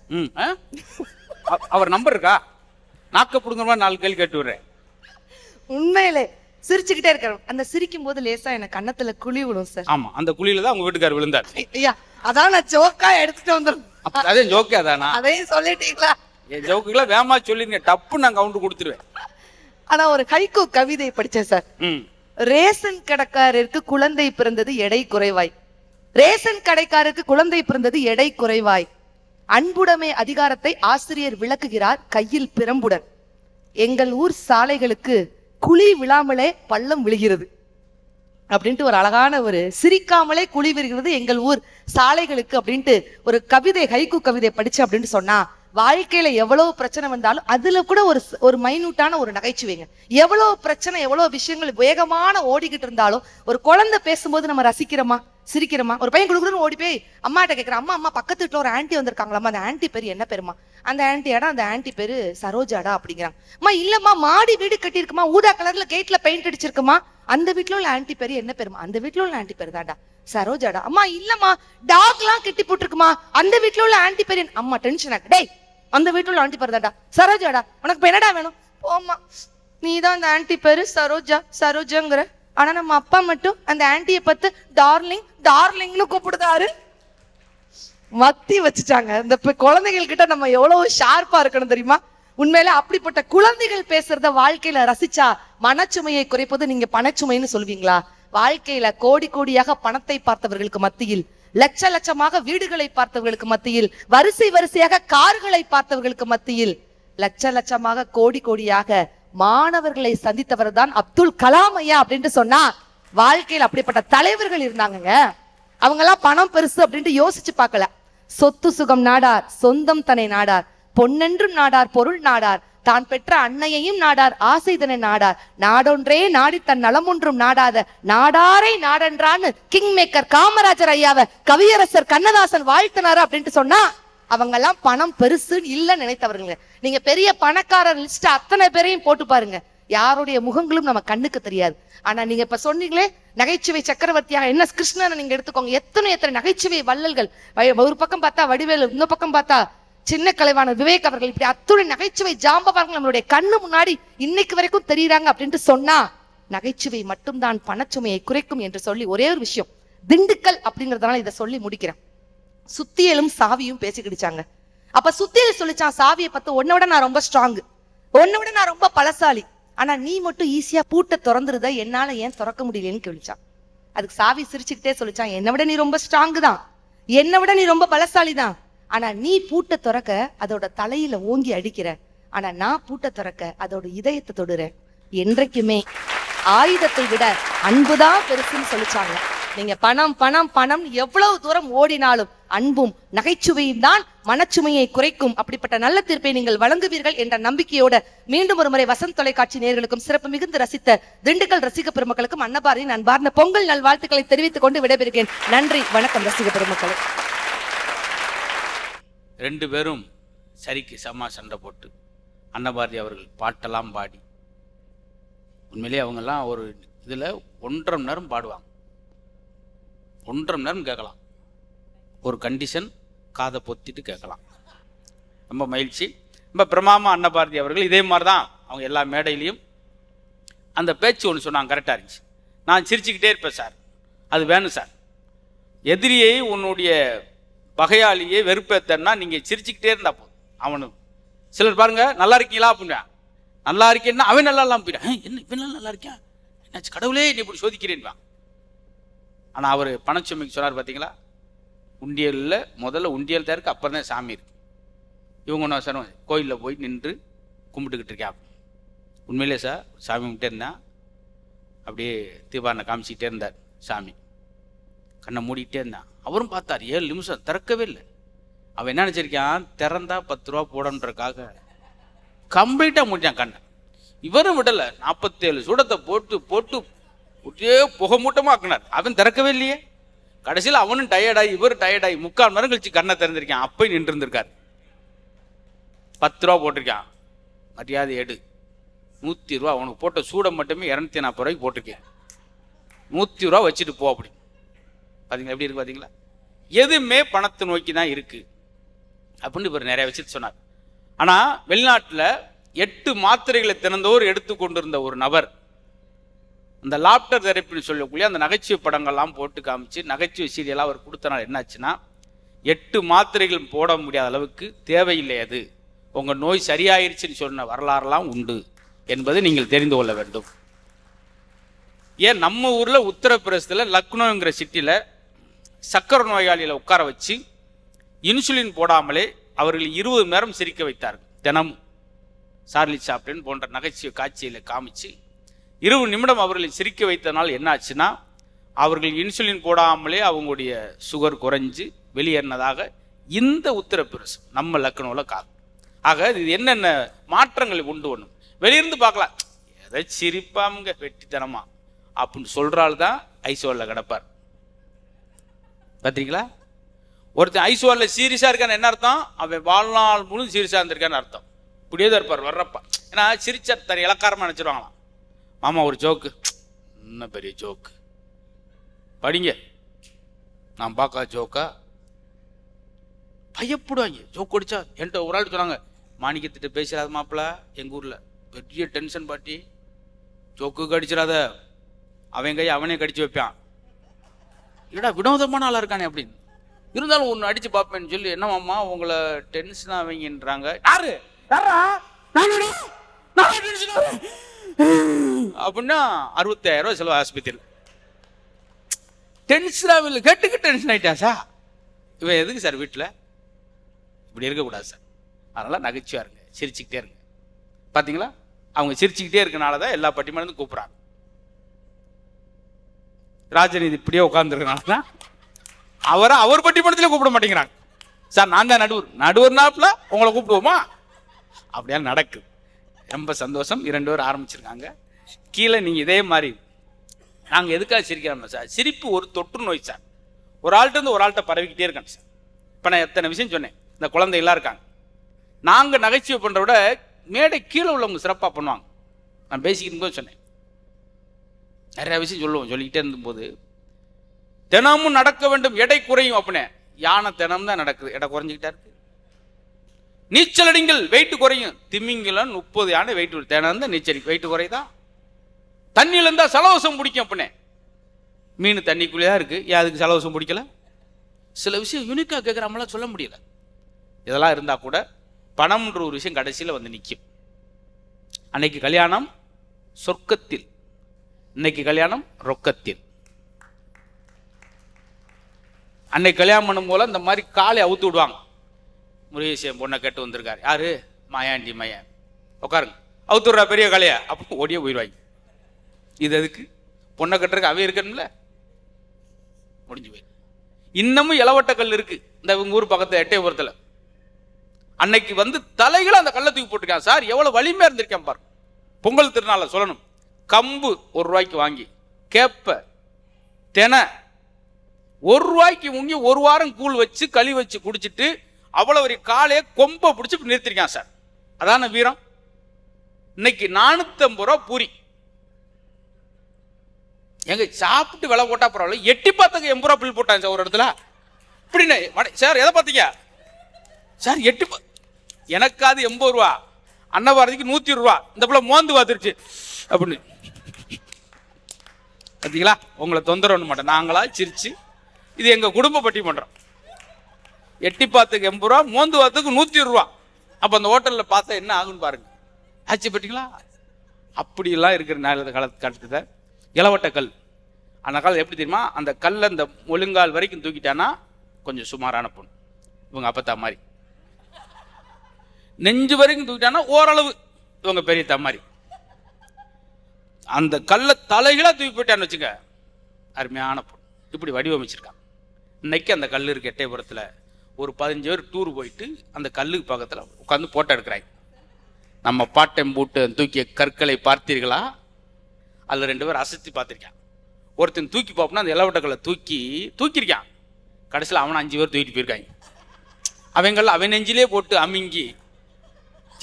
அவர் நம்பர் இருக்கா? நாக்க புடுங்குற மாதிரி 4 கேள்வி கேட்டு விடுறேன். உண்மையிலே சிரிச்சுக்கிட்டே இருக்கிறேன். அந்த சிரிக்கும் போது லேசா எனக்கு கண்ணத்துல குழி விடும் சார். ஆமா, அந்த குழியில தான் உங்க வீட்டுக்காரர் விழுந்தார். ஐயா அதான் நான் ஜோக்கா எடுத்துட்டு வந்துடும். அதே ஜோக்கே அதானா? அதையும் சொல்லிட்டீங்களா? என் ஜோக்குகளை வேமா சொல்லிருங்க, டப்பு நான் கவுண்டர் கொடுத்துருவேன். ஆனா ஒரு ஹைக்கூ கவிதை படிச்சேன் சார். ரேஷன் கடைக்காரருக்கு குழந்தை பிறந்தது எடை குறைவாய், ரேஷன் கடைக்காரருக்கு குழந்தை பிறந்தது எடை குறைவாய், அன்புடைமை அதிகாரத்தை ஆசிரியர் விளக்குகிறார் கையில் பிரம்புடன், எங்கள் ஊர் சாலைகளுக்கு குழி விழாமலே பள்ளம் விழுகிறது அப்படின்ட்டு ஒரு அழகான ஒரு சிரிக்காமலே குழி விழுகிறது எங்கள் ஊர் சாலைகளுக்கு அப்படின்ட்டு ஒரு கவிதை, ஹைக்கூ கவிதை படிச்சு அப்படின்னு சொன்னா, வாழ்க்கையில எவ்வளவு பிரச்சனை வந்தாலும் அதுல கூட ஒரு மைனூட்டான ஒரு நகைச்சுவைங்க. எவ்வளவு பிரச்சனை, எவ்வளவு விஷயங்கள் வேகமான ஓடிக்கிட்டு இருந்தாலும் ஒரு குழந்தை பேசும்போது நம்ம ரசிக்கிறோமா, சிரிக்கிறோமா? ஒரு பையன் குடுக்குறன்னு ஓடி போய் அம்மாட்ட கேட்கிறான், அம்மா பக்கத்து வீட்டுல ஒரு ஆன்ட்டி வந்திருக்காங்களாமா, அந்த ஆன்ட்டி பேரு என்ன பேருமா? அந்த ஆன்ட்டியாடா, அந்த ஆன்ட்டி பேரு சரோஜாடா அப்படிங்கிறாங்க. அம்மா இல்லம்மா, மாடி வீடு கட்டியிருக்குமா, ஊதா கலர்ல கேட்ல பெயிண்ட் அடிச்சிருக்குமா, அந்த வீட்டுல உள்ள ஆன்ட்டி பேரு என்ன பேருமா? அந்த வீட்டுல உள்ள ஆன்ட்டி பேரு தான்டா சரோஜாடா. அம்மா இல்லம்மா, டாக் எல்லாம் கட்டி போட்டுருக்குமா, அந்த வீட்டுல உள்ள ஆன்ட்டி பேரு. அம்மா டென்ஷன் ஆக்கு, டேய் அந்த வீட்டுல உள்ள ஆன்ட்டி பேரு தான்டா சரோஜாடா, உனக்கு இப்ப என்னடா வேணும்? போம்மா, நீதான் அந்த ஆன்ட்டி பேரு சரோஜா சரோஜாங்கிற, ஆனா நம்ம அப்பா மட்டும் அந்த ஆன்ட்டியை பார்த்து டார்லிங் டார்லிங்னு கூப்பிடுதாரு. மத்தி வச்சுட்டாங்க. இந்த குழந்தைகள் கிட்ட நம்ம எவ்வளவு ஷார்ப்பா இருக்கணும் தெரியுமா? உண்மையில அப்படிப்பட்ட குழந்தைகள் பேசுறத வாழ்க்கையில ரசிச்சா மனச்சுமையை குறைப்பது நீங்க பணச்சுமைன்னு சொல்வீங்களா? வாழ்க்கையில கோடி கோடியாக பணத்தை பார்த்தவர்களுக்கு மத்தியில், லட்ச லட்சமாக வீடுகளை பார்த்தவர்களுக்கு மத்தியில், வரிசை வரிசையாக கார்களை பார்த்தவர்களுக்கு மத்தியில், லட்ச லட்சமாக கோடி கோடியாக மாணவர்களை சந்தித்தவர் தான் அப்துல் கலாம் ஐயா அப்படின்ட்டு சொன்னா, வாழ்க்கையில் அப்படிப்பட்ட தலைவர்கள் இருந்தாங்க. அவங்க எல்லாம் பணம் பெருசு அப்படின்ட்டு யோசிச்சு பார்க்கல. சொத்து சுகம் நாடார், சொந்தம் தன்னை நாடார், பொன்னென்றும் நாடார், பொருள் நாடார், தான் பெற்ற அன்னையையும் நாடார், ஆசைதனை நாடார், நாடொன்றே நாடி தன் நலம் ஒன்றும் நாடாத நாடாரை நாடன்றான்னு கிங் மேக்கர் காமராஜர் ஐயாவை கவியரசர் கண்ணதாசன் வாழ்த்தினாரு அப்படின்ட்டு சொன்னா, அவங்க எல்லாம் பணம் பெருசு இல்ல நினைத்தவர்கள். நீங்க பெரிய பணக்காரர் லிஸ்ட் அத்தனை பேரையும் போட்டு பாருங்க, யாருடைய முகங்களும் நம்ம கண்ணுக்கு தெரியாது. ஆனா நீங்க இப்ப சொன்னீங்களே நகைச்சுவை சக்கரவர்த்தியாக என்ன கிருஷ்ணனை நீங்க எடுத்துக்கோங்க, எத்தனை நகைச்சுவை வள்ளல்கள். ஒரு பக்கம் பார்த்தா வடிவேலு, இன்னொரு பக்கம் பார்த்தா சின்ன கலைவான விவேக் அவர்கள், இப்படி அத்துணை நகைச்சுவை ஜாம்பவான்கள் நம்மளுடைய கண்ணு முன்னாடி இன்னைக்கு வரைக்கும் தெரியுறாங்க அப்படின்ட்டு சொன்னா, நகைச்சுவை மட்டும்தான் பணச்சுமையை குறைக்கும் என்று சொல்லி ஒரே ஒரு விஷயம், திண்டுக்கல் அப்படிங்கறதுனால இதை சொல்லி முடிக்கிறேன். சுத்தியலும் சாவியும் பேசிக்கிடிச்சாங்க. அப்ப சுத்தியல் சொல்லிச்சான் சாவியை பார்த்து, உன்னை விட நான் ரொம்ப ஸ்ட்ராங், உன்னை விட நான் ரொம்ப பலசாலி, ஆனா நீ மட்டும் ஈஸியா பூட்டை திறந்துருத, என்னால ஏன் திறக்க முடியலன்னு கேள்விச்சான். அதுக்கு சாவி சிரிச்சுக்கிட்டே சொல்லிச்சான், என்னை விட நீ ரொம்ப ஸ்ட்ராங் தான், என்னை விட நீ ரொம்ப பலசாலி தான், ஆனா நீ பூட்டை திறக்க அதோட தலையில ஓங்கி அடிக்கிற, ஆனா நான் பூட்டை திறக்க அதோட இதயத்தை தொடுறேன். என்றைக்குமே ஆயுதத்தை விட அன்புதான் பெருசுன்னு சொல்லிச்சாங்க. நீங்க பணம் பணம் பணம் எவ்வளவு தூரம் ஓடினாலும் அன்பும் நகைச்சுவையும் தான் மனச்சுமையை குறைக்கும். அப்படிப்பட்ட நல்ல தீர்ப்பை நீங்கள் வழங்குவீர்கள் என்ற நம்பிக்கையோட மீண்டும் ஒரு முறை வசந்த் தொலைக்காட்சி நேயர்களுக்கும் சிறப்பு மிகுந்து ரசித்த திண்டுக்கல் ரசிக பெருமக்களுக்கும் அன்னபாரின் அன்பார்ந்த பொங்கல் நல்வாழ்த்துக்களை தெரிவித்துக் கொண்டு விடைபெறுகிறேன். நன்றி, வணக்கம் ரசிக பெருமக்களே. ரெண்டு பேரும் சரிக்கு சமா சண்டை போட்டு அன்னபாரதி அவர்கள் பாட்டெல்லாம் பாடி, உண்மையிலேயே அவங்கெல்லாம் ஒரு இதில் 1.5 மணி நேரம் பாடுவாங்க, 1.5 மணி நேரம் கேட்கலாம். ஒரு கண்டிஷன், காதை பொத்திட்டு கேட்கலாம். ரொம்ப மகிழ்ச்சி. ரொம்ப பிரமாமா அன்னபாரதி அவர்கள் இதே மாதிரி தான் அவங்க எல்லா மேடையிலையும் அந்த பேச்சு ஒன்று சொன்னாங்க, கரெக்டாக இருந்துச்சு. நான் சிரிச்சுக்கிட்டே இருப்பேன் சார், அது வேணும் சார். எதிரியை உன்னுடைய பகையாளியே வெறுப்பேத்தன்னா நீங்கள் சிரிச்சுக்கிட்டே இருந்தா போதும். அவனு சிலர் பாருங்க, நல்லா இருக்கீங்களா அப்படின்னா, நல்லா இருக்கேன்னா அவன் நல்லா இல்லாமல் போயிட்டான், என்ன இப்ப நல்லா இருக்கேன், என்னாச்சு கடவுளே நீ இப்படி சோதிக்கிறேன்வான். ஆனால் அவர் பணச்சுமைக்கு சொன்னார் பார்த்தீங்களா, உண்டியலில் முதல்ல உண்டியல் தான் இருக்குது, அப்புறம் தான் சாமி இருக்கு. இவங்க ஒன்று சார் கோயிலில் போய் நின்று கும்பிட்டுக்கிட்டு இருக்கா. உண்மையிலே சார் சாமி கும்பிட்டே இருந்தான், அப்படியே தீபாவளை காமிச்சிக்கிட்டே இருந்தார் சாமி, கண்ணை மூடிக்கிட்டே இருந்தான். அவரும் பார்த்தார், 7 நிமிஷம் திறக்கவே இல்லை. அவன் என்ன நினச்சிருக்கான், திறந்தா 10 ரூபா போடன்றக்காக கம்ப்ளீட்டாக முடிஞ்சான் கண்ணை. இவரும் விடலை, 47 சூடத்தை போட்டு போட்டு ஒரே புகை மூட்டமாக ஆக்கினார். அவன் திறக்கவே இல்லையே. கடைசியில் அவனும் டயர்டாகி இவரும் டயர்டாகி 3/4 மணி நேரம் கழிச்சு கண்ணை திறந்திருக்கான். அப்பயும் நின்று இருந்திருக்காரு. 10 ரூபா போட்டிருக்கான், மரியாதை எடு. 100 ரூபா அவனுக்கு போட்ட சூடம் மட்டுமே 240 ரூபாய்க்கு போட்டிருக்கேன், 100 ரூபா வச்சுட்டு போ அப்படி. பார்த்தீங்களா எப்படி இருக்கு பார்த்தீங்களா? எதுவுமே பணத்தை நோக்கி தான் இருக்கு அப்படின்னு இவர் நிறைய விஷயத்தை சொன்னார். ஆனால் வெளிநாட்டில் 8 மாத்திரைகளை தினந்தோறும் எடுத்துக்கொண்டிருந்த ஒரு நபர் அந்த லாப்டர் தெரப்பின்னு சொல்லக்கூடிய அந்த நகைச்சுவை படங்கள்லாம் போட்டு காமிச்சு நகைச்சுவை சீரியலாக அவர் கொடுத்தனால என்னாச்சுன்னா, 8 மாத்திரைகள் போட முடியாத அளவுக்கு தேவையில்லை, அது உங்கள் நோய் சரியாயிருச்சுன்னு சொன்ன வரலாறுலாம் உண்டு என்பதை நீங்கள் தெரிந்து கொள்ள வேண்டும். ஏன் நம்ம ஊரில் உத்தரப்பிரதேசத்தில் லக்னோங்கிற சிட்டியில் சக்கரை நோயாளிகளை உட்கார வச்சு இன்சுலின் போடாமலே அவர்கள் 20 மணி நேரம் சிரிக்க வைத்தார்கள். தினமும் சார்லி சாப்ளின் போன்ற நகைச்சுவை காட்சியில் காமிச்சு 20 நிமிடம் அவர்களை சிரிக்க வைத்தனால் என்ன ஆச்சுன்னா, அவர்கள் இன்சுலின் போடாமலே அவங்களுடைய சுகர் குறைஞ்சு வெளியேறினதாக இந்த உத்தரப்பிரதேசம் நம்ம லக்னோவில் காக்கும். ஆக இது என்னென்ன மாற்றங்களை உண்டு பண்ணும். வெளியிருந்து பார்க்கலாம், எதை சிரிப்பாமுங்க வெட்டித்தனமா அப்படின்னு சொல்றாள் தான் ஐசோரில் கிடப்பார். பார்த்தீங்களா, ஒருத்தன் ஐசோரில் சீரியஸாக இருக்கான்னு என்ன அர்த்தம்? அவன் வாழ்நாள் முழு சீரியஸாக இருந்திருக்கான்னு அர்த்தம். இப்படியே தான் இருப்பார் வர்றப்பா. ஏன்னா சிரிச்சா தர இலக்காரமாக நினச்சிருவாங்களாம். மாமா ஒரு ஜோக்கு, இன்னும் பெரிய ஜோக்கு படிங்க, நான் பார்க்க ஜோக்கா பயப்படுவாங்க. ஜோக் அடிச்சா என்கிட்ட ஒரு ஆள் சொன்னாங்க, மாணிக்கத்திட்ட பேசிடாத மாப்பிள்ள, எங்கள் ஊரில் பெரிய டென்ஷன் பாட்டி, ஜோக்கு அடிச்சிடாத, அவன் கையை அவனே கடிச்சு வைப்பான். இல்லடா வினோதமான ஆளாக இருக்கானே அப்படின்னு. இருந்தாலும் ஒன்று அடிச்சு பார்ப்பேன்னு சொல்லி, என்ன மாமா உங்களை டென்ஷன் ஆவீங்கன்றாங்க. யாரு அப்படின்னா 65,000 ரூபாய் செலவு ஆஸ்பத்திரியில். டென்ஷன் ஆகல, கேட்டுக்கு டென்ஷன் ஆயிட்டா சார். இவன் எதுக்கு சார் வீட்டில் இப்படி இருக்கக்கூடாது சார். அதனால் நகைச்சுவாக இருங்க, சிரிச்சுக்கிட்டே இருங்க. பார்த்தீங்களா, அவங்க சிரிச்சுக்கிட்டே இருக்கனால தான் எல்லா பட்டிமன்றம் கூப்பிட்றாங்க. ராஜநீதி இப்படியே உட்காந்துருக்கனால தான் அவர் பட்டிமன்றத்திலே கூப்பிட மாட்டேங்கிறாங்க. சார் நான் தான் நடுவர் நாப்பில் உங்களை கூப்பிடுவோமா? அப்படியா நடக்குது. ரொம்ப சந்தோஷம். 2 பேர் ஆரம்பிச்சிருக்காங்க. கீழே நீங்கள் இதே மாதிரி நாங்கள் எதுக்காக சிரிக்கிறோம் சார்? சிரிப்பு ஒரு தொற்று நோய் சார். ஒரு ஆள்கிட்ட இருந்து ஒரு ஆள்கிட்ட பரவிக்கிட்டே இருக்காங்க சார். இப்போ நான் எத்தனை விஷயம் சொன்னேன். இந்த குழந்தைகளாம் இருக்காங்க, நாங்கள் நகைச்சுவை பண்ணுற விட மேடை கீழே உள்ளவங்க சிறப்பாக பண்ணுவாங்க. நான் பேசிக்கிட்டு போது சொன்னேன், நிறைய விஷயம் சொல்லிக்கிட்டே இருந்தபோது தினமும் நடக்க வேண்டும், எடை குறையும் அப்படின்னு. யானை தினம் தான் நடக்குது, எடை குறைஞ்சிக்கிட்டா இருக்கு. நீச்சல் அடிங்கள், வெயிட் குறையும். திமிங்கலம் 30 யானை வெயிட், தினம் தான் நீச்சல் வெயிட் குறையுதா? தண்ணியில் இருந்தால் சலவசம் பிடிக்கும் அப்படின்னு. மீன் தண்ணிக்குள்ளேயா இருக்கு, ஏன் அதுக்கு சலவசம் பிடிக்கல? சில விஷயம் யூனிக்காக கேட்குறாமலாம் சொல்ல முடியல. இதெல்லாம் இருந்தால் கூட பணம்ன்ற ஒரு விஷயம் கடைசியில் வந்து நிற்கும். அன்னைக்கு கல்யாணம் சொர்க்கத்தில், இன்னைக்கு கல்யாணம் ரொக்கத்தில். அன்னைக்கு கல்யாணம் பண்ணும் போல இந்த மாதிரி காலை அவுத்து விடுவாங்க. முருகேசன் பொண்ணை கேட்டு வந்திருக்காரு, யாரு? மாயாண்டி மையன். உட்காருங்க, அவுத்து விடுறா பெரிய கலையா அப்போ ஓடியே போயிடுவாங்க. இது எதுக்கு? பொண்ணை கட்டுறதுக்கு அவை இருக்கணும்ல, முடிஞ்சு போய். இன்னமும் இளவட்ட கல் இருக்கு இந்த இவங்க ஊர் பக்கத்து எட்டயபுரத்தில். அன்னைக்கு வந்து தலைகளை அந்த கல்லை தூக்கி போட்டிருக்கான் சார். எவ்வளவு வலிமையா இருந்திருக்கேன் பாரு. பொங்கல் திருநாள சொல்லணும், கம்பு 1 ரூபாய்க்கு வாங்கி, கேப்ப தெனை 1 ரூபாய்க்கு முங்கி 1 வாரம் கூழ் வச்சு களி வச்சு குடிச்சிட்டு அவ்வளவு ஒரு காலையை கொம்பை பிடிச்சி நிறுத்திருக்கான் சார். அதான வீரம். இன்னைக்கு 450 ரூபா பூரி. எங்க சாப்பிட்டு விலை போட்டா பரவாயில்ல, எட்டி பார்த்துக்கு 80 ரூபா பில் போட்டாங்க சார் ஒரு இடத்துல. இப்படின்னு சார் எதை பார்த்தீங்க சார்? எனக்காது 80 ரூபா, அன்னபாரதிக்கு 120 ரூபா. இந்த பிள்ளை மோந்து பார்த்துருச்சு அப்படின்னு. பார்த்தீங்களா, உங்களை தொந்தரவு மாட்டேன், நாங்களா சிரிச்சு. இது எங்க குடும்ப பட்டிமன்றம். எட்டி பார்த்துக்கு 80 ரூபா, மோந்து பார்த்துக்கு 120 ரூபா. அப்போ அந்த ஹோட்டலில் பார்த்தா என்ன ஆகுன்னு பாருங்க. ஆச்சு பார்த்தீங்களா? அப்படிலாம் இருக்கிற காலத்தை இளவட்ட கல். அந்த காலம் எப்படி தெரியுமா? அந்த கல்லை அந்த ஒழுங்கால் வரைக்கும் தூக்கிட்டானா கொஞ்சம் சுமாரான பொண்ணு, இவங்க அப்பத்தா மாதிரி. நெஞ்சு வரைக்கும் தூக்கிட்டானா ஓரளவு இவங்க பெரிய தம்மாரி. அந்த கல்லை தலைகளா தூக்கி போயிட்டான்னு வச்சுக்க, அருமையான பொண்ணு. இப்படி வடிவமைச்சிருக்காங்க. இன்னைக்கு அந்த கல் இருக்கு எட்டயபுரத்தில். ஒரு 15 பேர் டூர் போயிட்டு அந்த கல்லுக்கு பக்கத்தில் உட்காந்து போட்டோ எடுக்கிறாங்க. நம்ம பாட்டம் போட்டு தூக்கிய கற்களை பார்த்தீர்களா? அதில் 2 பேர் அசத்தி பார்த்துருக்கான். ஒருத்தன் தூக்கி பார்ப்போம்னா அந்த இளவட்டக்கல்லை தூக்கியிருக்கான். கடைசியில் அவனை 5 பேர் தூக்கிட்டு போயிருக்காங்க. அவங்கள அவன் நெஞ்சிலே போட்டு அமிங்கி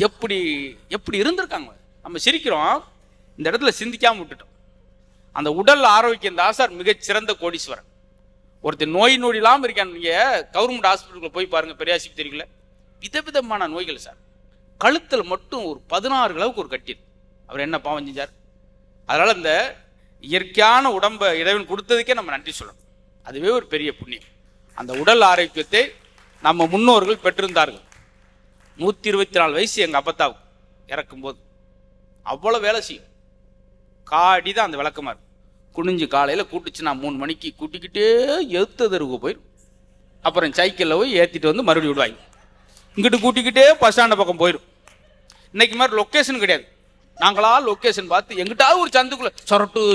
எப்படி எப்படி இருந்திருக்காங்க. நம்ம சிரிக்கிறோம், இந்த இடத்துல சிந்திக்காமல் விட்டுட்டோம். அந்த உடல் ஆரோக்கியம் தான் சார் மிகச்சிறந்த கோடீஸ்வரன். ஒருத்தர் நோய் நொடி இல்லாமல் இருக்கான். நீங்கள் கவர்மெண்ட் ஹாஸ்பிட்டலுக்குள்ள போய் பாருங்க, பெரிய ஆஸ்பத்திரிக்குள்ள விதவிதமான நோய்கள் சார். கழுத்தில் மட்டும் ஒரு 16 அளவுக்கு ஒரு கட்டி. அவர் என்ன பாவம் செஞ்சார்? அதனால் இந்த இயற்கையான உடம்பை இறைவன் கொடுத்ததுக்கே நம்ம நன்றி சொல்லணும். அதுவே ஒரு பெரிய புண்ணியம். அந்த உடல் ஆரோக்கியத்தை நம்ம முன்னோர்கள் பெற்றிருந்தார்கள். 124 வயசு எங்கள் அப்பத்தாவுக்கு இறக்கும்போது அவ்வளோ வேலை செய்யும். காடி தான் அந்த விளக்கமாக இருக்கும். குனிஞ்சு காலையில் கூட்டுச்சு, நான் 3 மணிக்கு கூட்டிக்கிட்டே தெருவுக்கு போயிடும். அப்புறம் சைக்கிளில் போய் ஏற்றிட்டு வந்து மறுபடியும் விடுவாங்க. இங்கிட்டு கூட்டிக்கிட்டே பஸ் ஸ்டாண்ட் பக்கம் போயிடும். இன்னைக்கு மாதிரி லொக்கேஷன் கிடையாது. நாங்களா லொக்கேஷன் பார்த்து எங்கிட்டாவது ஒரு சந்துக்குள்ளே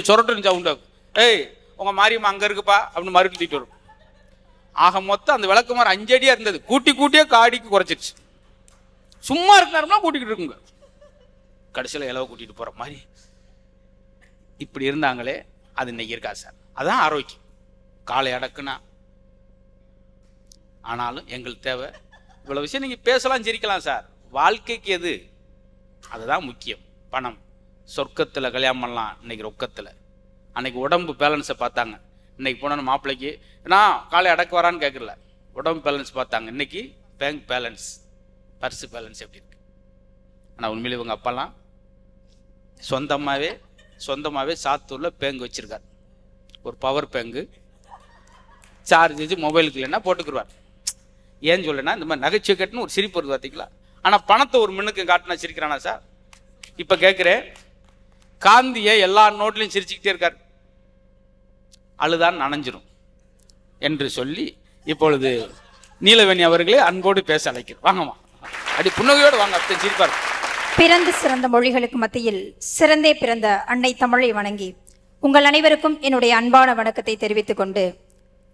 சொரட்டுன்னு சவுண்டாகும். ஏய் உங்கள் மாரியம்மா அங்கே இருக்குப்பா அப்படின்னு மறுபடியும் தூக்கிட்டு வரும். ஆக மொத்தம் அந்த விளக்குமாறு 5 அடியாக இருந்தது, கூட்டியே காடிக்கு குறைச்சிருச்சு. சும்மா இருக்கிறோம்னா கூட்டிக்கிட்டு இருக்குங்க, கடைசியில் இலவை கூட்டிகிட்டு போகிற மாதிரி இப்படி இருந்தாங்களே, அது இன்னைக்கு இருக்கா சார்? அதான் ஆரோக்கியம். காலை அடக்குனா. ஆனாலும் எங்களுக்கு தேவை இவ்வளோ விஷயம். நீங்கள் பேசலாம், சிரிக்கலாம் சார், வாழ்க்கைக்கு எது? அதுதான் முக்கியம். பணம் சொர்க்கத்தில் கல்யாணம் பண்ணலாம், இன்னைக்கு ரொக்கத்தில். அன்னைக்கு உடம்பு பேலன்ஸை பார்த்தாங்க, இன்னைக்கு போன மாப்பிள்ளைக்கு நான் காலை அடக்க வரான்னு கேட்கல, உடம்பு பேலன்ஸ் பார்த்தாங்க. இன்னைக்கு பேங்க் பேலன்ஸ், பர்ஸு பேலன்ஸ் எப்படி இருக்கு? ஆனால் உண்மையிலே இவங்க அப்பெல்லாம் சொந்தமாகவே சாத்தூரில் பேங்க் வச்சுருக்கார். ஒரு பவர் பேங்கு, சார்ஜ் வச்சு மொபைலுக்கு இல்லைன்னா போட்டுக்குருவார். ஏன்னு சொல்லனா, இந்த மாதிரி நகைச்சுவை கட்டுன்னு ஒரு சிரிப்பு வருது பார்த்தீங்களா? ஆனால் பணத்தை ஒரு மின்னுக்கு காட்டினா சிரிக்கிறானா சார்? இப்போ கேட்குறேன், காந்தியை எல்லா நோட்லையும் சிரிச்சுக்கிட்டே இருக்கார், அழுதான் நனைஞ்சிரும் என்று சொல்லி இப்பொழுது நீலவேணி அவர்களே அன்போடு பேச அழைக்கிறோம். வாங்கம்மா, அடி புன்னகையோடு வாங்க, அப்படி சிரிப்பார். பிறந்து சிறந்த மொழிகளுக்கு மத்தியில் சிறந்தே பிறந்த அன்னை தமிழை வணங்கி உங்கள் அனைவருக்கும் என்னுடைய அன்பான வணக்கத்தை தெரிவித்துக் கொண்டு,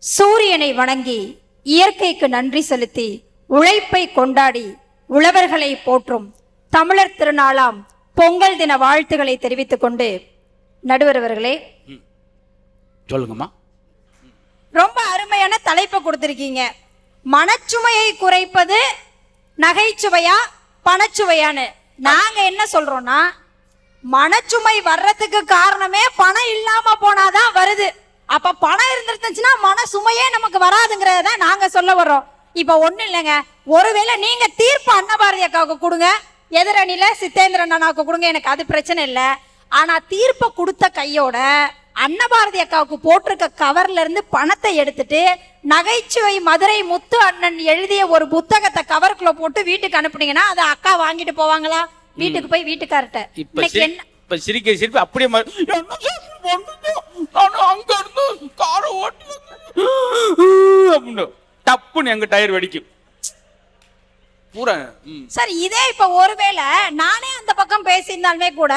சூரியனை வணங்கி இயற்கைக்கு நன்றி செலுத்தி உழைப்பை கொண்டாடி உழவர்களை போற்றும் தமிழர் திருநாளாம் பொங்கல் தின வாழ்த்துக்களை தெரிவித்துக் கொண்டு, நடுவர் அவர்களே சொல்லுங்கம்மா. ரொம்ப அருமையான தலைப்பை கொடுத்திருக்கீங்க. மனச்சுமையை குறைப்பது நகைச்சுவையா பணச்சுவையான்னு. நாங்க என்ன சொல்றோம்னா, மனச்சுமை வர்றதுக்கு காரணமே பணம் இல்லாம போனாதான் வருது. அப்ப பணம் இருந்துச்சுன்னா மன சுமையே நமக்கு வராதுங்கிறத நாங்க சொல்ல வர்றோம். இப்ப ஒண்ணு இல்லைங்க, ஒருவேளை நீங்க தீர்ப்பு அன்னபாரதி அக்காவுக்கு கொடுங்க, எதிரணியில சித்தேந்திரன் அண்ணாவுக்கு கொடுங்க, எனக்கு அது பிரச்சனை இல்லை. ஆனா தீர்ப்பை கொடுத்த கையோட அன்னபாரதி அக்காவுக்கு போட்டிருக்க கவர்ல இருந்து பணத்தை எடுத்துட்டு நகைச்சுவை மதுரை முத்து அண்ணன் எழுதிய ஒரு புத்தகத்தை கவருக்குள்ள போட்டு வீட்டுக்கு அனுப்புனீங்கன்னா அதை அக்கா வாங்கிட்டு போவாங்களா? வீட்டுக்கு போய் வீட்டுக்கார்ட்ட இப்ப சிரிப்பு அப்படியே அங்க இருந்து காரை ஓட்டு டப்புன்னு எங்க டயர் வெடிக்கும் பூரா. சார், இதே இப்ப ஒருவேளை நானே அந்த பக்கம் பேசியிருந்தாலுமே கூட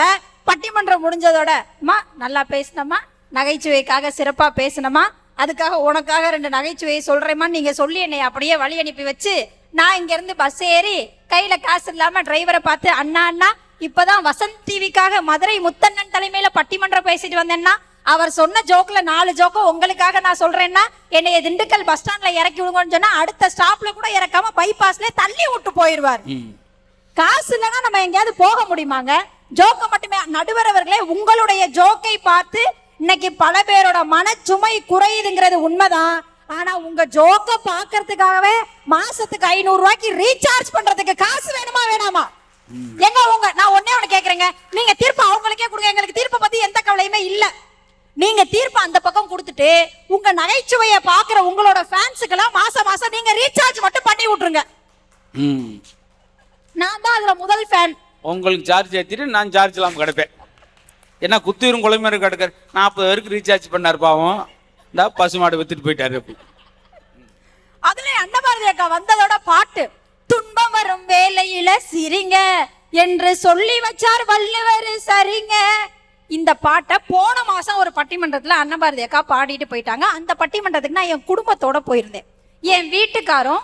பட்டிமன்றம் முடிஞ்சதோட, அம்மா நல்லா பேசினமா, நகைச்சுவைக்காக சிறப்பா பேசினமா, அதுக்காக உனக்காக 2 நகைச்சுவையை சொல்றேம்மா நீங்க சொல்லி என்னை அப்படியே வழி அனுப்பி வச்சு, நான் இங்க இருந்து பஸ் ஏறி கையில காசு இல்லாம டிரைவரை பார்த்து, அண்ணா இப்பதான் வசந்த் டிவிக்காக மதுரை முத்தண்ணன் தலைமையில பட்டிமன்றம் பேசிட்டு வந்தேன்னா, அவர் சொன்ன ஜோக்ல 4 ஜோக்கோ உங்களுக்காக நான் சொல்றேன்னா, என்னைய திண்டுக்கல் பஸ் ஸ்டாண்ட்ல இறக்கி விடுங்கன்னு சொன்னா அடுத்த ஸ்டாப்ல கூட இறக்காம பைபாஸ்ல தள்ளி விட்டு போயிருவார். காசு இல்லைன்னா நம்ம எங்கேயாவது போக முடியுமாங்க? ஜோக்க மட்டுமே. நடுவர் அவர்களே, உங்களுடைய ஜோக்கை பார்த்து இன்னைக்கு பல பேரோட மனச்சுமை குறையுதுங்கிறது உண்மைதான். ஆனா உங்க ஜோக்க பாக்குறதுக்காகவே மாசத்துக்கு 500 ரூபாய்க்கு ரீசார்ஜ் பண்றதுக்கு காசு வேணுமா வேணாமா? எங்க நான் ஒண்ணு கேக்குறேங்க, நீங்க தீர்ப்பு அவங்களுக்கே கொடுங்க, எங்களுக்கு தீர்ப்பை பத்தி எந்த கவலையுமே இல்ல. நீங்க தீர்ப்பு அந்த பக்கம் கொடுத்துட்டு உங்க நகைச்சுவையை பாக்குற உங்களோட ஃபேன்ஸுக்கெல்லாம் மாசம் நீங்க ரீசார்ஜ் மட்டும் பண்ணி விட்டுருங்க. நான் தான் அதுல முதல் ஃபேன். உங்களுக்கு சார்ஜ் ஏற்றிட்டு நான் சார்ஜ் இல்லாமல் கிடப்பேன். ஏன்னா குத்தூரும் குழம்பு கிடக்காரு, 40 பேருக்கு ரீசார்ஜ் பண்ணார் பாவம், இந்த பசுமாடு வித்துட்டு போயிட்டாரு. அதுல அன்னபாரதி அக்கா வந்ததோட பாட்டு, துன்பம் வரும் வேலையில சிரிங்க என்று சொல்லி வச்சார் வள்ளுவர் சரிங்க. இந்த பாட்டை போன மாசம் ஒரு பட்டிமன்றத்துல அன்னபாரதி அக்கா பாடிட்டு போயிட்டாங்க. அந்த பட்டிமன்றத்துக்கு நான் என் குடும்பத்தோட போயிருந்தேன். என் வீட்டுக்காரும்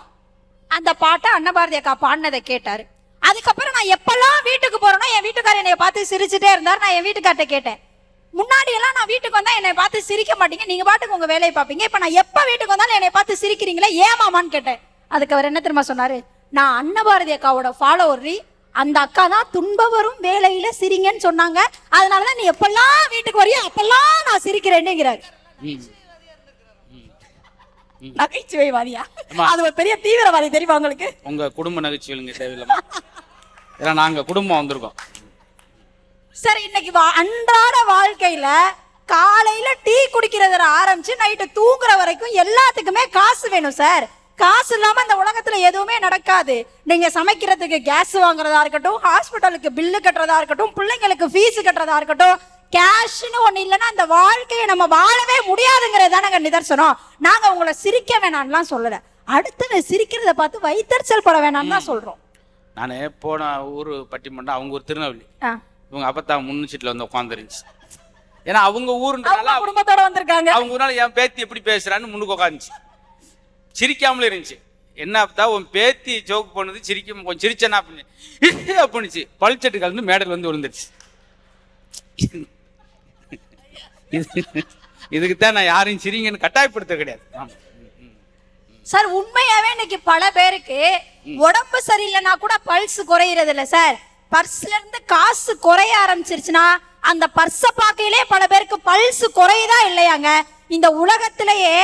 அந்த பாட்டை அன்னபாரதி அக்கா பாடினதை கேட்டாரு. அதுக்கப்புறம் நான் எப்பெல்லாம் வீட்டுக்கு போறேனோ என் வீட்டுக்காரர் என்னை பார்த்து சிரிச்சுட்டே இருந்தார். நான் என் வீட்டுக்கார்ட்ட கேட்டேன், முன்னாடி எல்லாம் நான் வீட்டுக்கு வந்தா என்னை பார்த்து சிரிக்க மாட்டீங்க, நீங்க பாட்டுக்கு உங்க வேலையை பார்ப்பீங்க, இப்ப நான் எப்ப வீட்டுக்கு வந்தாலும் என்னை பார்த்து சிரிக்கிறீங்களே ஏமாமான்னு கேட்டேன். அதுக்கு அவர் என்ன தெரியுமா சொன்னாரு, நான் அன்னபாரதி அக்காவோட ஃபாலோவர், அந்த அக்கா தான் துன்பம் வரும் வேலையில சிரிங்கன்னு சொன்னாங்க, அதனாலதான் நீ எப்பெல்லாம் வீட்டுக்கு வரையோ அப்பெல்லாம் நான் சிரிக்கிறேன்னுங்கிறாரு. நகைச்சுவைவாதியா? அது ஒரு பெரிய தீவிரவாதி தெரியுமா உங்களுக்கு? உங்க குடும்ப நகைச்சுவைங்க தேவையில்லை, ஏன்னா நாங்க குடும்பம் வந்திருக்கோம். சரி, இன்னைக்கு அன்றாட வாழ்க்கையில காலையில டீ குடிக்கிறத ஆரம்பிச்சு நைட்டு தூங்குற வரைக்கும் எல்லாத்துக்குமே காசு வேணும் சார். காசு இல்லாம இந்த உலகத்துல எதுவுமே நடக்காது. நீங்க சமைக்கிறதுக்கு கேஸ் வாங்குறதா இருக்கட்டும், ஹாஸ்பிட்டலுக்கு பில்லு கட்டுறதா இருக்கட்டும், பிள்ளைங்களுக்கு ஃபீஸ் கட்டுறதா இருக்கட்டும், கேஷ்னு ஒண்ணு இல்லைன்னா அந்த வாழ்க்கையை நம்ம வாழவே முடியாதுங்கிறது தானங்க நிதர்சனம். நாங்க உங்களை சிரிக்க வேணாம்லாம் சொல்லல, அடுத்து சிரிக்கிறத பார்த்து வைத்தறிச்சல் பட வேணாம்னு தான் சொல்றோம். நானே போன ஊர் பட்டிமன்றம், அவங்க ஒரு திருநெல்வேலி, இவங்க அப்பத்தான் முன்னு சீட்டில் வந்து உட்காந்துருந்துச்சு. ஏன்னா அவங்க ஊருன்றனால குடும்பத்தோட வந்திருக்காங்க. அவங்க ஊரால என் பேத்தி எப்படி பேசுறான்னு முன்னுக்கு உட்காந்துச்சு. சிரிக்காமலே இருந்துச்சு. என்ன தான் உன் பேத்தி ஜோக் பண்ணுது, சிரிக்கும் கொஞ்சம் சிரிச்சேன்னா அப்படின்னுச்சு. பழிச்சட்டு கலந்து மேடல் வந்து விழுந்துருச்சு. இதுக்குத்தான் நான் யாரையும் சிரிங்கன்னு கட்டாயப்படுத்த கிடையாது. சார் உண்மையாவே இன்னைக்கு பல பேருக்கு உடம்பு சரியில்லைன்னா கூட பல்ஸ் குறையிறது இல்ல சார். பர்ஸ்ல இருந்து காசு குறைய ஆரம்பிச்சிருச்சுன்னா அந்த பர்ஸ பார்க்கையிலே பல பேருக்கு பல்ஸ் குறையுதா இல்லையாங்க. இந்த உலகத்திலேயே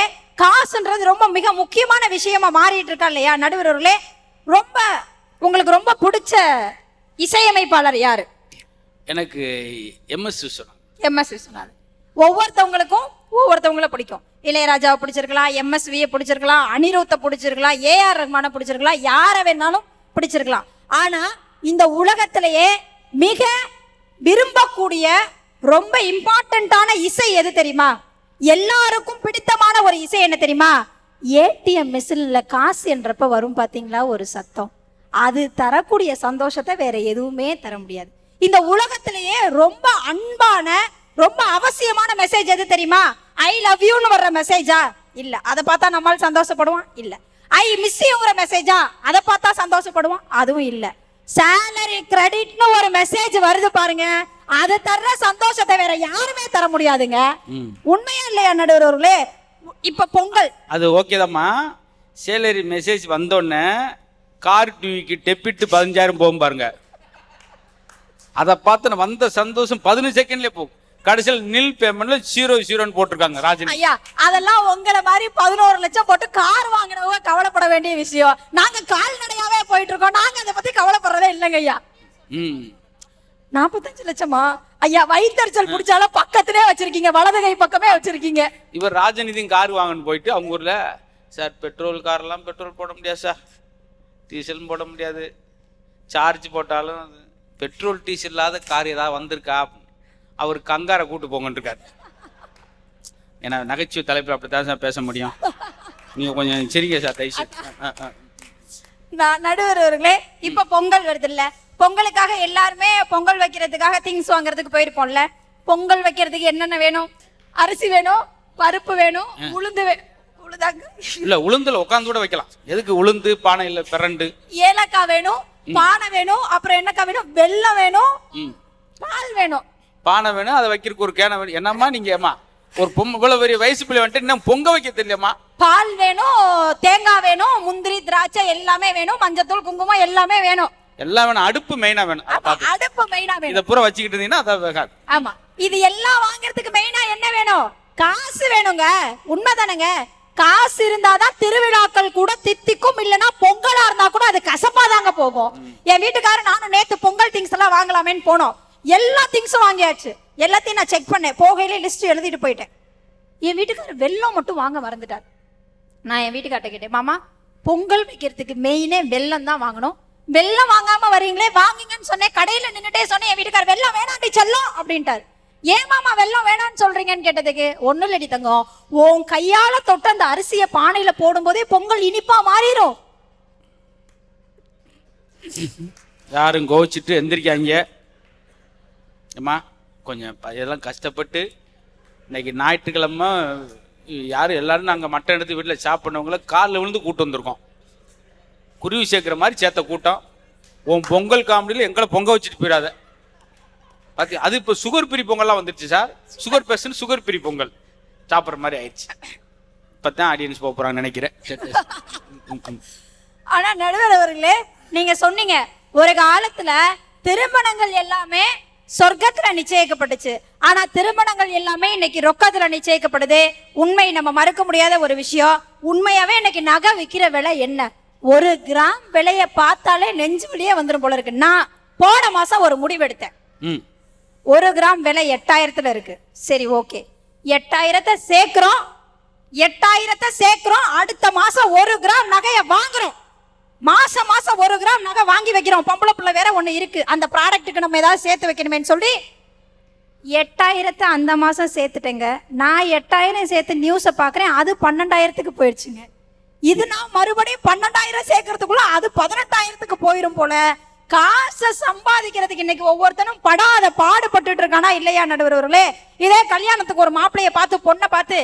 காசுன்றது ரொம்ப மிக முக்கியமான விஷயமா மாறிட்டு இருக்கா இல்லையா நடுவர்களே? ரொம்ப உங்களுக்கு ரொம்ப பிடிச்ச இசையமைப்பாளர் யாரு? எனக்கு எம்எஸ் விஸ்வநாதன். எம்எஸ் விஸ்வநாதன். ஒவ்வொருத்தவங்களுக்கும் ஒவ்வொருத்தவங்கள பிடிக்கும். இளையராஜாவை பிடிச்சிருக்கலாம், எம்எஸ்வியை பிடிச்சிருக்கலாம், அனிருத்தை பிடிச்சிருக்கலாம், ஏஆர் ரஹ்மானை பிடிச்சிருக்கலாம், யாரை வேணாலும் பிடிச்சிருக்கலாம். ஆனா இந்த உலகத்திலேயே மிக விரும்பக்கூடிய ரொம்ப இம்பார்ட்டன்டான இசை எது தெரியுமா? எல்லாருக்கும் பிடித்தமான ஒரு இசை என்ன தெரியுமா? ஏடிஎம் மிஷின்ல காசு என்றப்ப வரும் பாத்தீங்களா ஒரு சத்தம், அது தரக்கூடிய சந்தோஷத்தை வேற எதுவுமே தர முடியாது. இந்த உலகத்திலேயே ரொம்ப அன்பான ரொம்ப அவசியமான மெசேஜ் எது தெரியுமா? ஐ லவ் யூன்னு வர்ற மெசேஜா? இல்ல. அதை பார்த்தா நம்மால் சந்தோஷப்படுவான்? இல்ல. ஐ மிஸ் யூங்கிற மெசேஜா? அதை பார்த்தா சந்தோஷப்படுவான்? அதுவும் இல்ல. சேலரி கிரெடிட்னு ஒரு மெசேஜ் வருது பாருங்க, அது தர்ற சந்தோஷத்தை வேற யாருமே தர முடியாதுங்க. உண்மையா இல்லையா நடுவர்களே? இப்ப பொங்கல் அது ஓகேதாம்மா. சேலரி மெசேஜ் வந்தோடனே கார் டிவிக்கு டெபிட் 15,000 போகும் பாருங்க. அதை பார்த்து வந்த சந்தோஷம் 15 செகண்ட்லயே போகும். கடைசியில் நில் பேமெண்ட்ல 0 போட்டிருக்காங்க ராஜன். ஐயா அதெல்லாம் உங்களை மாதிரி 11 லட்சம் போட்டு கார் வாங்கினவங்க கவலைப்பட வேண்டிய விஷயம். நாங்க கால்நடையாவே போயிட்டு இருக்கோம், நாங்க அதை பத்தி கவலைப்படுறதே இல்லைங்க ஐயா. 45 லட்சமா ஐயா? வயிற்றுச்சல் பிடிச்சாலும் பக்கத்திலே வச்சிருக்கீங்க, வலது கை பக்கமே வச்சிருக்கீங்க. இவர் ராஜநிதியும் கார் வாங்கன்னு போயிட்டு அவங்க ஊர்ல சார் பெட்ரோல் கார்லாம் பெட்ரோல் போட முடியாது சார், டீசலும் போட முடியாது, சார்ஜ் போட்டாலும் பெட்ரோல் டீசல் இல்லாத கார் ஏதாவது வந்திருக்கா, அவர் கங்காரை கூட்டு போங்கன்னு இருக்காரு. ஏன்னா நகைச்சுவை தலைப்பில் அப்படித்தான் சார் பேச முடியும். நீங்க கொஞ்சம் சரிங்க சார் தைச்சு. நடுவர்களே இப்ப பொங்கல் வருது இல்ல, பொங்கலுக்காக எல்லாருமே பொங்கல் வைக்கிறதுக்காக திங்ஸ் வாங்குறதுக்கு போயிருப்போம்ல. பொங்கல் வைக்கிறதுக்கு என்னென்ன வேணும்? அரிசி வேணும், பருப்பு வேணும், உளுந்து உளுதாங்க இல்ல உளுந்துல உட்காந்து கூட வைக்கலாம். எதுக்கு உளுந்து பானை இல்ல பிரண்டு, ஏலக்காய் வேணும், பானை வேணும், அப்புறம் என்னக்காய் வேணும், வெல்லம் வேணும், பால் வேணும், பானை வேணும், அதை வைக்கிறதுக்கு ஒரு கேனை வேணும். என்னம்மா நீங்க ஏமா ஒரு இவ்வளவு பெரிய வயசு பிள்ளை வந்துட்டு இன்னும் பொங்க வைக்க தெரியலம்மா? பால் வேணும், தேங்காய் வேணும், முந்திரி திராட்சை எல்லாமே வேணும், மஞ்சத்தூள் குங்குமம் எல்லாமே வேணும். எல்லாம் வேணும். அடுப்பு மெயினா வேணும். அடுப்பு மெயினா வேணும். இத பூரா வச்சுக்கிட்டு இருந்தீங்கன்னா அத வேகாது. ஆமா. இது எல்லாம் வாங்குறதுக்கு மெயினா என்ன வேணும்? காசு வேணுங்க. உண்மைதானங்க? காசு இருந்தாதான் திருவிழாக்கள் கூட தித்திக்கும், இல்லனா பொங்கலா இருந்தா கூட அது கசப்பாதாங்க போகும். என் வீட்டுக்காரர் நானும் நேத்து பொங்கல் திங்ஸ் எல்லாம் வாங்கலாமேன்னு போனோம். எல்லா திங்ஸும் வாங்கியாச்சு. எல்லாத்தையும் நான் செக் பண்ணேன். போகையில லிஸ்ட் எழுதிட்டு போயிட்டேன். என் வீட்டுக்காரர் வெல்லம் மட்டும் வாங்க மறந்துட்டார். நான் என் வீட்டுக்கார்ட்ட கேட்டேன், மாமா பொங்கல் வைக்கிறதுக்கு மெயினே வெல்லம் தான் வாங்கணும், வெல்லம் வாங்காம வரீங்களே, வாங்குங்கன்னு சொன்னேன். கடையில நின்னுட்டே சொன்னேன், என் வீட்டுக்காரர் வெல்லம் வேணாண்டி செல்லம் அப்படின்ட்டாரு. ஏன் மாமா வெல்லம் வேணான்னு சொல்றீங்கன்னு கேட்டதுக்கு, ஒண்ணும் இல்லடி தங்கம், உன் கையால தொட்டு அந்த அரிசிய பானையில போடும் போதே பொங்கல் இனிப்பா மாறிடும். யாரும் கோவிச்சுட்டு எந்திரிக்காங்க. ஏம்மா கொஞ்சம் இதெல்லாம் கஷ்டப்பட்டு இன்னைக்கு ஞாயிற்றுக்கிழமை யாரும் எல்லாரும் நாங்கள் மட்டன் எடுத்து வீட்டில் சாப்பிட்றவங்கள காலில் விழுந்து கூட்டு வந்திருக்கோம். குருவி சேர்க்குற மாதிரி சேர்த்த கூட்டம். உன் பொங்கல் காமெடியில் எங்களை பொங்க வச்சுட்டு போயிடாத பார்த்தி. அது இப்போ சுகர் பிரி பொங்கல்லாம் வந்துருச்சு சார். சுகர் பேஷண்ட் சுகர் பிரி பொங்கல் சாப்பிட்ற மாதிரி ஆயிடுச்சு. இப்போ தான் ஆடியன்ஸ் போக போகிறாங்கன்னு நினைக்கிறேன். ஆனா நடுவர் அவர்களே, நீங்க சொன்னீங்க ஒரு காலத்துல திருமணங்கள் எல்லாமே சொர்க்கத்துல நிச்சயிக்கப்பட்டுச்சு, ஆனா திருமணங்கள் எல்லாமே இன்னைக்கு ரொக்கத்துல நிச்சயிக்கப்படுது. உண்மை நம்ம மறுக்க முடியாத ஒரு விஷயம். உண்மையாவே இன்னைக்கு நகை விற்கிற விலை என்ன? 1 கிராம் விலைய பார்த்தாலே நெஞ்சு வலியே வந்துடும் போல இருக்கு. நான் போன மாசம் ஒரு முடிவு எடுத்தேன். 1 கிராம் விலை 8000 இருக்கு. சரி ஓகே, 8000 சேர்க்கிறோம், 8000 சேர்க்கிறோம். அடுத்த மாசம் 1 கிராம் நகைய வாங்குறோம். மாசம் 1 கிராம் நகை வாங்கி வைக்கிறோம். பொம்பளை பிள்ளை வேற ஒண்ணு இருக்கு, அந்த ப்ராடக்ட்டுக்கு நம்ம ஏதாவது சேர்த்து வைக்கணுமேன்னு சொல்லி 8000 அந்த மாசம் சேர்த்துட்டேங்க. நான் 8000 சேர்த்து நியூஸை பாக்குறேன், அது 12000க்கு போயிடுச்சுங்க. இது நான் மறுபடியும் 12000 சேர்க்கறதுக்குள்ள அது 18000க்கு போயிரும் போல. காசை சம்பாதிக்கிறதுக்கு இன்னைக்கு ஒவ்வொருத்தனும் படாத பாடுபட்டுட்டு இருக்கானா இல்லையா நடுவர்களே? இதே கல்யாணத்துக்கு ஒரு மாப்பிள்ளைய பார்த்து பொண்ணை பார்த்து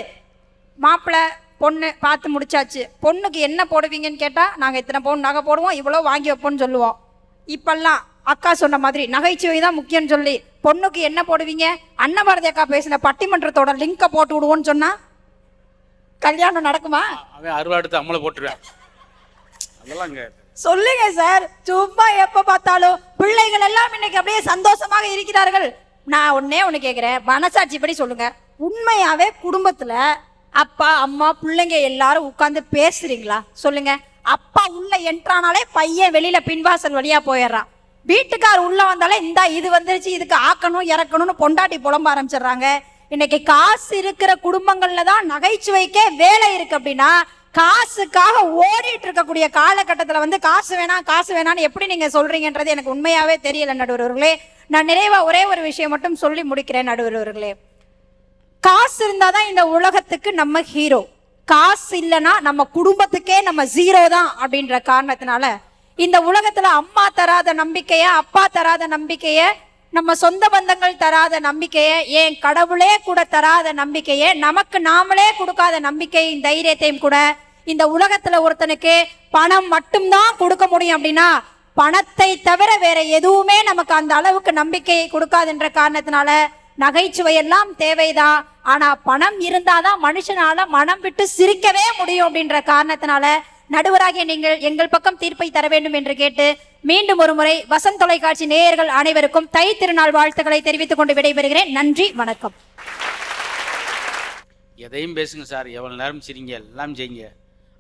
மாப்பிள்ளை பொண்ணு பார்த்து முடிச்சாச்சு, பொண்ணுக்கு என்ன போடுவீங்கன்னு கேட்டா நாங்க இத்தனை பவுன் நகை போடுவோம், இவ்வளோ வாங்கி வைப்போம்னு சொல்லுவோம். இப்பெல்லாம் அக்கா சொன்ன மாதிரி நகைச்சுவை தான் முக்கியம்னு சொல்லி பொண்ணுக்கு என்ன போடுவீங்க, அன்னபாரதி அக்கா பேசின பட்டிமன்றத்தோட லிங்கை போட்டு விடுவோன்னு சொன்னா கல்யாணம் நடக்குமா? அவன் அறுவாடுத்து அம்மளை போட்டுருவேன். அதெல்லாம் சொல்லுங்க சார். சும்மா எப்ப பார்த்தாலும் பிள்ளைகள் எல்லாம் இன்னைக்கு அப்படியே சந்தோஷமாக இருக்கிறார்கள். நான் ஒண்ணு கேக்குறேன், மனசாட்சி படி சொல்லுங்க, உண்மையாவே குடும்பத்துல அப்பா அம்மா பிள்ளைங்க எல்லாரும் உட்கார்ந்து பேசுறீங்களா? சொல்லுங்க. அப்பா உள்ள என்ட்ரானாலே பையன் வெளியில பின்வாசல் வழியா போயிடுறான். வீட்டுக்கார் உள்ள வந்தாலே இந்தா இது வந்துருச்சு, இதுக்கு ஆக்கணும் இறக்கணும்னு பொண்டாட்டி புலம்ப ஆரம்பிச்சிடுறாங்க. இன்னைக்கு காசு இருக்கிற குடும்பங்கள்ல தான் நகைச்சுவைக்கே வேலை இருக்கு. அப்படின்னா காசுக்காக ஓடிட்டு இருக்கக்கூடிய காலகட்டத்துல காசு வேணாம் காசு வேணாம்னு எப்படி நீங்க சொல்றீங்கன்றது எனக்கு உண்மையாவே தெரியல நடுவர்களே. நான் நிறைவா ஒரே ஒரு விஷயம் மட்டும் சொல்லி முடிக்கிறேன் நடுவர்களே. காசு இருந்தாதான் இந்த உலகத்துக்கு நம்ம ஹீரோ, காசு இல்லைன்னா நம்ம குடும்பத்துக்கே நம்ம ஜீரோ தான். அப்படின்ற காரணத்தினால இந்த உலகத்துல அம்மா தராத நம்பிக்கைய, அப்பா தராத நம்பிக்கைய, நம்ம சொந்த பந்தங்கள் தராத நம்பிக்கைய, ஏன் கடவுளே கூட தராத நம்பிக்கைய, நமக்கு நாமளே கொடுக்காத நம்பிக்கையின் தைரியத்தையும் கூட இந்த உலகத்துல ஒருத்தனுக்கு பணம் மட்டும்தான் கொடுக்க முடியும். அப்படின்னா பணத்தை தவிர வேற எதுவுமே நமக்கு அந்த அளவுக்கு நம்பிக்கையை கொடுக்காதுன்ற காரணத்தினால நகைச்சுவை எல்லாம் தேவைதான். ஆனா பணம் இருந்தாதான் மனுஷனால மனம் விட்டு சிரிக்கவே முடியும். அப்படின்ற காரணத்தினால நடுவராகிய நீங்கள் எங்கள் பக்கம் தீர்ப்பை தர வேண்டும் என்று கேட்டு மீண்டும் ஒரு முறை வசந்த் தொலைக்காட்சி நேயர்கள் அனைவருக்கும் தை திருநாள் வாழ்த்துக்களை தெரிவித்துக் கொண்டு விடைபெறுகிறேன். நன்றி, வணக்கம். எதையும் பேசுங்க சார், எவ்வளவு நேரம் சிரிங்க, எல்லாம் செய்யுங்க.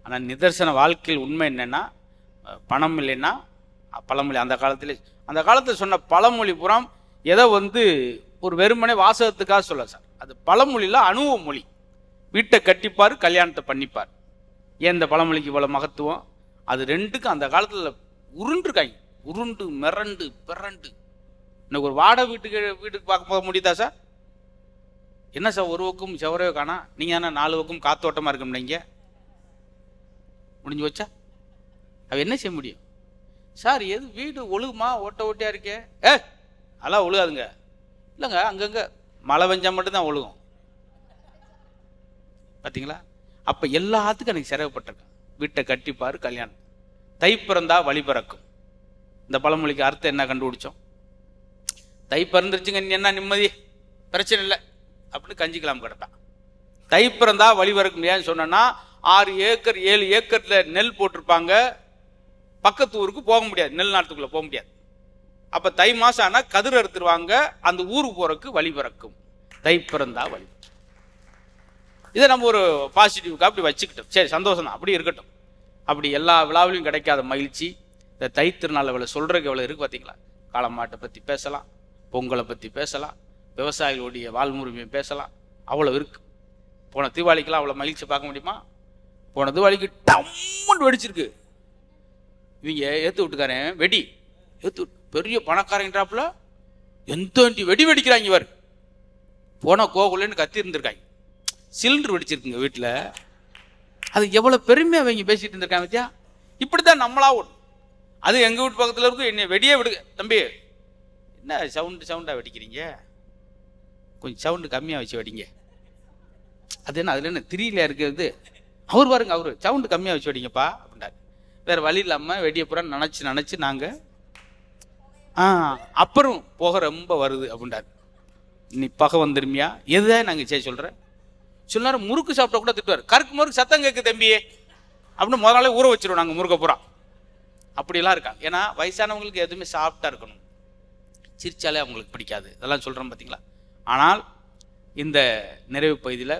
ஆனால் நிதர்சன வாழ்க்கையில் உண்மை என்னன்னா, பணம் இல்லைன்னா பழமொழி அந்த காலத்தில் சொன்ன பழமொழி புறம் எதை ஒரு வெறுமனே வாசகத்துக்காக சொல்ல சார், அது பழமொழியில் அனுபவ மொழி. வீட்டை கட்டிப்பார், கல்யாணத்தை பண்ணிப்பார். ஏன் இந்த பழமொழிக்கு இவ்வளோ மகத்துவம்? அது ரெண்டுக்கும் அந்த காலத்தில் உருண்டுருக்காங்க, உருண்டு மிரண்டு பிறண்டு. இன்னைக்கு ஒரு வாடகை வீட்டுக்கு பார்க்க போக முடியுதா சார்? என்ன சார் ஒரு பக்கம் செவரவே காணா, நீங்கள் ஆனால் 4 பக்கம் காத்தோட்டமாக இருக்கும், நீங்கள் முடிஞ்சு வச்சா அவ என்ன செய்ய முடியும் சார்? எது வீடு ஒழுகுமா? ஓட்டையா இருக்கே. அதெல்லாம் ஒழுகாதுங்க. இல்லைங்க, அங்கங்கே மழை பெஞ்சா மட்டும்தான் ஒழுகும். பார்த்தீங்களா? அப்போ எல்லாத்துக்கும் எனக்கு சிரமப்பட்டிருக்கேன். வீட்டை கட்டிப்பார், கல்யாணம். தை பிறந்தா வழி பிறக்கும். இந்த பழமொழிக்கு அர்த்தம் என்ன கண்டுபிடிச்சோம்? தை பிறந்துருச்சுங்க, என்ன நிம்மதி, பிரச்சனை இல்லை அப்படின்னு கஞ்சிக்கலாம் கிடப்பான். தை பிறந்தா வழி பிறக்கும். ஏன்னு சொன்னா 6 ஏக்கர் 7 ஏக்கர்ல நெல் போட்டிருப்பாங்க, பக்கத்து ஊருக்கு போக முடியாது, நெல் நாட்டுக்குள்ள போக முடியாது. அப்ப தை மாசம் ஆனா கதிர் அறுத்துருவாங்க, அந்த ஊருக்கு போறதுக்கு வழி பிறக்கும். தை பிறந்தா வழி. இதை நம்ம ஒரு பாசிட்டிவ்க்கு அப்படி வச்சுக்கிட்டோம். சரி, சந்தோஷம் தான், அப்படி இருக்கட்டும். அப்படி எல்லா விழாவிலையும் கிடைக்காத மகிழ்ச்சி இந்த தை திருநாள் எவ்வளோ சொல்றதுக்கு எவ்வளோ இருக்கு பார்த்தீங்களா? காளமாட்டை பற்றி பேசலாம், பொங்கலை பற்றி பேசலாம், விவசாயிகளுடைய வாழ்முறையை பேசலாம், அவ்வளோ இருக்கு. போன தீபாவளிக்கெல்லாம் அவ்வளோ மகிழ்ச்சி பார்க்க முடியுமா? போன தீபாவளிக்கு டம்முன்னு வெடிச்சிருக்கு. இவங்க ஏற்று விட்டுக்காரன் வெடி ஏற்று பெரிய பணக்காரங்கிறாப்புல எந்த வெடி வெடிக்கிறாங்க. இவர் போன கோகுலன்னு கத்தி இருந்திருக்காங்க, சிலிண்டர் வெடிச்சிருக்குங்க வீட்டில். அது எவ்வளோ பெருமையாக அவங்க பேசிட்டு இருந்திருக்காங்க பத்தியா? இப்படித்தான் நம்மளா ஓடும். அது எங்கள் வீட்டு பக்கத்தில் இருக்கும், என்ன வெடியே விடுங்க தம்பி, என்ன சவுண்டாக வெடிக்கிறீங்க, கொஞ்சம் சவுண்டு கம்மியாக வச்சு வெடிங்க. அது என்ன அதில் என்ன திரியில இருக்கிறது? அவர் பாருங்க, அவரு சவுண்டு கம்மியாக வச்சு வெடிங்கப்பா அப்படின்றாரு. வேற வழி இல்லாமல் வெடியை பூரா நினச்சி நாங்கள் அப்புறம் போக ரொம்ப வருது அப்படின்றாரு. நீ பகை வந்துருமியா எதுதான் நாங்கள் சரி சொல்கிறேன். சில நேரம் முறுக்கு சாப்பிட்டா கூட திட்டுவார், கருக்கு முறுக்கு சத்தம் கேட்கு தம்பியே அப்படின்னு முதல் நாளே ஊற வச்சிருவோம் நாங்கள் முறுக்க பூரா. அப்படிலாம் இருக்காங்க. ஏன்னா வயசானவங்களுக்கு எதுவுமே சாப்பிட்டா இருக்கணும், சிரிச்சாலே அவங்களுக்கு பிடிக்காது, இதெல்லாம் சொல்கிறோம் பார்த்தீங்களா? ஆனால் இந்த நிறைவு பகுதியில்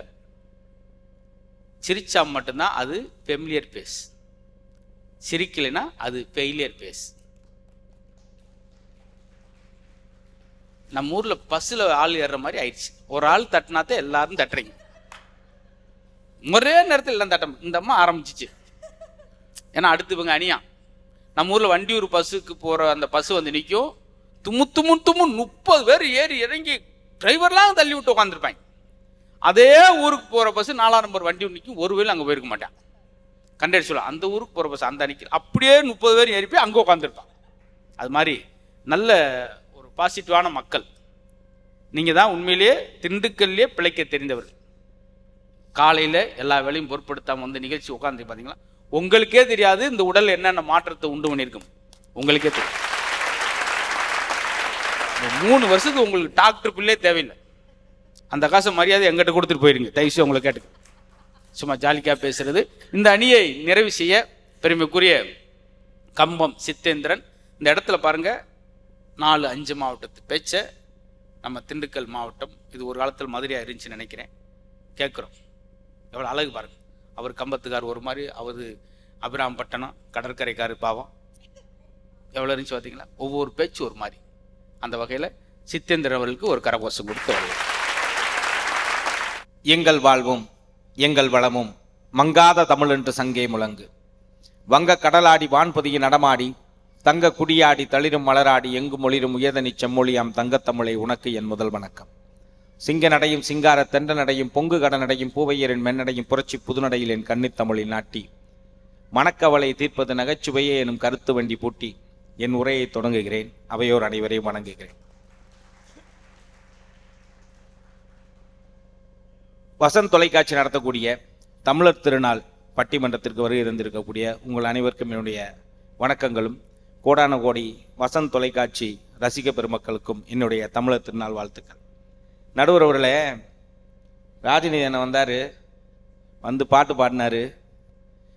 சிரிச்சா மட்டும்தான் அது ஃபெமிலியர் பேஸ், சிரிக்கலைன்னா அது ஃபெயிலியர் பேஸ். நம்ம ஊரில் பஸ்ஸில் ஆள் ஏறுற மாதிரி ஆயிடுச்சு. ஒரு ஆள் தட்டினாத்தான் எல்லாரும் தட்டுறீங்க, ஒரே நேரத்தில் எல்லாம் தட்ட. இந்த அம்மா ஆரம்பிச்சிச்சு, ஏன்னா அடுத்து இவங்க அணியா. நம்ம ஊரில் வண்டியூர் பஸ்ஸுக்கு போகிற அந்த பஸ்ஸு நிற்கும், தும்மு 30 பேர் ஏறி இறங்கி டிரைவர்லாம் தள்ளி விட்டு உட்காந்துருப்பாங்க. அதே ஊருக்கு போகிற பஸ்ஸு 4ஆம் நம்பர் வண்டி நிற்கும், ஒருவேளை அங்கே போயிருக்க மாட்டான். கண்டக்டர் சொல்ல அந்த ஊருக்கு போகிற பஸ் அந்த அன்னைக்கு அப்படியே 30 பேர் ஏறி போய் அங்கே உட்காந்துருப்பான். அது மாதிரி நல்ல ஒரு பாசிட்டிவான மக்கள். நீங்கள் தான் உண்மையிலேயே திண்டுக்கல்லையே பிழைக்க தெரிந்தவர்கள். காலையில் எல்லா வேலையும் பொருட்படுத்தாமல் வந்து நிகழ்ச்சி உட்காந்து பார்த்தீங்களா, உங்களுக்கே தெரியாது இந்த உடல் என்னென்ன மாற்றத்தை உண்டு பண்ணியிருக்கும். உங்களுக்கே தெரியும். 3 வருஷத்துக்கு உங்களுக்கு டாக்டர் பிள்ளே தேவையில்லை. அந்த காசை மரியாதை எங்கிட்ட கொடுத்துட்டு போயிருங்க. தயவுசெய்து உங்களை கேட்டு சும்மா ஜாலிக்காக பேசுறது. இந்த அணியை நிறைவு செய்ய பெருமைக்குரிய கம்பம் சித்தேந்திரன் இந்த இடத்துல பாருங்க, 4-5 மாவட்டத்து பேச்சை நம்ம திண்டுக்கல் மாவட்டம், இது ஒரு காலத்தில் மதுரையாக இருந்துச்சுன்னு நினைக்கிறேன், கேட்குறோம். எவ்வளோ அழகு பாருங்க. அவர் கம்பத்துக்கார் ஒரு மாதிரி, அவர் அபிராம்பட்டினம் கடற்கரைக்காரு பாவம், எவ்வளோ இருந்துச்சு பார்த்தீங்களா. ஒவ்வொரு பேச்சு ஒரு மாதிரி. அந்த வகையில் சித்தேந்திரன் அவர்களுக்கு ஒரு கரகோஷம் கொடுத்து வருவோம். எங்கள் வாழ்வும் எங்கள் வளமும் மங்காத தமிழ் என்று சங்கே முழங்கு. வங்க கடலாடி வான்பதியை நடமாடி தங்க குடியாடி தளிரும் மலராடி எங்கு மொழிரும் உயர்தனி செம்மொழியாம் தங்கத்தமிழை உனக்கு என் முதல் வணக்கம். சிங்க நடையும் சிங்கார தெண்ட நடையும் பொங்கு கடநடையும் பூவையரின் மென்னடையும் புரட்சி புதுநடையில் என் கன்னித்தமிழில் நாட்டி மணக்கவலை தீர்ப்பது நகைச்சுவையே எனும் கருத்து வண்டி பூட்டி என் உரையை தொடங்குகிறேன். அவையோர் அனைவரையும் வணங்குகிறேன். வசந்த் தொலைக்காட்சி நடத்தக்கூடிய தமிழர் திருநாள் பட்டிமன்றத்திற்கு வருகை இருந்திருக்கக்கூடிய உங்கள் அனைவருக்கும் என்னுடைய வணக்கங்களும், கோடான கோடி வசந்த் தொலைக்காட்சி ரசிக பெருமக்களுக்கும் என்னுடைய தமிழர் திருநாள் வாழ்த்துக்கள். நடுவர் அவர்களே, ராஜினி என்ன வந்தார், வந்து பாட்டு பாடினார்.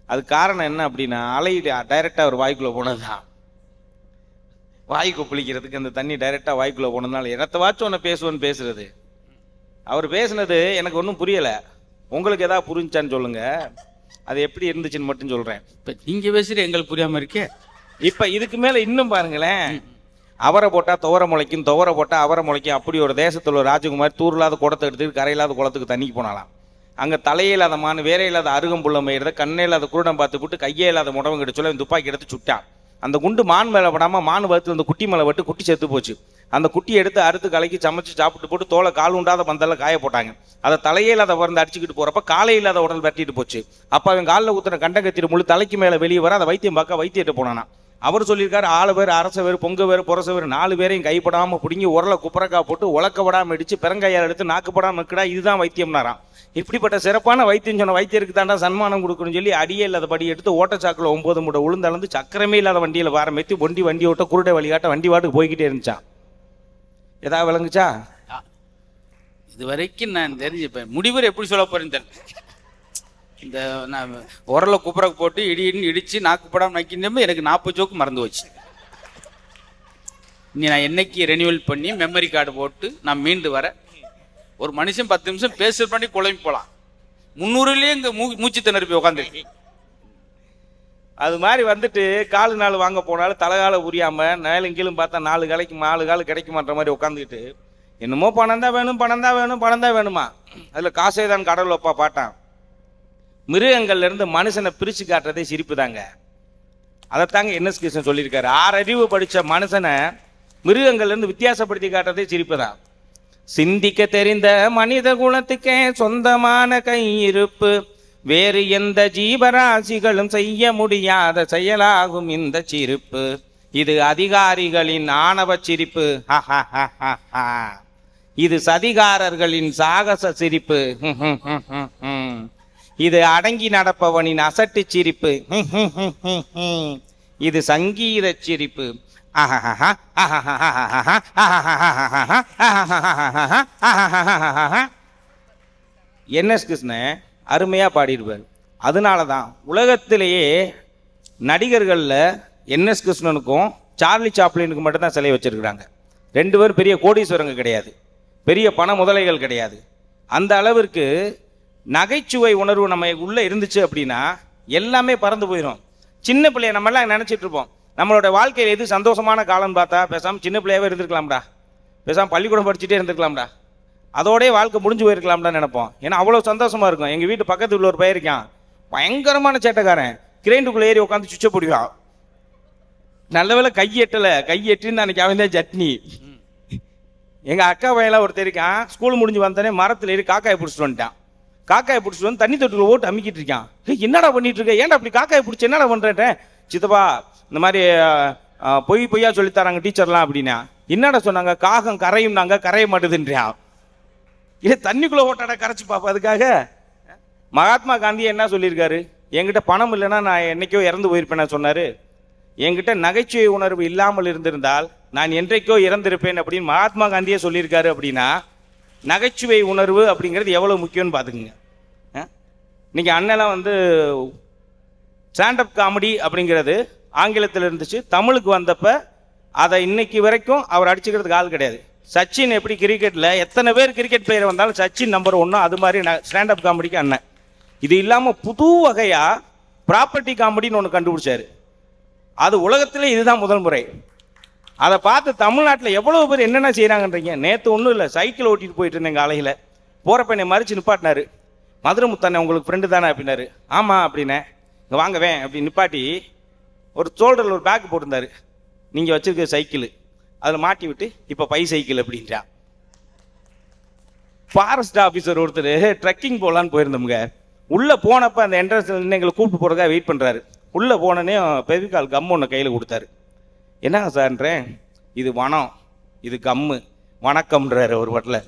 அது காரணம் என்ன அப்படின்னா, அலை டைரெக்டாக ஒரு வாய்க்குள்ளே போனது தான். வாய்க்கு குளிக்கிறதுக்கு அந்த தண்ணி டைரெக்டாக வாய்க்குள்ளே போனதுனால என்னத்தவாச்சும் ஒன்று பேசுவோன்னு பேசுறது. அவர் பேசுனது எனக்கு ஒன்றும் புரியலை. உங்களுக்கு எதாவது புரிஞ்சான்னு சொல்லுங்க. அது எப்படி இருந்துச்சுன்னு மட்டும் சொல்கிறேன். இப்போ நீங்கள் பேசுகிற எங்களுக்கு புரியாமல் இருக்கே. இப்போ இதுக்கு மேலே இன்னும் பாருங்களேன், அவரை போட்டால் துவர முளைக்கும், துவர போட்டால் அவரை முளைக்கும். அப்படி ஒரு தேசத்தில் ஒரு ராஜகுமார் தூரில்லாத குடத்தை எடுத்துக்கிட்டு கரையில்லாத குளத்துக்கு தண்ணிக்கு போனாலாம். அங்கே தலையே இல்லாத மான், வேற இல்லாத அருகம்புள்ள மயிறத, கண்ணே இல்லாத குருடம் பார்த்து விட்டு கையே இல்லாத முடவங்க கிட்ட சொல்ல துப்பாக்கி எடுத்து சுட்டான். அந்த குண்டு மான் மேலே படாமல் மான் வறுத்து அந்த குட்டி மேலே விட்டு குட்டி செத்து போச்சு. அந்த குட்டியை எடுத்து அறுத்து கலக்கி சமைச்சு சாப்பிட்டு போட்டு தோலை கால் உண்டாத பந்தெல்லாம் காய போட்டாங்க. அதை தலையே இல்லாத வந்து அடிச்சுக்கிட்டு போகிறப்ப காலை இல்லாத உடல் வெட்டிட்டு போச்சு. அப்போ அவன் காலில் ஊற்றுன கண்டங்கத்திட்டு முழு தலைக்கு மேலே வெளியே வர அதை வைத்தியம் பார்க்க வைத்தியிட்டு போனானா. அவர் சொல்லியிருக்காரு, 6 பேர் அரச வேறு பொங்க வேறு புரச வேறு 4 பேரையும் கைப்படாமல் பிடிங்கி உரலை குப்பரக்கா போட்டு உலக்க விடாமல் அடித்து பெருங்கையால் எடுத்து நாக்குப்படாமல் இருக்குடா, இதுதான் வைத்தியம்னாராம். இப்படிப்பட்ட சிறப்பான வைத்தியம் சொன்ன வைத்தியருக்கு தாண்டா சன்மானம் கொடுக்கணும்னு சொல்லி அடியே இல்லாத படி எடுத்து ஓட்டச்சாக்கில் 9 மூட்டை உளுந்தளந்து சக்கரமே இல்லாத வண்டியில் ஆரம்பித்து வண்டி ஓட்ட குருடை வழிகாட்ட வண்டி வாட்டுக்கு போய்கிட்டே இருந்துச்சான். ஏதாவது விளங்குச்சா? இது வரைக்கும் நான் தெரிஞ்சுப்பேன். முடிவர் எப்படி சொல்ல போறேன்னு தெரியல. இந்த நான் உரலை குப்புறக்கு போட்டு இடின்னு இடித்து நாக்குப்படாமல் நக்கினமே எனக்கு 40 ஜோக்கு மறந்து வச்சு. இனி நான் என்னைக்கு ரெனியூவல் பண்ணி மெமரி கார்டு போட்டு நான் மீண்டு வர ஒரு மனுஷன் 10 நிமிஷம் பேசுற பண்ணி குழம்பி போகலாம். 300லேயே இங்கே மூச்சு திணறி போய் உட்காந்துருக்கு. அது மாதிரி வந்துட்டு 4 நாள் வாங்க போனாலும் தலைகால உரியாமல் மேலும் கீழும் பார்த்தா 4 கால் கிடைக்குமான்ற மாதிரி உட்காந்துக்கிட்டு என்னமோ பணம் தான் வேணும் பணம் தான் வேணும் பணம் தான் வேணுமா. அதில் காசே தான் கடவுள் வைப்பா பாட்டான். மிருகங்கள்லேருந்து மனுஷனை பிரித்து காட்டுறதே சிரிப்பு தாங்க. அதைத்தாங்க என்எஸ் கிருஷ்ணன் சொல்லியிருக்காரு. 6 அறிவு படித்த மனுஷனை மிருகங்கள்லேருந்து வித்தியாசப்படுத்தி காட்டுறதே சிரிப்பு தான். சிந்திக்க தெரிந்த மனித குலத்துக்கே சொந்தமான கையிருப்பு வேறு எந்த ஜீவராசிகளும் செய்ய முடியாத செயலாகும் இந்த சிரிப்பு. இது அதிகாரிகளின் ஆணவ சிரிப்பு, இது சதிகாரர்களின் சாகச சிரிப்பு, இது அடங்கி நடப்பவனின் அசட்டு சிரிப்பு, இது சங்கீத சிரிப்பு. என்எஸ் கிருஷ்ணன் அருமையாக பாடிடுவார். அதனால தான் உலகத்திலேயே நடிகர்களில் என்எஸ் கிருஷ்ணனுக்கும் சார்லி சாப்ளினுக்கு மட்டும்தான் சிலை வச்சுருக்குறாங்க. 2 பேரும் பெரிய கோடீஸ்வரங்க கிடையாது, பெரிய பண முதலைகள் கிடையாது. அந்த அளவிற்கு நகைச்சுவை உணர்வு நம்ம உள்ளே இருந்துச்சு அப்படின்னா எல்லாமே பறந்து போயிடும். சின்ன பிள்ளைய நம்மெல்லாம் நினச்சிட்டு இருப்போம், நம்மளோட வாழ்க்கையில் எது சந்தோஷமான காலம்னு பார்த்தா பேசாமல் சின்ன பிள்ளையாவே இருந்திருக்கலாம்டா, பேசாமல் பள்ளிக்கூடம் படிச்சுட்டே இருந்திருக்கலாம்டா, அதோடய வாழ்க்கை முடிஞ்சு போயிருக்கலாம்டான்னு நினைப்போம். ஏன்னா அவ்வளோ சந்தோஷமாக இருக்கும். எங்கள் வீட்டு பக்கத்து உள்ள ஒரு பையன் இருக்கான், பயங்கரமான சேட்டைக்காரன். கிரைண்டுக்குள்ளே ஏறி உட்காந்து சுவிட்சை பிடிவான். நல்ல வேலை கை எட்டின்னு அன்றைக்கி அவன் தான் சட்னி. எங்கள் அக்கா பையன்லாம் ஒருத்தர் இருக்கான், ஸ்கூல் முடிஞ்சு வந்தோடனே மரத்தில் ஏறி காக்காயை பிடிச்சிட்டு வந்துட்டான். காக்காயை பிடிச்சிட்டு வந்து தண்ணி தொட்டில் ஓட்டு அமிக்கிட்டு இருக்கான். என்னடா பண்ணிட்டு இருக்க, ஏன்டா அப்படி காக்காயை பிடிச்சி என்னடா பண்ணுறேன்? சித்தப்பா இந்த மாதிரி பொய்யா சொல்லித்தராங்க டீச்சர்லாம் அப்படின்னா. என்னடா சொன்னாங்க? காகம் கரையும் நாங்கள் கரைய மாட்டுதுன்றான். இது தண்ணிக்குள்ளே ஓட்டாடா கரைச்சி பார்ப்போம். அதுக்காக மகாத்மா காந்தி என்ன சொல்லியிருக்காரு? என்கிட்ட பணம் இல்லைன்னா நான் என்னைக்கோ இறந்து போயிருப்பேன் சொன்னார். என்கிட்ட நகைச்சுவை உணர்வு இல்லாமல் இருந்திருந்தால் நான் என்றைக்கோ இறந்திருப்பேன் அப்படின்னு மகாத்மா காந்தியே சொல்லியிருக்காரு. அப்படின்னா நகைச்சுவை உணர்வு அப்படிங்கிறது எவ்வளோ முக்கியம்னு பார்த்துக்குங்க. இன்றைக்கி அண்ணெல்லாம் வந்து ஸ்டாண்டப் காமெடி அப்படிங்கிறது ஆங்கிலத்தில் இருந்துச்சு, தமிழுக்கு வந்தப்போ அதை இன்னைக்கு வரைக்கும் அவர் அடிச்சுக்கிறதுக்கு ஆள் கிடையாது. சச்சின் எப்படி கிரிக்கெட்டில் எத்தனை பேர் கிரிக்கெட் பிளேயர் வந்தாலும் சச்சின் நம்பர் 1, அது மாதிரி ஸ்டாண்டப் காமெடிக்கு அண்ணன். இது இல்லாமல் புது வகையாக ப்ராப்பர்ட்டி காமெடின்னு ஒன்று கண்டுபிடிச்சாரு. அது உலகத்திலே இதுதான் முதல் முறை. அதை பார்த்து தமிழ்நாட்டில் எவ்வளோ பேர் என்னென்ன செய்கிறாங்கன்றீங்க. நேற்று ஒன்றும் இல்லை, சைக்கிள் ஓட்டிகிட்டு போயிட்டு இருந்தேன் காலையில். போகிறப்ப என்னை மறித்து நிப்பாட்டினார். மதுரை முத்தானே உங்களுக்கு ஃப்ரெண்டு தானே அப்படின்னாரு. ஆமாம் அப்படின்னேன். இங்கே வாங்கவேன் அப்படின்னு நிப்பாட்டி ஒரு ஷோல்டரில் ஒரு பேக் போட்டிருந்தாரு. நீங்கள் வச்சுருக்க சைக்கிள் அதில் மாட்டி விட்டு இப்போ பை சைக்கிள் அப்படின்றா. ஃபாரஸ்ட் ஆஃபீஸர் ஒருத்தர் ட்ரெக்கிங் போகலான்னு போயிருந்தோமுங்க. உள்ளே போனப்போ அந்த என்ட்ரன்ஸில் எங்களை கூப்பிட்டு போகிறதுக்காக வெயிட் பண்ணுறாரு. உள்ளே போனோடனே பெவிகால் கம் ஒன்று கையில் கொடுத்தாரு. என்னங்க சார்ன்றேன். இது வனம், இது கம்மு, வணக்கம்ன்றாரு ஒரு வட்டில்.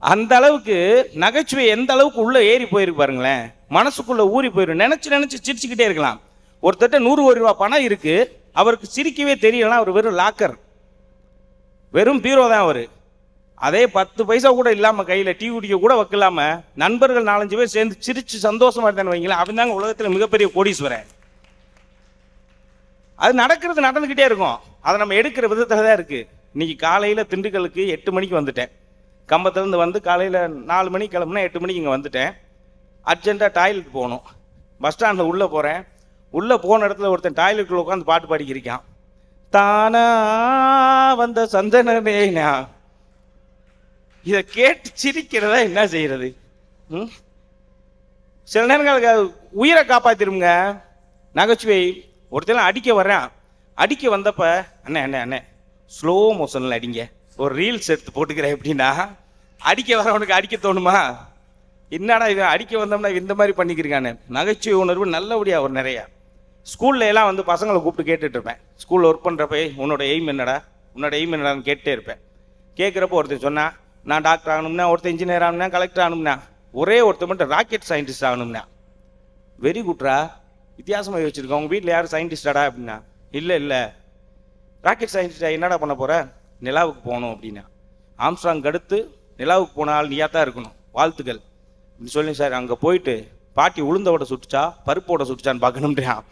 அந்த அளவுக்கு நகைச்சுவை எந்த அளவுக்கு உள்ளே ஏறி போயிருக்கு பாருங்களேன். மனசுக்குள்ளே ஊறி போயிடும். நினச்சி சிரிச்சுக்கிட்டே இருக்கலாம். ஒருத்தட்ட 100 ரூபா பணம் இருக்குது, அவருக்கு சிரிக்கவே தெரியலாம். அவர் வெறும் லாக்கர், வெறும் பீரோ தான் அவர். அதே 10 பைசா கூட இல்லாமல் கையில் டீ குடிக்க கூட வைக்கலாமல் நண்பர்கள் 4-5 பேர் சேர்ந்து சிரித்து சந்தோஷமா இருந்தான்னு வைங்களேன், அவன் தாங்க உலகத்தில் மிகப்பெரிய கோடீஸ்வரன். அது நடந்துக்கிட்டே இருக்கும். அதை நம்ம எடுக்கிற விதத்தில் தான் இருக்குது. இன்னைக்கு காலையில் திண்டுக்கலுக்கு 8 மணிக்கு வந்துட்டேன். கம்பத்துலேருந்து வந்து காலையில் 4 மணிக்கு கிளம்புனா 8 மணிக்கு இங்கே வந்துட்டேன். அர்ஜென்ட்டாக டாய்லெட் போகணும். பஸ் ஸ்டாண்டில் உள்ளே போகிறேன். உள்ளே போன இடத்துல ஒருத்தன் டாய்லெட்டில் உட்காந்து பாட்டு பாடிக்கிருக்கான். தானா வந்த சந்தனேனா. இதை கேட்டு சிரிக்கிறதா என்ன செய்கிறது? சில நேரங்களுக்கு உயிரை காப்பாற்றிருங்க நகைச்சுவை. ஒருத்தர் அடிக்க வர்றேன். அடிக்க வந்தப்ப அண்ணே ஸ்லோ மோஷனில் அடிங்க, ஒரு ரீல்ஸ் எடுத்து போட்டுக்கிறேன் எப்படின்னா, அடிக்க வரவனுக்கு அடிக்க தோணுமா? என்னடா இது அடிக்க வந்தோம்னா இந்த மாதிரி பண்ணிக்கிறீங்க. நகைச்சுவை உணர்வு நல்லபடியாக ஒரு நிறையா. ஸ்கூல்ல எல்லாம் வந்து பசங்களை கூப்பிட்டு கேட்டுட்டு இருப்பேன். ஸ்கூலில் ஒர்க் பண்ணுறப்ப உன்னோட எய்ம் என்னடான்னு கேட்டே இருப்பேன். கேட்குறப்போ ஒருத்தர் சொன்னா நான் டாக்டர் ஆகணும்னா, ஒருத்தர் இன்ஜினியர் ஆகணும்னா, கலெக்டர் ஆகணும்னா, ஒரே ஒருத்தர் மட்டும் ராக்கெட் சயின்டிஸ்ட் ஆகணும்னா. வெரி குட்ரா, வித்தியாசமாக யோசிச்சிருக்கோம். உங்கள் வீட்டில் யாரும் சயின்டிஸ்டாடா அப்படின்னா, இல்லை ராக்கெட் சயின்டிஸ்டா என்னடா பண்ண போகிற? நிலாவுக்கு போகணும் அப்படின்னா. ஆம்ஸ்ட்ராங் அடுத்து நிலாவுக்கு போன ஆள் நீயா தான் இருக்கணும், வாழ்த்துக்கள் அப்படின்னு சொல்லி, சார் அங்கே போயிட்டு பாட்டி உளுந்தோட சுட்டுச்சா பருப்போட சுட்டுச்சான்னு பார்க்கணும்ன்றான்.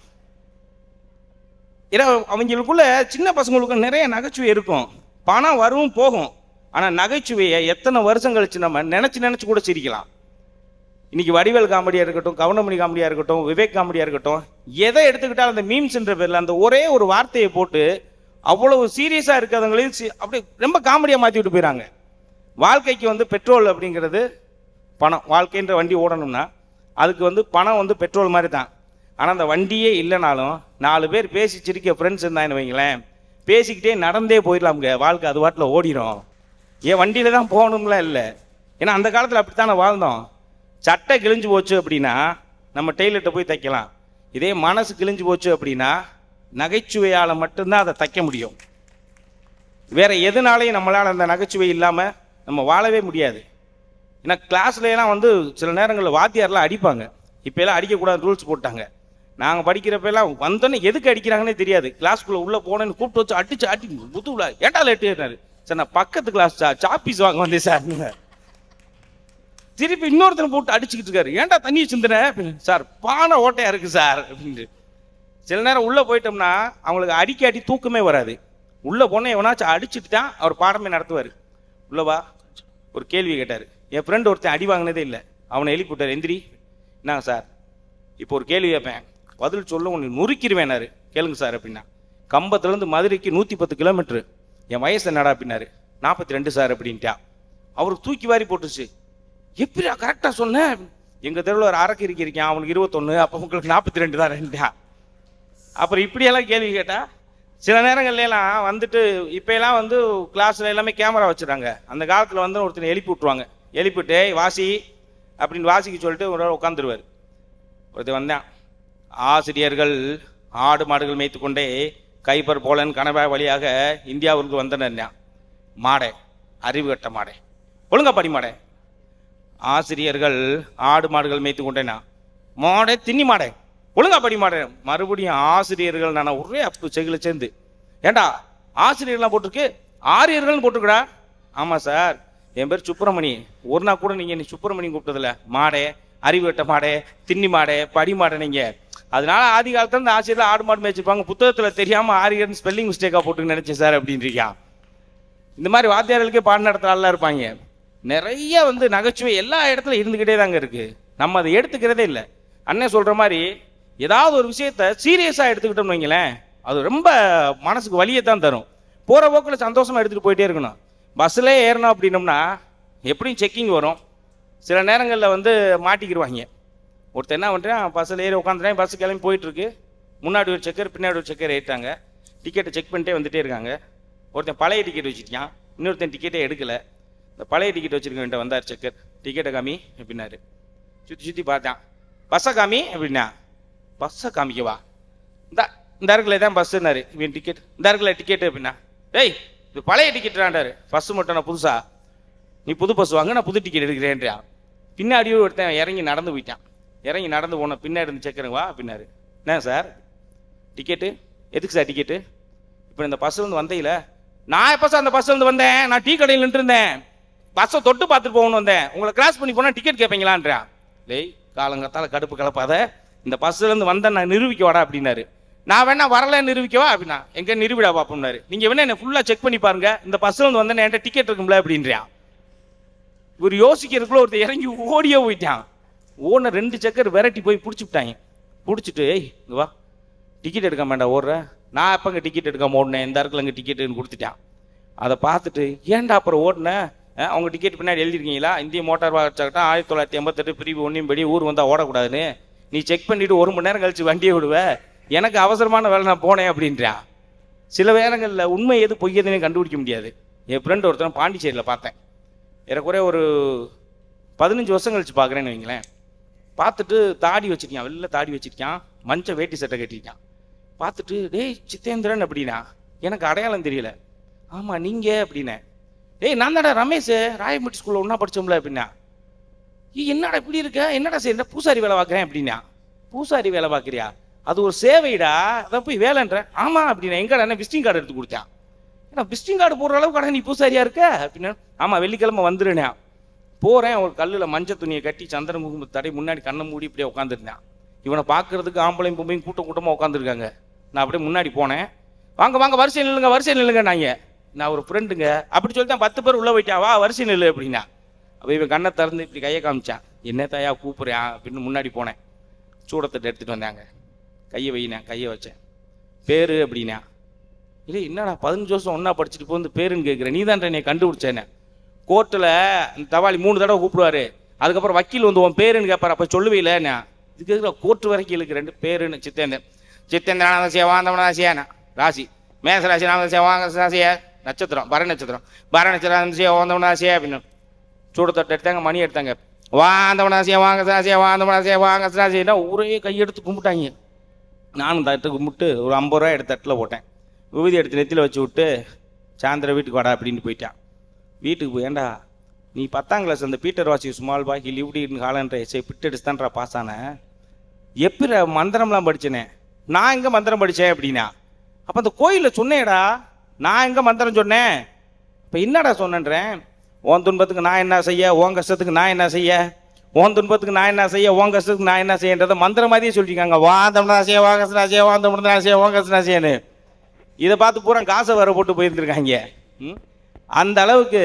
ஏன்னா அவங்களுக்குள்ள சின்ன பசங்களுக்கு நிறைய நகைச்சுவை இருக்கும். பணம் வரும் போகும். ஆனால் நகைச்சுவையை எத்தனை வருஷம் கழிச்சு நம்ம நினச்சி கூட சிரிக்கலாம். இன்னைக்கு வடிவேல் காமெடியாக இருக்கட்டும், கவுண்டமணி காமெடியாக இருக்கட்டும், விவேக் காமெடியாக இருக்கட்டும், எதை எடுத்துக்கிட்டாலும் அந்த மீம்ஸ்ன்ற பேரில் அந்த ஒரே ஒரு வார்த்தையை போட்டு அவ்வளவு சீரியஸாக இருக்கிறவங்களையும் அப்படி ரொம்ப காமெடியாக மாற்றி விட்டு போயிடறாங்க. வாழ்க்கைக்கு வந்து பெட்ரோல் அப்படிங்கிறது பணம். வாழ்க்கைன்ற வண்டி ஓடணும்னா அதுக்கு வந்து பணம் வந்து பெட்ரோல் மாதிரி தான். ஆனால் அந்த வண்டியே இல்லைனாலும் 4 பேர் பேசி சிரிக்க ஃப்ரெண்ட்ஸ் இருந்தான்னு வைங்களேன், பேசிக்கிட்டே நடந்தே போயிடலாமுங்க. வாழ்க்கை அது வாட்டில் ஓடிடும். ஏன் வண்டியில் தான் போகணும்லாம் இல்லை. ஏன்னா அந்த காலத்தில் அப்படித்தானே வாழ்ந்தோம். சட்டை கிழிஞ்சு போச்சு அப்படின்னா நம்ம டெய்லர்கிட்ட போய் தைக்கலாம். இதே மனசு கிழிஞ்சு போச்சு அப்படின்னா நகைச்சுவையால் மட்டும்தான் அதை தைக்க முடியும். வேற எதுனாலையும் நம்மளால் அந்த நகைச்சுவை இல்லாமல் நம்ம வாழவே முடியாது. ஏன்னா கிளாஸ்லாம் வந்து சில நேரங்களில் வாத்தியாரெலாம் அடிப்பாங்க. இப்போ எல்லாம் அடிக்கக்கூடாது ரூல்ஸ் போட்டாங்க. நாங்கள் படிக்கிறப்பெல்லாம் வந்தோன்னே எதுக்கு அடிக்கிறாங்கன்னே தெரியாது. கிளாஸ்க்குள்ளே உள்ளே போனேன்னு கூப்பிட்டு வச்சு அடி முதுகுல ஏட்டா லேட்டுனாரு. சார் நான் பக்கத்து கிளாஸ் சாப்பீஸ் வாங்க வந்தேன் சார். திருப்பி இன்னொருத்தனை போட்டு அடிச்சுக்கிட்டு இருக்காரு. ஏன்டா தண்ணி சிந்தினேன் சார், பானை ஓட்டையா இருக்கு சார் அப்படின்ட்டு. சில நேரம் உள்ளே போயிட்டோம்னா அவங்களுக்கு அடி தூக்கமே வராது. உள்ளே போனால் எவனாச்சும் அடிச்சுட்டு தான் அவர் பாடமே நடத்துவார். உள்ளவா ஒரு கேள்வி கேட்டார். என் ஃப்ரெண்டு ஒருத்தன் அடி வாங்கினதே இல்லை. அவனை எழுப்பி விட்டார். எந்திரி. என்னங்க சார், இப்போ ஒரு கேள்வி கேட்பேன், பதில் சொல்ல உன்னை நுறுக்கிடுவேனாரு. கேளுங்க சார் அப்படின்னா. கம்பத்துலேருந்து மதுரைக்கு 110 கிலோமீட்டரு. என் வயசு என்னடா அப்படின்னாரு. 42 சார் அப்படின்ட்டா. அவருக்கு தூக்கி வாரி போட்டுச்சு. எப்படியா கரெக்டாக சொன்னேன்? எங்கள் தெருவில் ஒரு அரக்கிரிக்கி இருக்கேன், அவனுக்கு 21, அப்போ உங்களுக்கு 42 தான் ரெண்டா. அப்புறம் இப்படியெல்லாம் கேள்வி கேட்டால் சில நேரங்கள்லாம் வந்துட்டு இப்போலாம் வந்து கிளாஸில் எல்லாமே கேமரா வச்சுறாங்க. அந்த காலத்தில் வந்து ஒருத்தனை எழுப்பி விட்ருவாங்க. எழுப்பிவிட்டு வாசி அப்படின்னு வாசிக்க சொல்லிட்டு ஒரு உட்காந்துருவார். ஒருத்தர் வந்தேன், ஆசிரியர்கள் ஆடு மாடுகள் மேய்த்து கொண்டே கைபர் போலன் கனவா வழியாக இந்தியாவிற்கு வந்தனர். மாடே, அறிவு கட்ட மாடே, ஒழுங்கா படி மாடே. ஆசிரியர்கள் ஆடு மாடுகள் மேய்த்து கொண்டேனா, மாடே தின்னி மாடே, ஒழுங்கா படி மாடே. மறுபடியும் ஆசிரியர்கள் நான் ஒரே அப்பு செகில சேர்ந்து, ஏண்டா ஆசிரியர்லாம் போட்டிருக்கு, ஆரியர்கள்னு போட்டிருக்கடா. ஆமாம் சார், என் பேர் சுப்பிரமணி. ஒரு நாள் கூட நீங்கள் நீ சுப்பிரமணி கூப்பிட்டதில்ல. மாடே, அறிவு கட்ட மாடே, தின்னி மாடே, படி மாடே நீங்கள். அதனால ஆதி காலத்துல இந்த ஆசிரியர்கள் ஆடு மாடு மேய்ச்சிருப்பாங்க, புத்தகத்தில் தெரியாமல் ஆரியர்னு ஸ்பெல்லிங் மிஸ்டேக்காக போட்டுன்னு நினச்சேன் சார் அப்படின்றியா. இந்த மாதிரி வாத்தியார்களுக்கே பாடம் நடத்துகிறாலாம் இருப்பாங்க. நிறைய வந்து நகைச்சுவை எல்லா இடத்துல இருந்துக்கிட்டே தாங்க இருக்குது. நம்ம அதை எடுத்துக்கிறதே இல்லை. அண்ணன் சொல்கிற மாதிரி ஏதாவது ஒரு விஷயத்த சீரியஸாக எடுத்துக்கிட்டோம்னு வைங்களேன், அது ரொம்ப மனசுக்கு வலியை தான் தரும். போகிற போக்கில் சந்தோஷமாக எடுத்துகிட்டு போயிட்டே இருக்கணும். பஸ்ஸில் ஏறணும் அப்படின்னோம்னா எப்படியும் செக்கிங் வரும். சில நேரங்களில் வந்து மாட்டிக்கிடுவாங்க. ஒருத்தர் என்ன பண்ணுறேன், பஸ்ஸில் ஏறி உட்காந்துட்டேன், பஸ்ஸு கிளம்பி போயிட்டுருக்கு. முன்னாடி ஒரு செக்கர் பின்னாடி ஒரு செக்கர் ஏறிட்டாங்க. டிக்கெட்டை செக் பண்ணிட்டே வந்துகிட்டே இருக்காங்க. ஒருத்தன் பழைய டிக்கெட் வச்சுருக்கான், இன்னொருத்தன் டிக்கெட்டே எடுக்கலை. இந்த பழைய டிக்கெட் வச்சுருக்கேன்ட்ட வந்தார் செக்கர். டிக்கெட்டை காமி அப்படின்னாரு. சுற்றி சுற்றி பார்த்தான். பஸ்ஸை காமி அப்படின்னா. பஸ்ஸை காமிக்கவா, இந்த அருகில் தான் பஸ்ஸுன்னாரு. இவன் டிக்கெட் இந்த அருகில் டிக்கெட்டு அப்படின்னா. டேய், இது பழைய டிக்கெட்டாண்டாரு. பஸ்ஸு மட்டும் நான் புதுசா, நீ புது பஸ் வாங்க, நான் புது டிக்கெட் எடுக்கிறேன்றியா. பின்னாடியும் ஒருத்தன் இறங்கி நடந்து போயிட்டான். இறங்கி நடந்து போன பின்னாடி இருந்து செக்கருங்க வா அப்படின்னாரு. என்ன சார் டிக்கெட்டு, எதுக்கு சார் டிக்கெட்டு? இப்போ இந்த பஸ்ஸுலேருந்து வந்தையில, நான் எப்போ சார் அந்த பஸ்ஸுலேருந்து வந்தேன், நான் டீ கடையில் நின்றுருந்தேன், பஸ்ஸை தொட்டு பார்த்துட்டு போகணும்னு வந்தேன், உங்களை கிராஸ் பண்ணி போனால் டிக்கெட் கேட்பீங்களான்றான். டேய், காலங்கத்தால் கடுப்பு கலப்பாத, இந்த பஸ்ஸுலேருந்து வந்தேன் நான் நிரூபிக்க வாடா அப்படின்னாரு. நான் வேணா வரல நிரூபிக்கவா அப்படின்னா. எங்கே நிரூபிடா பார்ப்போம்னாரு. நீங்கள் வேணா என்னை ஃபுல்லாக செக் பண்ணி பாருங்க, இந்த பஸ்ஸுலேருந்து வந்தேன் என்கிட்ட டிக்கெட் இருக்கும்ல அப்படின்றான். இவர் யோசிக்கிறதுக்குள்ள ஒருத்தர் இறங்கி ஓடியே போயிட்டான். ஓன 2 செக்கர் விரட்டி போய் பிடிச்சிவிட்டாங்க. பிடிச்சிட்டு, ஏய் இங்கே வா, டிக்கெட் எடுக்க வேண்டாம் ஓடுற. நான் எப்போங்க டிக்கெட் எடுக்காம ஓடினேன், இந்த இடத்துல இங்கே டிக்கெட்டுன்னு கொடுத்துட்டான். அதை பார்த்துட்டு, ஏன்டா அப்புறம் ஓடினேன், அவங்க டிக்கெட் பின்னாடி எழுதிருக்கீங்களா, இந்திய மோட்டார் வாகன சட்டம் 1988 பிரிவு 1 படி ஊர் வந்தால் ஓடக்கூடாதுன்னு, நீ செக் பண்ணிவிட்டு 1 மணி நேரம் கழிச்சு வண்டியை விடுவேன், எனக்கு அவசரமான வேலை நான் போனேன் அப்படின்றான். சில நேரங்களில் உண்மை எது பொய் எதுன்னு கண்டுபிடிக்க முடியாது. என் ஃப்ரெண்ட் ஒருத்தன் பாண்டிச்சேரியில் பார்த்தேன். ஏறக்குறைய ஒரு 15 வருஷம் கழிச்சு பார்க்குறேன்னு வைங்களேன். பார்த்துட்டு தாடி வச்சுருக்கான், வெளில தாடி வச்சுருக்கான், மஞ்சள் வேட்டி சட்டை கட்டியிருக்கான். பார்த்துட்டு, டேய் சித்தேந்திரன் அப்படின்னா. எனக்கு அடையாளம் தெரியல. ஆமாம் நீங்கள் அப்படின்னேன். டேய் நான் தான்டா ரமேஷ், ராயமுட்டி ஸ்கூலில் ஒன்றா படித்தோம்ல அப்படின்னா. என்னடா இப்படி இருக்க, என்னடா சரி பூசாரி வேலை பார்க்குறேன் அப்படின்னா. பூசாரி வேலை பார்க்குறியா, அது ஒரு சேவைடா, அதை போய் வேலைன்ற. ஆமாம் அப்படின்னா. எங்கடா என்ன விசிட்டிங் கார்டு எடுத்து கொடுத்தான். ஏன்னா விசிட்டிங் கார்டு போடுற அளவுக்கு கடை நீ பூசாரியா இருக்க அப்படின்னா. ஆமாம் வெள்ளிக்கிழமை வந்துருனேன். போகிறேன், ஒரு கல்லில் மஞ்சள் துணியை கட்டி சந்திரன் முகம்பு தடை முன்னாடி கண்ணை மூடி இப்படியே உட்காந்துருந்தேன். இவனை பார்க்கறதுக்கு ஆம்பளையும் பொம்பையும் கூட்டமாக உட்காந்துருக்காங்க. நான் அப்படியே முன்னாடி போனேன். வாங்க வாங்க வரிசையில் நில்லுங்க, வரிசையில் நில்லுங்க. நான் ஒரு ஃப்ரெண்டுங்க அப்படி சொல்லி தான் 10 பேர் உள்ளே போயிட்டா, வா வரிசை நில்லு அப்படின்னா. அப்போ இவன் கண்ணை திறந்து இப்படி கையை காமிச்சான். என்ன தாயா கூப்பிட்றேன் அப்படின்னு முன்னாடி போனேன். சூடத்தட்டு எடுத்துகிட்டு வந்தாங்க. கையை வையினேன், கையை வச்சேன். பேர் அப்படின்னா. இல்லை என்னடா 15 வருஷம் ஒன்றா படிச்சுட்டு போய் பேருன்னு கேட்குறேன், நீ தான் என்னை கண்டுபிடிச்சேன்னு. கோர்ட்டில் தவாளி 3 தடவை கூப்பிடுவார். அதுக்கப்புறம் வக்கீல் வந்து உன் பேருன்னு கேட்பார். அப்போ சொல்லுவீங்களேண்ணா. இதுக்கு கோர்ட்டு வரைக்கும் இருக்கு 2 பேருன்னு. சித்தேந்திரன் வாந்தவனாசியாண்ணா. ராசி மேசராசி, ராசியா நட்சத்திரம் பர நட்சத்திரம், பர நட்சத்திரம் வாந்தவனாசியா அப்படின்னு. சூடத்தட்டு எடுத்தாங்க, மணி எடுத்தாங்க. வாந்தவனாசியா வாங்க ராசியா, வாந்தவனாசியா வாங்க ராசியா. ஒரே கையெடுத்து கும்பிட்டாங்க. நானும் தட்டு கும்பிட்டு ஒரு 50 ரூபா எடுத்து தட்டில் போட்டேன். விபூதி எடுத்து நெத்தியில் வச்சு விட்டு சாயந்தரம் வீட்டுக்கு வாடா அப்படின்னு போயிட்டான். வீட்டுக்கு போய், ஏண்டா நீ 10ஆம் கிளாஸ் அந்த பீட்டர் வாசி ஸ்மால் பாய் லிவ்டி காலன்ற எஸ்ஐ பிட்டெடுத்து தான்டா பாஸ் ஆனேன். எப்படி மந்திரம்லாம் படித்தேனே, நான் எங்கே மந்திரம் படித்தேன் அப்படின்னா. அப்போ அந்த கோயிலில் சொன்னேடா, நான் எங்கே மந்திரம் சொன்னேன், இப்போ என்னடா சொன்னேன்றேன். உன் துன்பத்துக்கு நான் என்ன செய்ய, உன் கஷ்டத்துக்கு நான் என்ன செய்ய, உன் துன்பத்துக்கு நான் என்ன செய்ய, உன் கஷ்டத்துக்கு நான் என்ன செய்யன்றதை மந்திரம் மாதிரியே சொல்லியிருக்காங்க. வாந்தம்னாசியா வாங்கஸ்னாசியா, வாந்தம்னாசியா வாங்கஸ்னாசியான்னு. இதை பார்த்து பூரா காசை வர போட்டு போயிருந்துருக்காங்க. அந்த அளவுக்கு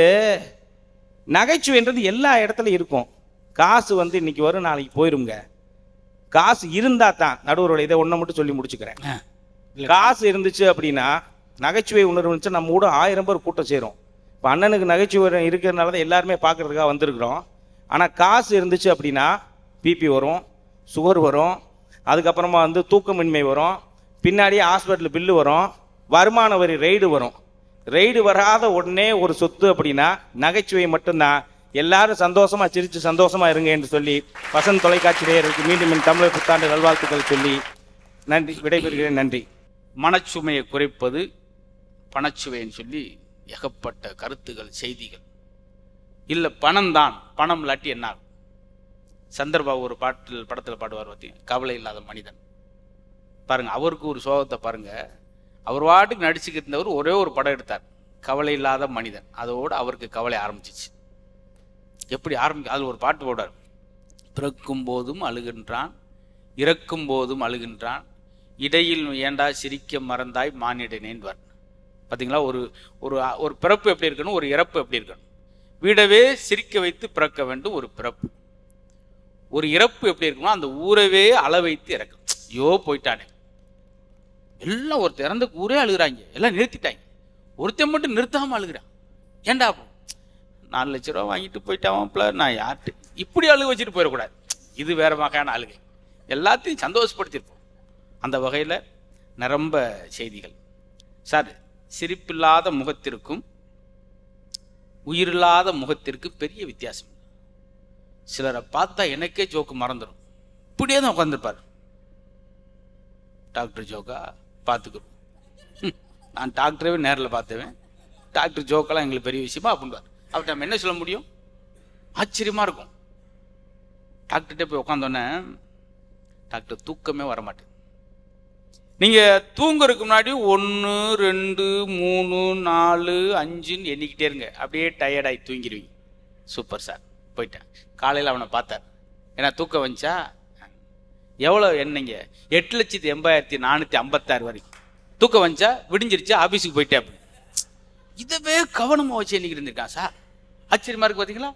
நகைச்சுவைன்றது எல்லா இடத்துலையும் இருக்கும். காசு வந்து இன்னைக்கு வரும், நாளைக்கு போயிருங்க. காசு இருந்தால் தான் நடுவரோட இதை ஒன்றை மட்டும் சொல்லி முடிச்சுக்கிறேன். காசு இருந்துச்சு அப்படின்னா நகைச்சுவை உணர்வு இருந்துச்சு, நம்ம கூட 1000 பேர் கூட்டம் சேரும். இப்போ அண்ணனுக்கு நகைச்சுவை இருக்கிறதுனால தான் எல்லாருமே பார்க்குறதுக்காக வந்திருக்கிறோம். ஆனால் காசு இருந்துச்சு அப்படின்னா பிபி வரும், சுகர் வரும், அதுக்கப்புறமா வந்து தூக்கமின்மை வரும், பின்னாடியே ஹாஸ்பிட்டல் பில்லு வரும், வருமான வரி ரெய்டு வரும். ரெய்டு வராத உடனே ஒரு சொத்து அப்படின்னா நகைச்சுவை மட்டும்தான். எல்லாரும் சந்தோஷமா சிரித்து சந்தோஷமா இருங்க என்று சொல்லி வசந்த் தொலைக்காட்சி நேயர்களுக்கு மீண்டும் தமிழர் புத்தாண்டு நல்வாழ்த்துக்கள் சொல்லி நன்றி, விடைபெறுகிறேன். நன்றி. மனச்சுமையை குறைப்பது பணச்சுவைன்னு சொல்லி ஏகப்பட்ட கருத்துகள், செய்திகள். இல்லை பணம் தான், பணம் இல்லாட்டி என்ன ஆகும்? சந்திரபாபு ஒரு படத்தில் பாடுவார் பார்த்தீங்க, கவலை இல்லாத மனிதன். பாருங்க, அவருக்கு ஒரு சோகத்தை பாருங்க. அவர் வாட்டுக்கு நடிச்சுக்கிட்டு இருந்தவர் ஒரே ஒரு படம் எடுத்தார், கவலை இல்லாத மனிதன். அதோடு அவருக்கு கவலை ஆரம்பிச்சிச்சு. எப்படி அதில் ஒரு பாட்டு போடார், பிறக்கும் போதும் அழுகின்றான், இறக்கும் போதும் அழுகின்றான், இடையில் ஏண்டா சிரிக்க மறந்தாய் மானிடனேன்வார். பார்த்தீங்களா? ஒரு ஒரு ஒரு பிறப்பு எப்படி இருக்கணும், ஒரு இறப்பு எப்படி இருக்கணும். வீடவே சிரிக்க வைத்து பிறக்க வேண்டும் ஒரு பிறப்பு. ஒரு இறப்பு எப்படி இருக்கணும், அந்த ஊரவே அள வைத்து இறக்கணும். ஐயோ போயிட்டானே, எல்லாம் ஒருத்தர் இறந்த ஊரே அழுகுறாங்க, எல்லாம் நிறுத்திட்டாங்க, ஒருத்தன் மட்டும் நிறுத்தாமல் அழுகிறான். ஏண்டா 4 லட்ச ரூபா வாங்கிட்டு போயிட்டாவான்ல, நான் யார்கிட்ட இப்படி அழுக வச்சுட்டு போயிடக்கூடாது. இது வேற வகையான அழுகை. எல்லாத்தையும் சந்தோஷப்படுத்தியிருப்போம். அந்த வகையில் நிரம்ப செய்திகள். சார், சிரிப்பில்லாத முகத்திற்கும் உயிரில்லாத முகத்திற்கு பெரிய வித்தியாசம். சிலரை பார்த்தா எனக்கே ஜோக்கு மறந்துடும், இப்படியே தான் உட்காந்துருப்பார். டாக்டர் ஜோக்கா பார்த்துக்கிறோம், நான் டாக்டரவே நேரில் பார்த்தவேன், டாக்டர் ஜோக்கெல்லாம் எங்களுக்கு பெரிய விஷயமா அப்படின்பார். அவர்கிட்ட நம்ம என்ன சொல்ல முடியும்? ஆச்சரியமாக இருக்கும். டாக்டர்கிட்ட போய் உட்காந்தோன்னே டாக்டர் தூக்கமே வரமாட்டேன். நீங்கள் தூங்குறதுக்கு முன்னாடி 1 2 3 4 5ன்னு எண்ணிக்கிட்டே இருங்க, அப்படியே டயர்டாகி தூங்கிடுவீங்க. சூப்பர் சார், போயிட்டேன். காலையில் அவனை பார்த்தார், ஏன்னா தூக்கம் வந்துச்சா, எவ்வளோ எண்ணீங்க? 8,80,456 வரைக்கும் தூக்கம் வந்துச்சா, விடிஞ்சிருச்சா, ஆஃபீஸுக்கு போயிட்டேன் அப்படி. இதவே கவனமாக வச்சு எண்ணிக்கிட்டு இருந்திருக்கான் சார். ஆச்சரியமா இருக்கு பார்த்தீங்களா?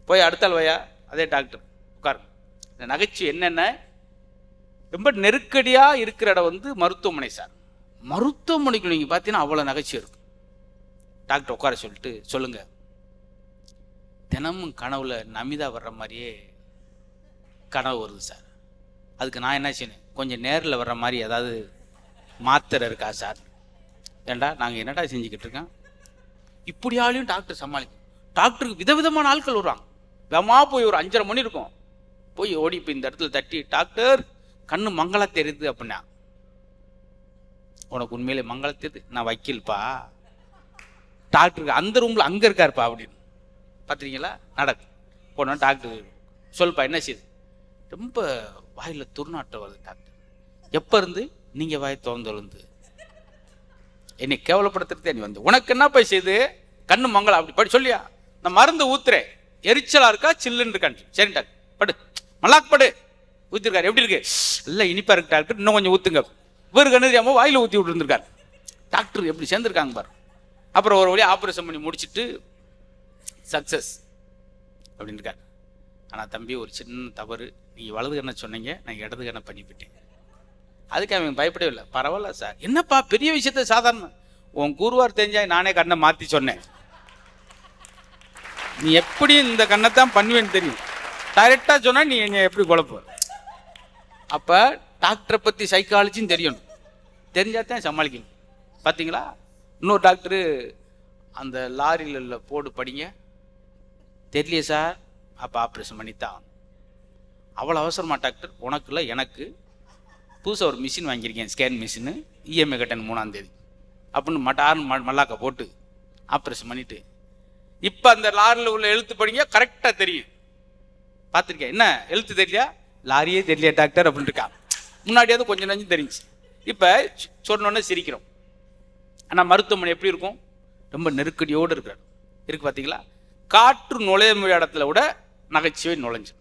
போய் அடுத்தாள் வையா, அதே டாக்டர் உட்காருங்க. இந்த நகைச்சுவை என்னென்ன, ரொம்ப நெருக்கடியாக இருக்கிற இடம் மருத்துவமனை சார். மருத்துவமனைக்கு நீங்கள் பார்த்தீங்கன்னா அவ்வளோ நகைச்சுவை இருக்கும். டாக்டர் உட்கார சொல்லிட்டு, சொல்லுங்க, தினமும் கனவுல நமிதா வர்ற மாதிரியே கனவு வருது சார். அதுக்கு நான் என்ன செய்யணும்? கொஞ்சம் நேரில் வர்ற மாதிரி ஏதாவது மாத்திரை இருக்கா சார்? ஏண்டா நாங்கள் என்னடா செஞ்சுக்கிட்டு இருக்கோம்? இப்படியாலையும் டாக்டர் சமாளிக்கும். டாக்டருக்கு விதவிதமான ஆட்கள் வருவாங்க. வேமா போய் ஒரு 5:30 மணி இருக்கும், போய் ஓடி போய் இந்த இடத்துல தட்டி, டாக்டர் கண்ணு மங்களா தெரியுது அப்படின்னா, உனக்கு உண்மையிலே மங்களா தெரியுது, நான் வக்கீல்ப்பா, டாக்டருக்கு அந்த ரூமில் அங்கே இருக்காருப்பா அப்படின்னு. பார்த்துறீங்களா? நடக்கு போனா டாக்டர் சொல்லுப்பா என்ன செய்யுது? ரொம்ப வாயில் துர்நாட்டம் வருது டாக்டர். எப்போ இருந்து? நீங்கள் வாய் திறந்து என்னை கேவலப்படுத்துறதே நீ வந்து, உனக்கு என்ன போய் செய்யுது? கண்ணு மங்களா அப்படி படி சொல்லியா? நான் மருந்து ஊத்துறேன், எரிச்சலா இருக்கா சில்லுன்னு இருக்கான்னு. சரி டாக்டர் படு, மல்லாக் படு. ஊத்திருக்காரு, எப்படி இருக்கு? இல்லை இனிப்பா இருக்கு டாக்டர், இன்னும் கொஞ்சம் ஊத்துங்க. இவருக்கு என்ன தெரியாம வாயில ஊற்றி விட்டு இருந்திருக்காரு. டாக்டர் எப்படி சேர்ந்துருக்காங்க பாரு. அப்புறம் ஒரு வழியாக ஆப்ரேஷன் பண்ணி முடிச்சுட்டு சக்சஸ் அப்படின்னு இருக்காரு. ஆனால் தம்பி ஒரு சின்ன தவறு, நீங்கள் வலது கண்ணை சொன்னீங்க, நான் இடது கண்ணை பண்ணிவிட்டேன். அதுக்கு அவன் பயப்படவே இல்லை. பரவாயில்ல சார். என்னப்பா பெரிய விஷயத்த சாதாரணம், உன் கூறுவார் தெரிஞ்சா நானே கண்ணை மாற்றி சொன்னேன், நீ எப்படி இந்த கண்ணைத்தான் பண்ணுவேன்னு தெரியும், டைரெக்டாக சொன்னால் நீ என்னை எப்படி குழப்ப. அப்போ டாக்டரை பற்றி சைக்காலஜின்னு தெரியணும், தெரிஞ்சாதான் சமாளிக்கணும். பார்த்தீங்களா? இன்னொரு டாக்டரு அந்த லாரியில் உள்ள போடு படிங்க, தெரியலையே சார், அப்போ ஆப்ரேஷன் பண்ணித்தான். அவ்வளோ அவசரமா டாக்டர்? உனக்கு இல்லை எனக்கு, புதுசாக ஒரு மிஷின் வாங்கியிருக்கேன், ஸ்கேன் மிஷினு, இஎம்ஐ கட்டணும் 3ஆம் தேதி அப்படின்னு மல்லாக்க போட்டு ஆப்ரேஷன் பண்ணிவிட்டு, இப்போ அந்த லாரியில் உள்ள எழுத்து படிங்க, கரெக்டாக தெரியும். பார்த்துருக்கேன். என்ன எழுத்து தெரியலையா? லாரியே தெரியலையா டாக்டர் அப்படின்னு இருக்கா. முன்னாடியாவது கொஞ்சம் நஞ்சம் தெரிஞ்சு, இப்போ சொன்னோன்னே சிரிக்கிறோம். ஆனால் மருத்துவமனை எப்படி இருக்கும்? ரொம்ப நெருக்கடியோடு இருக்கிறார் இருக்கு. பார்த்தீங்களா? காற்று நுழைய இடத்துல விட நகைச்சுவை நுழைஞ்சு.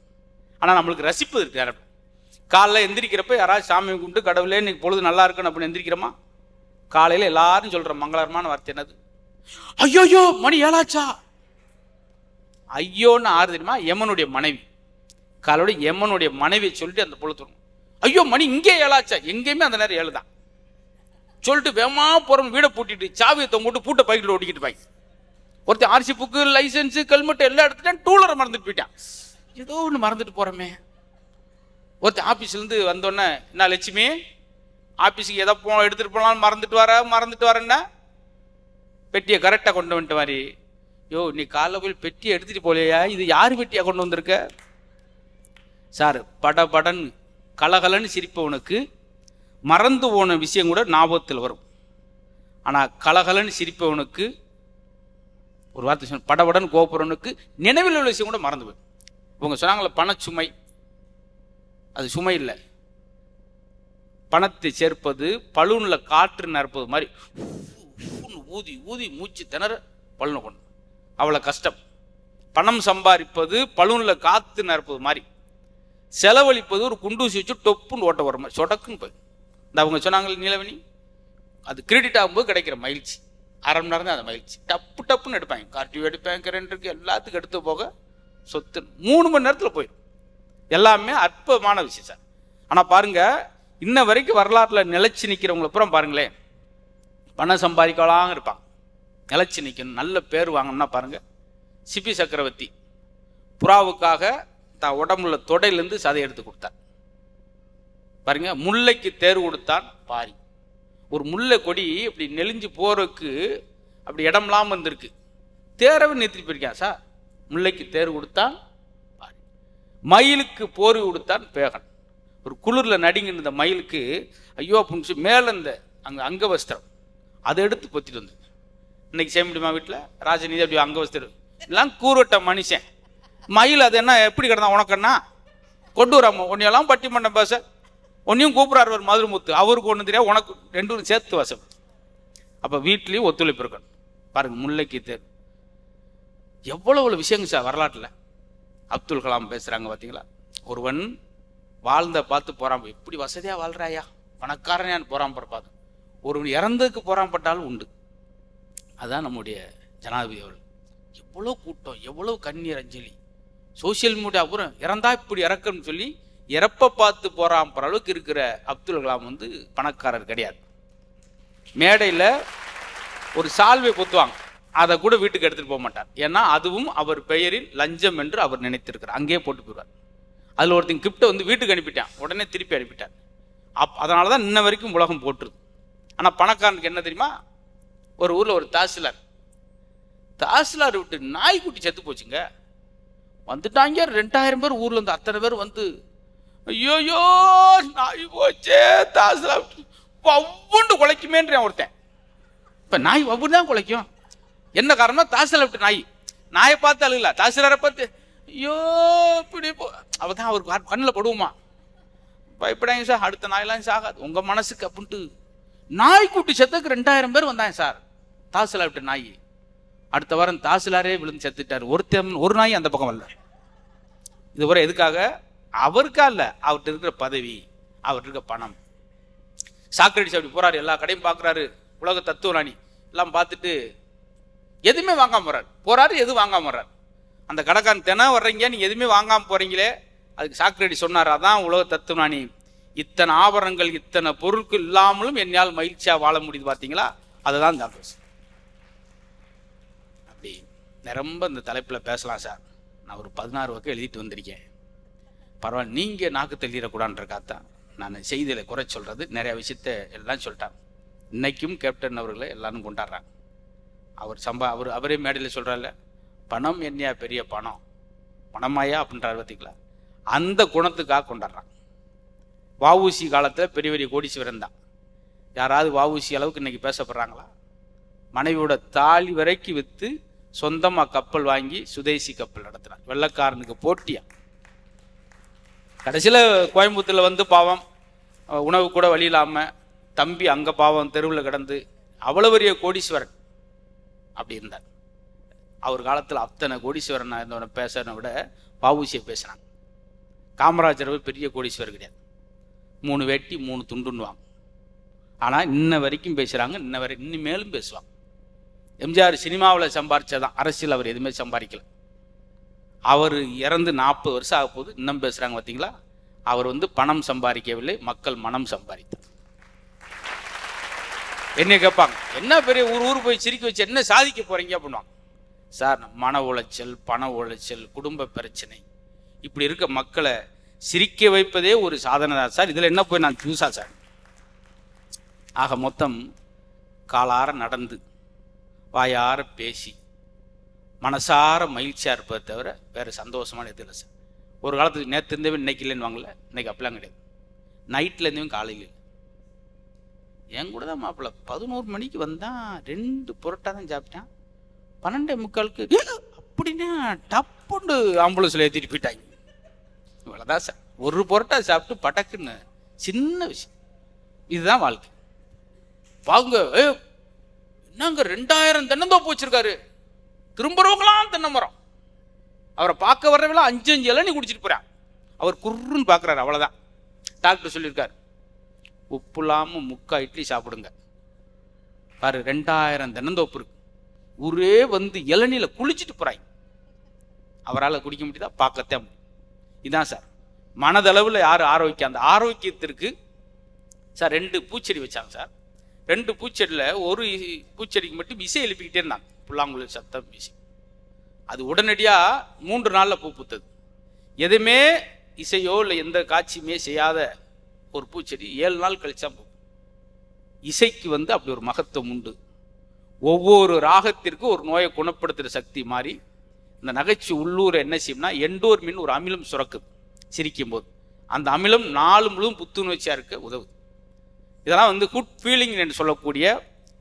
ஆனால் நம்மளுக்கு ரசிப்பு இருக்கு. யாரும் காலைல எந்திரிக்கிறப்ப யாராவது சாமி கும்பிட்டு கடவுளே இன்னைக்கு பொழுது நல்லா இருக்கணும் அப்படின்னு எந்திரிக்கிறோமா? காலையில் எல்லாரும் சொல்கிற மங்களகரமான வார்த்தை என்னது? ஐயோயோ மணி 7 ஆச்சா. ஐயோன்னு ஆறு தெரியுமா? யமனுடைய மனைவி. காலோட யமனுடைய மனைவியை சொல்லிட்டு அந்த பொழுது வரும், ஐயோ மணி இங்கே 7 ஆச்சா. எங்கேயுமே அந்த நேரம் 7 தான் சொல்லிட்டு வேமா போகிறோம், வீடை பூட்டிட்டு சாவியை தொங்கிட்டு பூட்டை பைக்கில் ஓடிக்கிட்டு பாய். ஒருத்தர் ஆர்சி புக்கு, லைசன்ஸு, கல்மெட்டு எல்லாம் எடுத்துட்டேன், டூலரை மறந்துட்டு போயிட்டான். ஏதோ ஒன்று மறந்துட்டு போகிறோமே. ஒருத்தர் ஆஃபீஸ்லேருந்து வந்தோடனே, என்ன லட்சுமி ஆஃபீஸுக்கு எதை எடுத்துகிட்டு போகலான்னு மறந்துட்டு வரேன்னா, பெட்டியை கரெக்டாக கொண்டு வந்துட்டு மாதிரி. யோ நீ காலைல போய் பெட்டியை எடுத்துகிட்டு போலையா? இது யார் பெட்டியாக கொண்டு வந்திருக்க சார்? படபடன்னு கலகலன்னு சிரிப்பவனுக்கு மறந்து போன விஷயம் கூட ஞாபகத்தில் வரும். ஆனால் கலகலன்னு சிரிப்பவனுக்கு, ஒரு வார்த்தை சொன்ன படபடன் கோபுரனுக்கு நினைவில் உள்ள விஷயம் கூட மறந்து போயிடும். இவங்க சொன்னாங்களே பணச்சுமை, அது சுமை இல்லை, பணத்தை சேர்ப்பது பலூனில் காற்று நிரப்பது மாதிரி ஊதி ஊதி மூச்சு திணற பலூனை கொண்டு, அவ்வளோ கஷ்டம். பணம் சம்பாதிப்பது பலூனில் காற்று நிரப்பது மாதிரி, செலவழிப்பது ஒரு குண்டூசி வச்சு டொப்புன்னு ஓட்ட வர மாதிரி சொடக்குன்னு போய். இந்த அவங்க சொன்னாங்களே நீலவணி, அது கிரெடிட் ஆகும்போது கிடைக்கிற மகிழ்ச்சி, அரை மணி நேரம் தான் அந்த மகிழ்ச்சி. டப்பு டப்புன்னு எடுப்பாங்க, கார்டிவ் எடுப்பாங்க, கரண்ட் இருக்கு, எல்லாத்துக்கும் எடுத்து போக சொத்து 3 மணி நேரத்தில் போயிடும். எல்லாமே அற்புதமான விஷயம் சார். ஆனால் பாருங்க, இன்ன வரைக்கும் வரலாற்றில் நிலைச்சி நிற்கிறவங்களை அப்புறம் பாருங்களேன், பணம் சம்பாதிக்கலாங்க இருப்பாங்க, நிலைச்சி நிற்கணும், நல்ல பேர் வாங்கணும்னா பாருங்க, சிபி சக்கரவர்த்தி புறாவுக்காக தான் உடம்புல தொடையிலேருந்து சதை எடுத்து கொடுத்தார் பாருங்க. முல்லைக்கு தேர் கொடுத்தான் பாரி. ஒரு முல்லை கொடி அப்படி நெளிஞ்சு போறதுக்கு அப்படி இடம் இல்லாமல் இருந்திருக்கு, தேரவை நிறுத்தி போயிருக்கான் சார். முல்லைக்கு தேர் கொடுத்தான் பாரி. மயிலுக்கு போர்வை கொடுத்தான் பேகன். ஒரு குளிரில் நடிங்கின இந்த மயிலுக்கு ஐயோ அப்படின்னு மேலே இந்த அங்க வஸ்திரம் அதை எடுத்து பொத்திட்டு வந்து, இன்னைக்கு செய்ய முடியுமா வீட்டில் ராஜநீதி அப்படி அங்க வஸ்திரம் எல்லாம் கூறுவட்ட மனுஷன். மயில் அது என்ன எப்படி கிடந்தான் உனக்கண்ணா கொண்டு வராம ஒன்னையெல்லாம் பட்டிமன்றம் பேச, ஒன்னையும் கூப்பிட்றாரு மதுரமுத்து, அவருக்கு ஒன்று தெரியாது, உனக்கு 2 சேர்த்து வசம். அப்போ வீட்லேயும் ஒத்துழைப்பு இருக்கணும் பாருங்க. முல்லைக்கு தேர் எவ்வளோ விஷயங்க சார் வரலாற்றில். அப்துல் கலாம் பேசுகிறாங்க பார்த்தீங்களா, ஒருவன் வாழ்ந்த பார்த்து போகிறான், எப்படி வசதியாக வாழ்கிறாயா, பணக்காரன் போகிறான் பார்ப்பாது, ஒருவன் இறந்ததுக்கு போகிறான் பட்டாலும் உண்டு. அதுதான் நம்முடைய ஜனாதிபதி அவர்கள். எவ்வளோ கூட்டம், எவ்வளோ கண்ணீர் அஞ்சலி, சோசியல் மீடியா அப்புறம் இறந்தா இப்படி இறக்குன்னு சொல்லி இறப்பை பார்த்து போகிறான் போகிற அளவுக்கு இருக்கிற அப்துல் கலாம் வந்து பணக்காரர் கிடையாது. மேடையில் ஒரு சால்வை பொத்துவாங்க, அதை கூட வீட்டுக்கு எடுத்துகிட்டு போக மாட்டார். ஏன்னா அதுவும் அவர் பெயரில் லஞ்சம் என்று அவர் நினைத்திருக்கிறார், அங்கேயே போட்டு போயிடுவார். அதில் ஒருத்தன் கிஃப்ட்டை வந்து வீட்டுக்கு அனுப்பிட்டான், உடனே திருப்பி அனுப்பிட்டார். அதனால தான் இன்ன வரைக்கும் உலகம் போட்டுருது. ஆனால் பணக்காரனுக்கு என்ன தெரியுமா, ஒரு ஊரில் ஒரு தாசிலார் விட்டு நாய்க்குட்டி செத்து போச்சுங்க. வந்துட்டாங்க 2000 பேர், ஊர்ல இருந்து அத்தனை பேர் வந்து ஐயோயோ நாய் போச்சே தாசிலார் வவ்வுண்டு குலைக்குமேன்ற ஒருத்தன். இப்போ நாய் வவ்வு தான் குலைக்கும், என்ன காரணம், தாசிலார் விட்டு நாயை பார்த்து அழுகல, தாசிலாரை பார்த்து ஐயோ இப்படி அவதான் அவருக்கு கண்ணில் படுவோமா, பயப்படாங்க சார், அடுத்த நாயெல்லாம் சாகாது உங்க மனசுக்கு அப்படின்ட்டு. நாய்க்குட்டி செத்துக்கு 2000 பேர் வந்தாங்க சார், தாசிலார் விட்டு நாய். அடுத்த வாரம் தாசிலாரே விழுந்து செத்துட்டார். ஒரு நாய் அந்த பக்கம் வரல. இது வரை எதுக்காக, அவருக்கா இல்லை, அவர்கிட்ட இருக்கிற பதவி, அவர்கிட்ட இருக்கிற பணம். சாக்ரட்டிஸ் அப்படி போறாரு, எல்லா கடையும் பார்க்குறாரு, உலக தத்துவராணி எல்லாம் பார்த்துட்டு எதுவுமே வாங்காம போறாரு, எதுவும் வாங்காம வர்றாரு. அந்த கடைக்காரன் தினம் வர்றீங்க, நீங்க எதுவுமே வாங்காம போறீங்களே, அதுக்கு சாக்ரட்டிஸ் சொன்னார், அதான் உலக தத்துவராணி, இத்தனை ஆபரணங்கள் இத்தனை பொருட்கள் இல்லாமலும் என்னால் மகிழ்ச்சியா வாழ முடியுது பார்த்தீங்களா, அதுதான் சாக்ரட்டிஸ். அப்படி நிரம்ப இந்த தலைப்பில் பேசலாம் சார். நான் ஒரு 16 வகை எழுதிட்டு வந்திருக்கேன். பரவாயில்ல, நீங்கள் நாக்கு தெளிரக்கூடாதுன்றக்காத்தான் நான் செய்தியில் குறை சொல்கிறது. நிறையா விஷயத்த எல்லாம் சொல்லிட்டாங்க. இன்னைக்கும் கேப்டன் அவர்களை எல்லாரும் கொண்டாடுறாங்க. அவரே மேடையில் சொல்கிறார்ல, பணம் என்னையா பெரிய பணமாயா அப்படின்றார் பார்த்தீங்களா, அந்த குணத்துக்காக கொண்டாடுறான். வஉசி காலத்தில் பெரிய பெரிய கோடீஸ்வரன் தான். யாராவது வஉசி அளவுக்கு இன்னைக்கு பேசப்படுறாங்களா? மனைவியோட தாலி வரைக்கும் விற்று சொந்தமாக கப்பல் வாங்கி சுதேசி கப்பல் நடத்துறார், வெள்ளக்காரனுக்கு போட்டியா. கடைசியில் கோயம்புத்தூரில் வந்து பாவம் உணவு கூட வழி இல்லாமல் தம்பி அங்கே பாவம் தெருவில் கிடந்து அவ்வளோ பெரிய கோடீஸ்வரன் அப்படி இருந்தார். அவர் காலத்தில் அத்தனை கோடீஸ்வரன் இருந்தவனை பேசுறதை விட வஉசியை பேசுகிறாங்க. காமராஜர் பெரிய கோடீஸ்வரர் கிடையாது, 3 வேட்டி 3 துண்டுன்னுவாங்க. ஆனால் இன்ன வரைக்கும் பேசுகிறாங்க, இன்னும் மேலும் பேசுவாங்க. எம்ஜிஆர் சினிமாவில் சம்பாரிச்சதான், அரசியல் அவர் எதுவுமே சம்பாதிக்கல. அவர் இறந்து 40 வருஷம் ஆக போது, இன்னும் பேசுகிறாங்க பார்த்தீங்களா. அவர் வந்து பணம் சம்பாதிக்கவில்லை, மக்கள் மனம் சம்பாதித்தார். என்ன கேட்பாங்க, என்ன பெரிய ஊர் போய் சிரிக்க வச்சு என்ன சாதிக்க போறீங்க அப்படின்வாங்க. சார், மன உளைச்சல், பண உளைச்சல், குடும்ப பிரச்சனை, இப்படி இருக்க மக்களை சிரிக்க வைப்பதே ஒரு சாதனை தான் சார். இதில் என்ன போய் நான் ஜூஸா சார். ஆக மொத்தம் காலார நடந்து வாயார பேசி மனசார மகிழ்ச்சியாக இருப்பதை தவிர வேறு சந்தோஷமான எதுவும் இல்லை சார். ஒரு காலத்துக்கு நேற்று இருந்தவே இன்னைக்கு இல்லைன்னு வாங்கல, இன்னைக்கு அப்படிலாம் கிடையாது. நைட்டில் இருந்தவங்க காலையில் இல்லை, என் கூட தான் மாப்பிள்ள 11 மணிக்கு வந்தான், 2 புரோட்டா தான் சாப்பிட்டான், 12:45 அப்படின்னா டப்புண்டு ஆம்புலன்ஸில் ஏற்றிட்டு போயிட்டாங்க. இவ்வளோதான் சார், ஒரு புரோட்டா சாப்பிட்டு பட்டக்குன்னு சின்ன விஷயம். இதுதான் வாழ்க்கை. பாங்க என்னங்க 2000 தென்னந்தோப்பு வச்சிருக்காரு, திரும்புறவங்களாம் தென்னை மரம். அவரை பார்க்க வர்றவெல்லாம் 5 இளநீ குடிச்சிட்டு போறான். அவர் குர்ருன்னு பார்க்குறாரு, அவ்வளோதான். டாக்டர் சொல்லியிருக்காரு, உப்பு இல்லாமல் 3/4 இட்லி சாப்பிடுங்க. பாரு 2000 தென்னந்தோப்பு இருக்கு, ஊரே வந்து இளநில குளிச்சுட்டு போறாங்க. அவரால் குடிக்க முடியுதா? பார்க்கத்தான் முடியும். இதான் சார் மனதளவில் யார் ஆரோக்கியம். அந்த ஆரோக்கியத்திற்கு சார் 2 பூச்செடி வச்சாங்க சார். 2 பூச்செடியில் ஒரு பூச்செடிக்கு மட்டும் இசை எழுப்பிக்கிட்டே இருந்தாங்க, புல்லாங்குழல் சத்தம் இசை. அது உடனடியாக 3 நாளில் பூ பூத்தது. எதுவுமே இசையோ இல்லை எந்த காட்சியுமே செய்யாத ஒரு பூச்செடி 7 நாள் கழிச்சா பூ. இசைக்கு வந்து அப்படி ஒரு மகத்துவம் உண்டு. ஒவ்வொரு ராகத்திற்கும் ஒரு நோயை குணப்படுத்துகிற சக்தி மாதிரி இந்த நகைச்சு உள்ளூர் என்ன செய்யும்னா, எண்டோர்மின் ஒரு அமிலம் சுரக்குது சிரிக்கும் போது. அந்த அமிலம் நாள் முழுவதும் புத்துணர்ச்சியாக இருக்க உதவுது. இதெல்லாம் வந்து குட் ஃபீலிங் என்று சொல்லக்கூடிய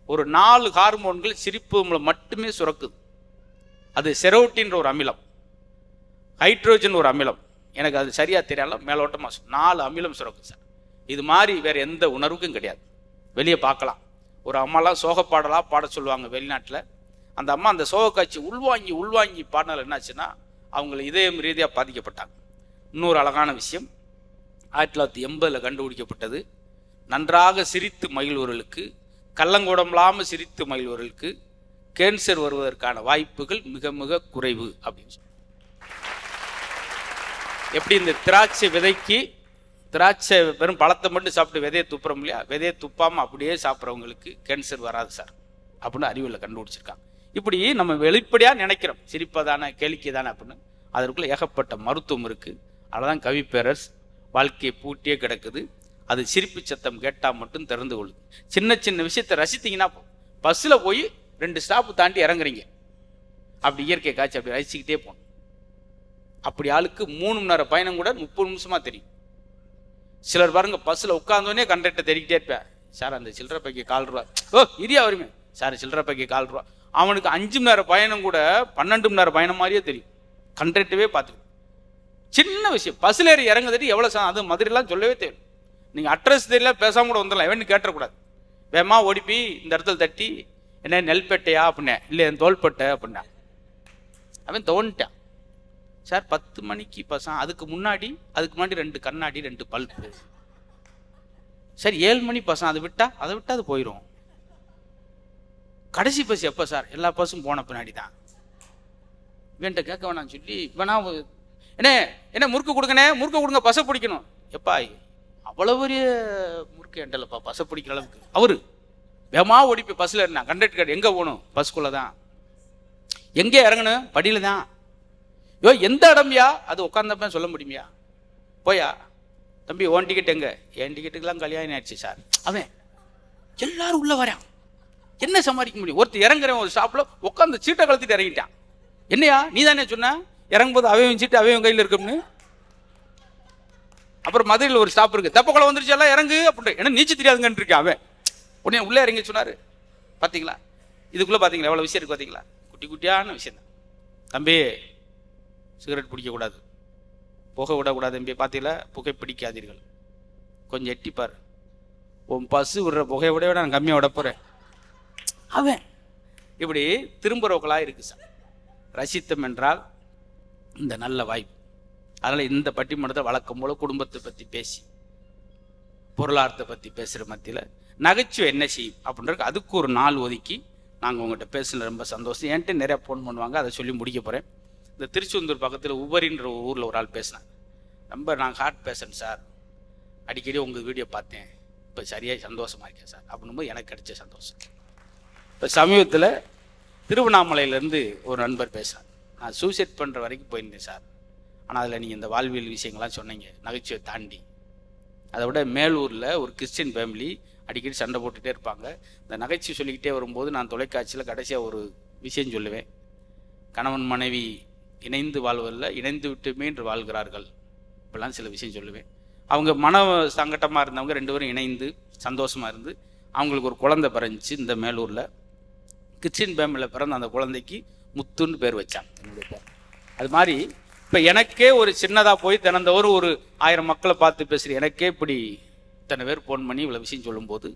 ஒரு 4 ஹார்மோன்கள் சிரிப்பு மூலம் மட்டுமே சுரக்குது. அது செரோட்டின்ற ஒரு அமிலம், ஹைட்ரோஜன் ஒரு அமிலம், எனக்கு அது சரியாக தெரியல, மேலோட்டமாக 4 அமிலம் சுரக்குது சார். இது மாதிரி வேறு எந்த உணர்வுக்கும் கிடையாது. வெளியே பார்க்கலாம், ஒரு அம்மாலாம் சோகப்பாடலாக பாட சொல்லுவாங்க வெளிநாட்டில். அந்த அம்மா அந்த சோக காட்சி உள்வாங்கி பாடினால என்னாச்சுன்னா அவங்கள இதயம் ரீதியாக பாதிக்கப்பட்டாங்க. இன்னொரு அழகான விஷயம், 1980 கண்டுபிடிக்கப்பட்டது. நன்றாக சிரித்து மகிழ்வர்களுக்கு, கள்ளங்கூடமில்லாமல் சிரித்து மகிழ்வர்களுக்கு கேன்சர் வருவதற்கான வாய்ப்புகள் மிக மிக குறைவு அப்படின்னு சொல்லி. எப்படி இந்த திராட்சை விதைக்கு, திராட்சை வெறும் பழத்தை மட்டும் சாப்பிட்டு விதையை துப்புறோம் இல்லையா, விதையை துப்பாமல் அப்படியே சாப்பிட்றவங்களுக்கு கேன்சர் வராது சார் அப்படின்னு அறிவியலில் கண்டுபிடிச்சிருக்காங்க. இப்படி நம்ம வெளிப்படையாக நினைக்கிறோம் சிரிப்பதானே கேளிக்கை தானே அப்படின்னு, அதற்குள்ள ஏகப்பட்ட மருத்துவம் இருக்குது. அதனால்தான் கவிப்பேரர்ஸ் வாழ்க்கையை பூட்டியே கிடக்குது. அது சிரிப்பு சத்தம் கேட்டால் மட்டும் திறந்து கொள்ளுது. சின்ன சின்ன விஷயத்தை ரசித்தீங்கன்னா, பஸ்ஸில் போய் 2 ஸ்டாப்பு தாண்டி இறங்குறீங்க, அப்படி இயற்கை காட்சி அப்படி ரசிச்சுக்கிட்டே போகணும். அப்படி ஆளுக்கு 3 மணி நேரம் பயணம் கூட 30 நிமிஷமாக தெரியும். சிலர் பாருங்க பஸ்ஸில் உட்காந்தோடனே கண்டக்டர் தெரிக்கிட்டே இருப்பேன், சார் அந்த சில்லறை பைக்கு 4 ரூபா, ஓ இரியா வருமே சார் சில்லறை பைக்கு 4 ரூபா. அவனுக்கு 5 மணி நேரம் பயணம் கூட 12 மணி நேரம் பயணம் மாதிரியே தெரியும், கண்டக்டவே பார்த்துக்கணும். சின்ன விஷயம், பஸ்ஸில் ஏறி இறங்குதுட்டு எவ்வளோ அது மதுரைலாம் சொல்லவே தெரியும். நீங்கள் அட்ரஸ் தெரியல பேசாமல் கூட வந்துடலாம், எவன்னு கேட்டக்கூடாது. வேமா ஓடிப்பி இந்த இடத்துல தட்டி, என்ன நெல்பேட்டையா அப்படின்னே, இல்லை என் தோள்பட்டை அப்படின்னா. அவன் தோன்ட்டான் சார் 10 மணிக்கு பசங்க, அதுக்கு முன்னாடி 2 கண்ணாடி 2 பல்பு. சரி 7 மணி பசங்க, அதை விட்டா அது போயிடும். கடைசி பஸ் எப்போ சார்? எல்லா பஸ்ஸும் போன பின்னாடி தான். இவன்ட்ட கேட்க வேணாம்னு சொல்லி வேணா என்ன முறுக்கு கொடுங்க பசை பிடிக்கணும். எப்பா அவ்வளோ பெரிய முறுக்கு எண்டலப்பா பசை பிடிக்கிற அளவுக்கு. அவரு வேமா ஓடி போய் பஸ்ஸில் இருந்தான். கண்டக்டர் எங்கே போகணும்? பஸ்க்குள்ளே தான். எங்கே இறங்கணும்? படியில் தான். யோ எந்த இடம்யா? அது உட்காந்தப்ப சொல்ல முடியுமையா? போயா தம்பி ஓன் டிக்கெட் எங்கே? என் டிக்கெட்டுக்கெல்லாம் கல்யாணம் ஆயிடுச்சு சார். அவன் எல்லாரும் உள்ளே வரான், என்ன சமாளிக்க முடியும்? ஒருத்தர் இறங்குறவன் ஒரு ஸ்டாப்பில் உட்காந்து சீட்டை கழுத்திட்டு இறங்கிட்டான். என்னையா நீ தானே சொன்ன இறங்கும்போது அவையும் சீட்டு அவையும் கையில் இருக்கும்னு. அப்புறம் மதுரையில் ஒரு ஸ்டாப் இருக்குது, தெப்பக்குளம் வந்துருச்சு எல்லாம் இறங்கு அப்படின்னு. ஏன்னா நீச்சல் தெரியாதுங்கன்னு இருக்கேன் அவன். உடனே உள்ளே இறங்கி சொன்னார். பார்த்தீங்களா இதுக்குள்ளே? பார்த்தீங்களா எவ்வளோ விஷயம் இருக்குது? பார்த்தீங்களா? குட்டி குட்டியான விஷயம் தான். தம்பி சிகரெட் பிடிக்கக்கூடாது, புகை விடக்கூடாது தம்பி. பார்த்தீங்களா? புகை பிடிக்காதீர்கள், கொஞ்சம் எட்டிப்பார். உன் பசு விடுற புகையை விட நான் கம்மியாக விட போகிறேன். அவன் இப்படி திரும்புறவர்களாக இருக்குது சார். ரசித்தம் என்றால் இந்த நல்ல வாய்ப்பு. அதனால் இந்த பட்டிமன்றத்தை வழக்கம் போல குடும்பத்தை பற்றி பேசி, பொருளாதாரத்தை பற்றி பேசுகிற மத்தியில் நகைச்சுவை என்ன செய்யும் அப்படின்றது அதுக்கு ஒரு நாள் ஒதுக்கி நாங்கள் உங்கள்கிட்ட பேசுன ரொம்ப சந்தோஷம். என்கிட்ட நிறையா ஃபோன் பண்ணுவாங்க, அதை சொல்லி முடிக்க போகிறேன். இந்த திருச்செந்தூர் பக்கத்தில் உபரின்ற ஊரில் ஒரு ஆள் பேசினேன். ரொம்ப நாங்கள் ஹார்ட் பேஷண்ட் சார், அடிக்கடி உங்கள் வீடியோ பார்த்தேன், இப்போ சரியாக சந்தோஷமாக இருக்கேன் சார் அப்படின்னும்போது எனக்கு கிடைச்ச சந்தோஷம். இப்போ சமீபத்தில் திருவண்ணாமலையிலேருந்து ஒரு நண்பர் பேசுகிறேன். நான் சூசைட் பண்ணுற வரைக்கும் போயிருந்தேன் சார், ஆனால் அதில் நீங்கள் இந்த வாழ்வியல் விஷயங்கள்லாம் சொன்னீங்க நகைச்சுவை தாண்டி. அதை விட மேலூரில் ஒரு கிறிஸ்டின் ஃபேமிலி அடிக்கடி சண்டை போட்டுகிட்டே இருப்பாங்க. இந்த நகைச்சுவை சொல்லிக்கிட்டே வரும்போது நான் தொலைக்காட்சியில் கடைசியாக ஒரு விஷயம் சொல்லுவேன். கணவன் மனைவி இணைந்து வாழ்வதில் இணைந்து விட்டுமே என்று வாழ்கிறார்கள், இப்படிலாம் சில விஷயம் சொல்லுவேன். அவங்க மன சங்கட்டமாக இருந்தவங்க 2 பேரும் இணைந்து சந்தோஷமாக இருந்து அவங்களுக்கு ஒரு குழந்தை பிறந்துச்சு இந்த மேலூரில். கிறிஸ்டின் ஃபேமிலியில் பிறந்த அந்த குழந்தைக்கு முத்துன்னு பேர் வச்சாங்க என்னுடைய பேர். அது மாதிரி இப்போ எனக்கே ஒரு சின்னதாக போய் தினந்தோறும் ஒரு 1000 மக்களை பார்த்து பேசுகிறேன். எனக்கே இப்படி இத்தனை பேர் ஃபோன் பண்ணி இவ்வளோ விஷயம் சொல்லும்போது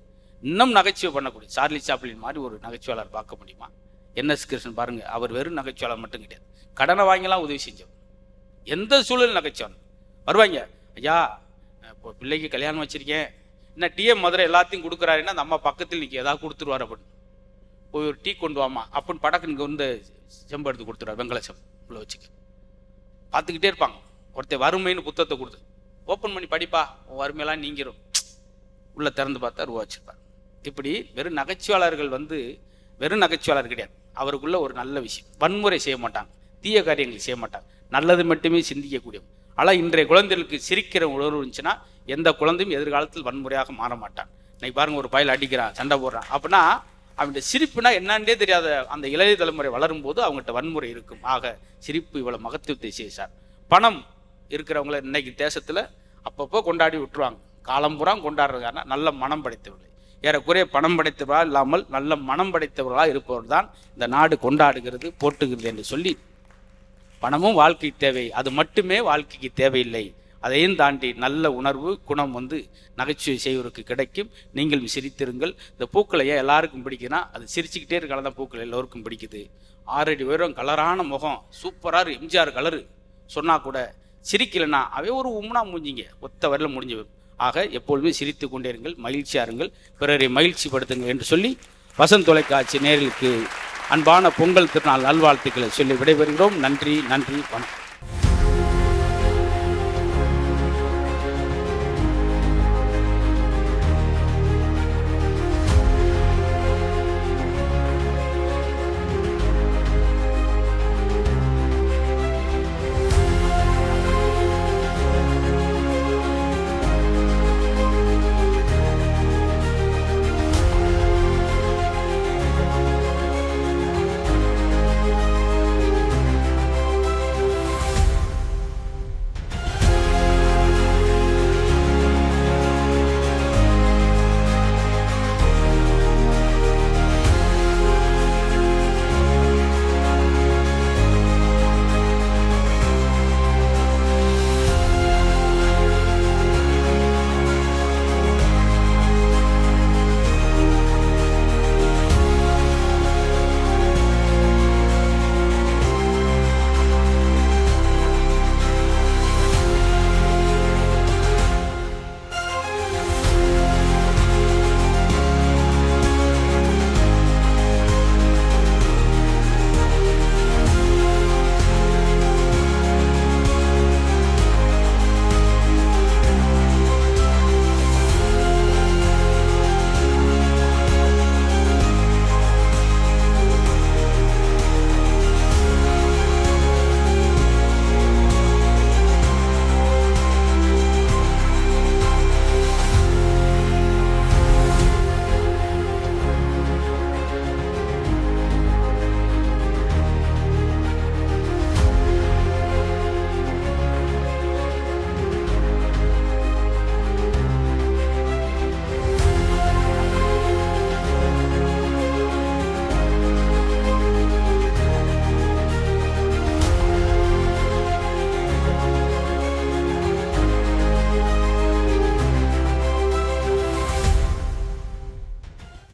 இன்னும் நகைச்சுவை பண்ணக்கூடிய சார்லி சாப்ளின் மாதிரி ஒரு நகைச்சுவாளர் பார்க்க முடியுமா? என்எஸ் கிருஷ்ணன் பாருங்கள், அவர் வெறும் நகைச்சுவாளர் மட்டும் கிடையாது, கடனை வாங்கிலாம் உதவி செஞ்சவர். எந்த சூழல் நகைச்சுவான் வருவாங்க. ஐயா இப்போ பிள்ளைக்கு கல்யாணம் வச்சுருக்கேன், என்ன டிஎம் மதுரை எல்லாத்தையும் கொடுக்குறாருன்னா அந்த அம்மா பக்கத்தில் நிற்க ஏதாவது கொடுத்துருவார் அப்படின்னு. போய் ஒரு டீ கொண்டு வாமா அப்படின்னு படக்கு இங்கே வந்து செம்பு எடுத்து கொடுத்துருவார், வெங்கல செம்பு உள்ள வச்சுக்க. பார்த்துக்கிட்டே இருப்பாங்க. ஒருத்தர் வறுமைன்னு புத்தகத்தை கொடுத்து ஓப்பன் பண்ணி படிப்பா, உன் வறுமையெல்லாம் நீங்கிரும். உள்ளே திறந்து பார்த்தா ரூபா வச்சுருப்பார். இப்படி வெறும் நகைச்சுவாளர்கள் வந்து வெறும் நகைச்சுவாளர் கிடையாது, அவருக்குள்ள ஒரு நல்ல விஷயம். வன்முறை செய்ய மாட்டாங்க, தீய காரியங்கள் செய்ய மாட்டாங்க, நல்லது மட்டுமே சிந்திக்கக்கூடியவங்க. ஆனால் இன்றைய குழந்தைகளுக்கு சிரிக்கிற உணர்வு இருந்துச்சுன்னா எந்த குழந்தையும் எதிர்காலத்தில் வன்முறையாக மாற மாட்டான். இன்னைக்கு பாருங்க, ஒரு பையல் அடிக்கிறான், சண்டை போடுறான் அப்படின்னா அவனுடைய சிரிப்புனா என்னன்னே தெரியாத அந்த இளைய தலைமுறை வளரும் போது அவங்ககிட்ட வன்முறை இருக்கும். ஆக சிரிப்பு இவ்வளவு மகத்துவத்தை செய்தார். பணம் இருக்கிறவங்கள இன்னைக்கு தேசத்தில் அப்பப்போ கொண்டாடி விட்டுருவாங்க, காலம்புறா கொண்டாடுறதுக்கான நல்ல மனம் படைத்தவர்கள். ஏறக்குறைய பணம் படைத்தவர்களாக இல்லாமல் நல்ல மனம் படைத்தவர்களாக இருப்பவர் தான் இந்த நாடு கொண்டாடுகிறது, போட்டுகிறது என்று சொல்லி, பணமும் வாழ்க்கை தேவை, அது மட்டுமே வாழ்க்கைக்கு தேவையில்லை, அதையும் தாண்டி நல்ல உணர்வு குணம் வந்து நகைச்சுவை செய்வதற்கு கிடைக்கும். நீங்கள் சிரித்திருங்கள். இந்த பூக்களை ஏன் எல்லாருக்கும் பிடிக்குன்னா அது சிரிச்சுக்கிட்டே இருக்கால தான் பூக்கள் எல்லோருக்கும் பிடிக்குது. 6 அடி உயரம், கலரான முகம், சூப்பராக எம்ஜிஆர் கலரு சொன்னால் கூட சிரிக்கலைன்னா அவே ஒரு உம்னா மூஞ்சிங்க, ஒத்த வரல முடிஞ்சு. ஆக எப்பொழுதுமே சிரித்து கொண்டே இருங்கள், மகிழ்ச்சியாக இருங்கள், பிறரை மகிழ்ச்சி படுத்துங்கள் என்று சொல்லி வசந்த் தொலைக்காட்சி நேயர்களுக்கு அன்பான பொங்கல் திருநாள் நல்வாழ்த்துக்களை சொல்லி விடைபெறுகிறோம். நன்றி, நன்றி, வணக்கம்.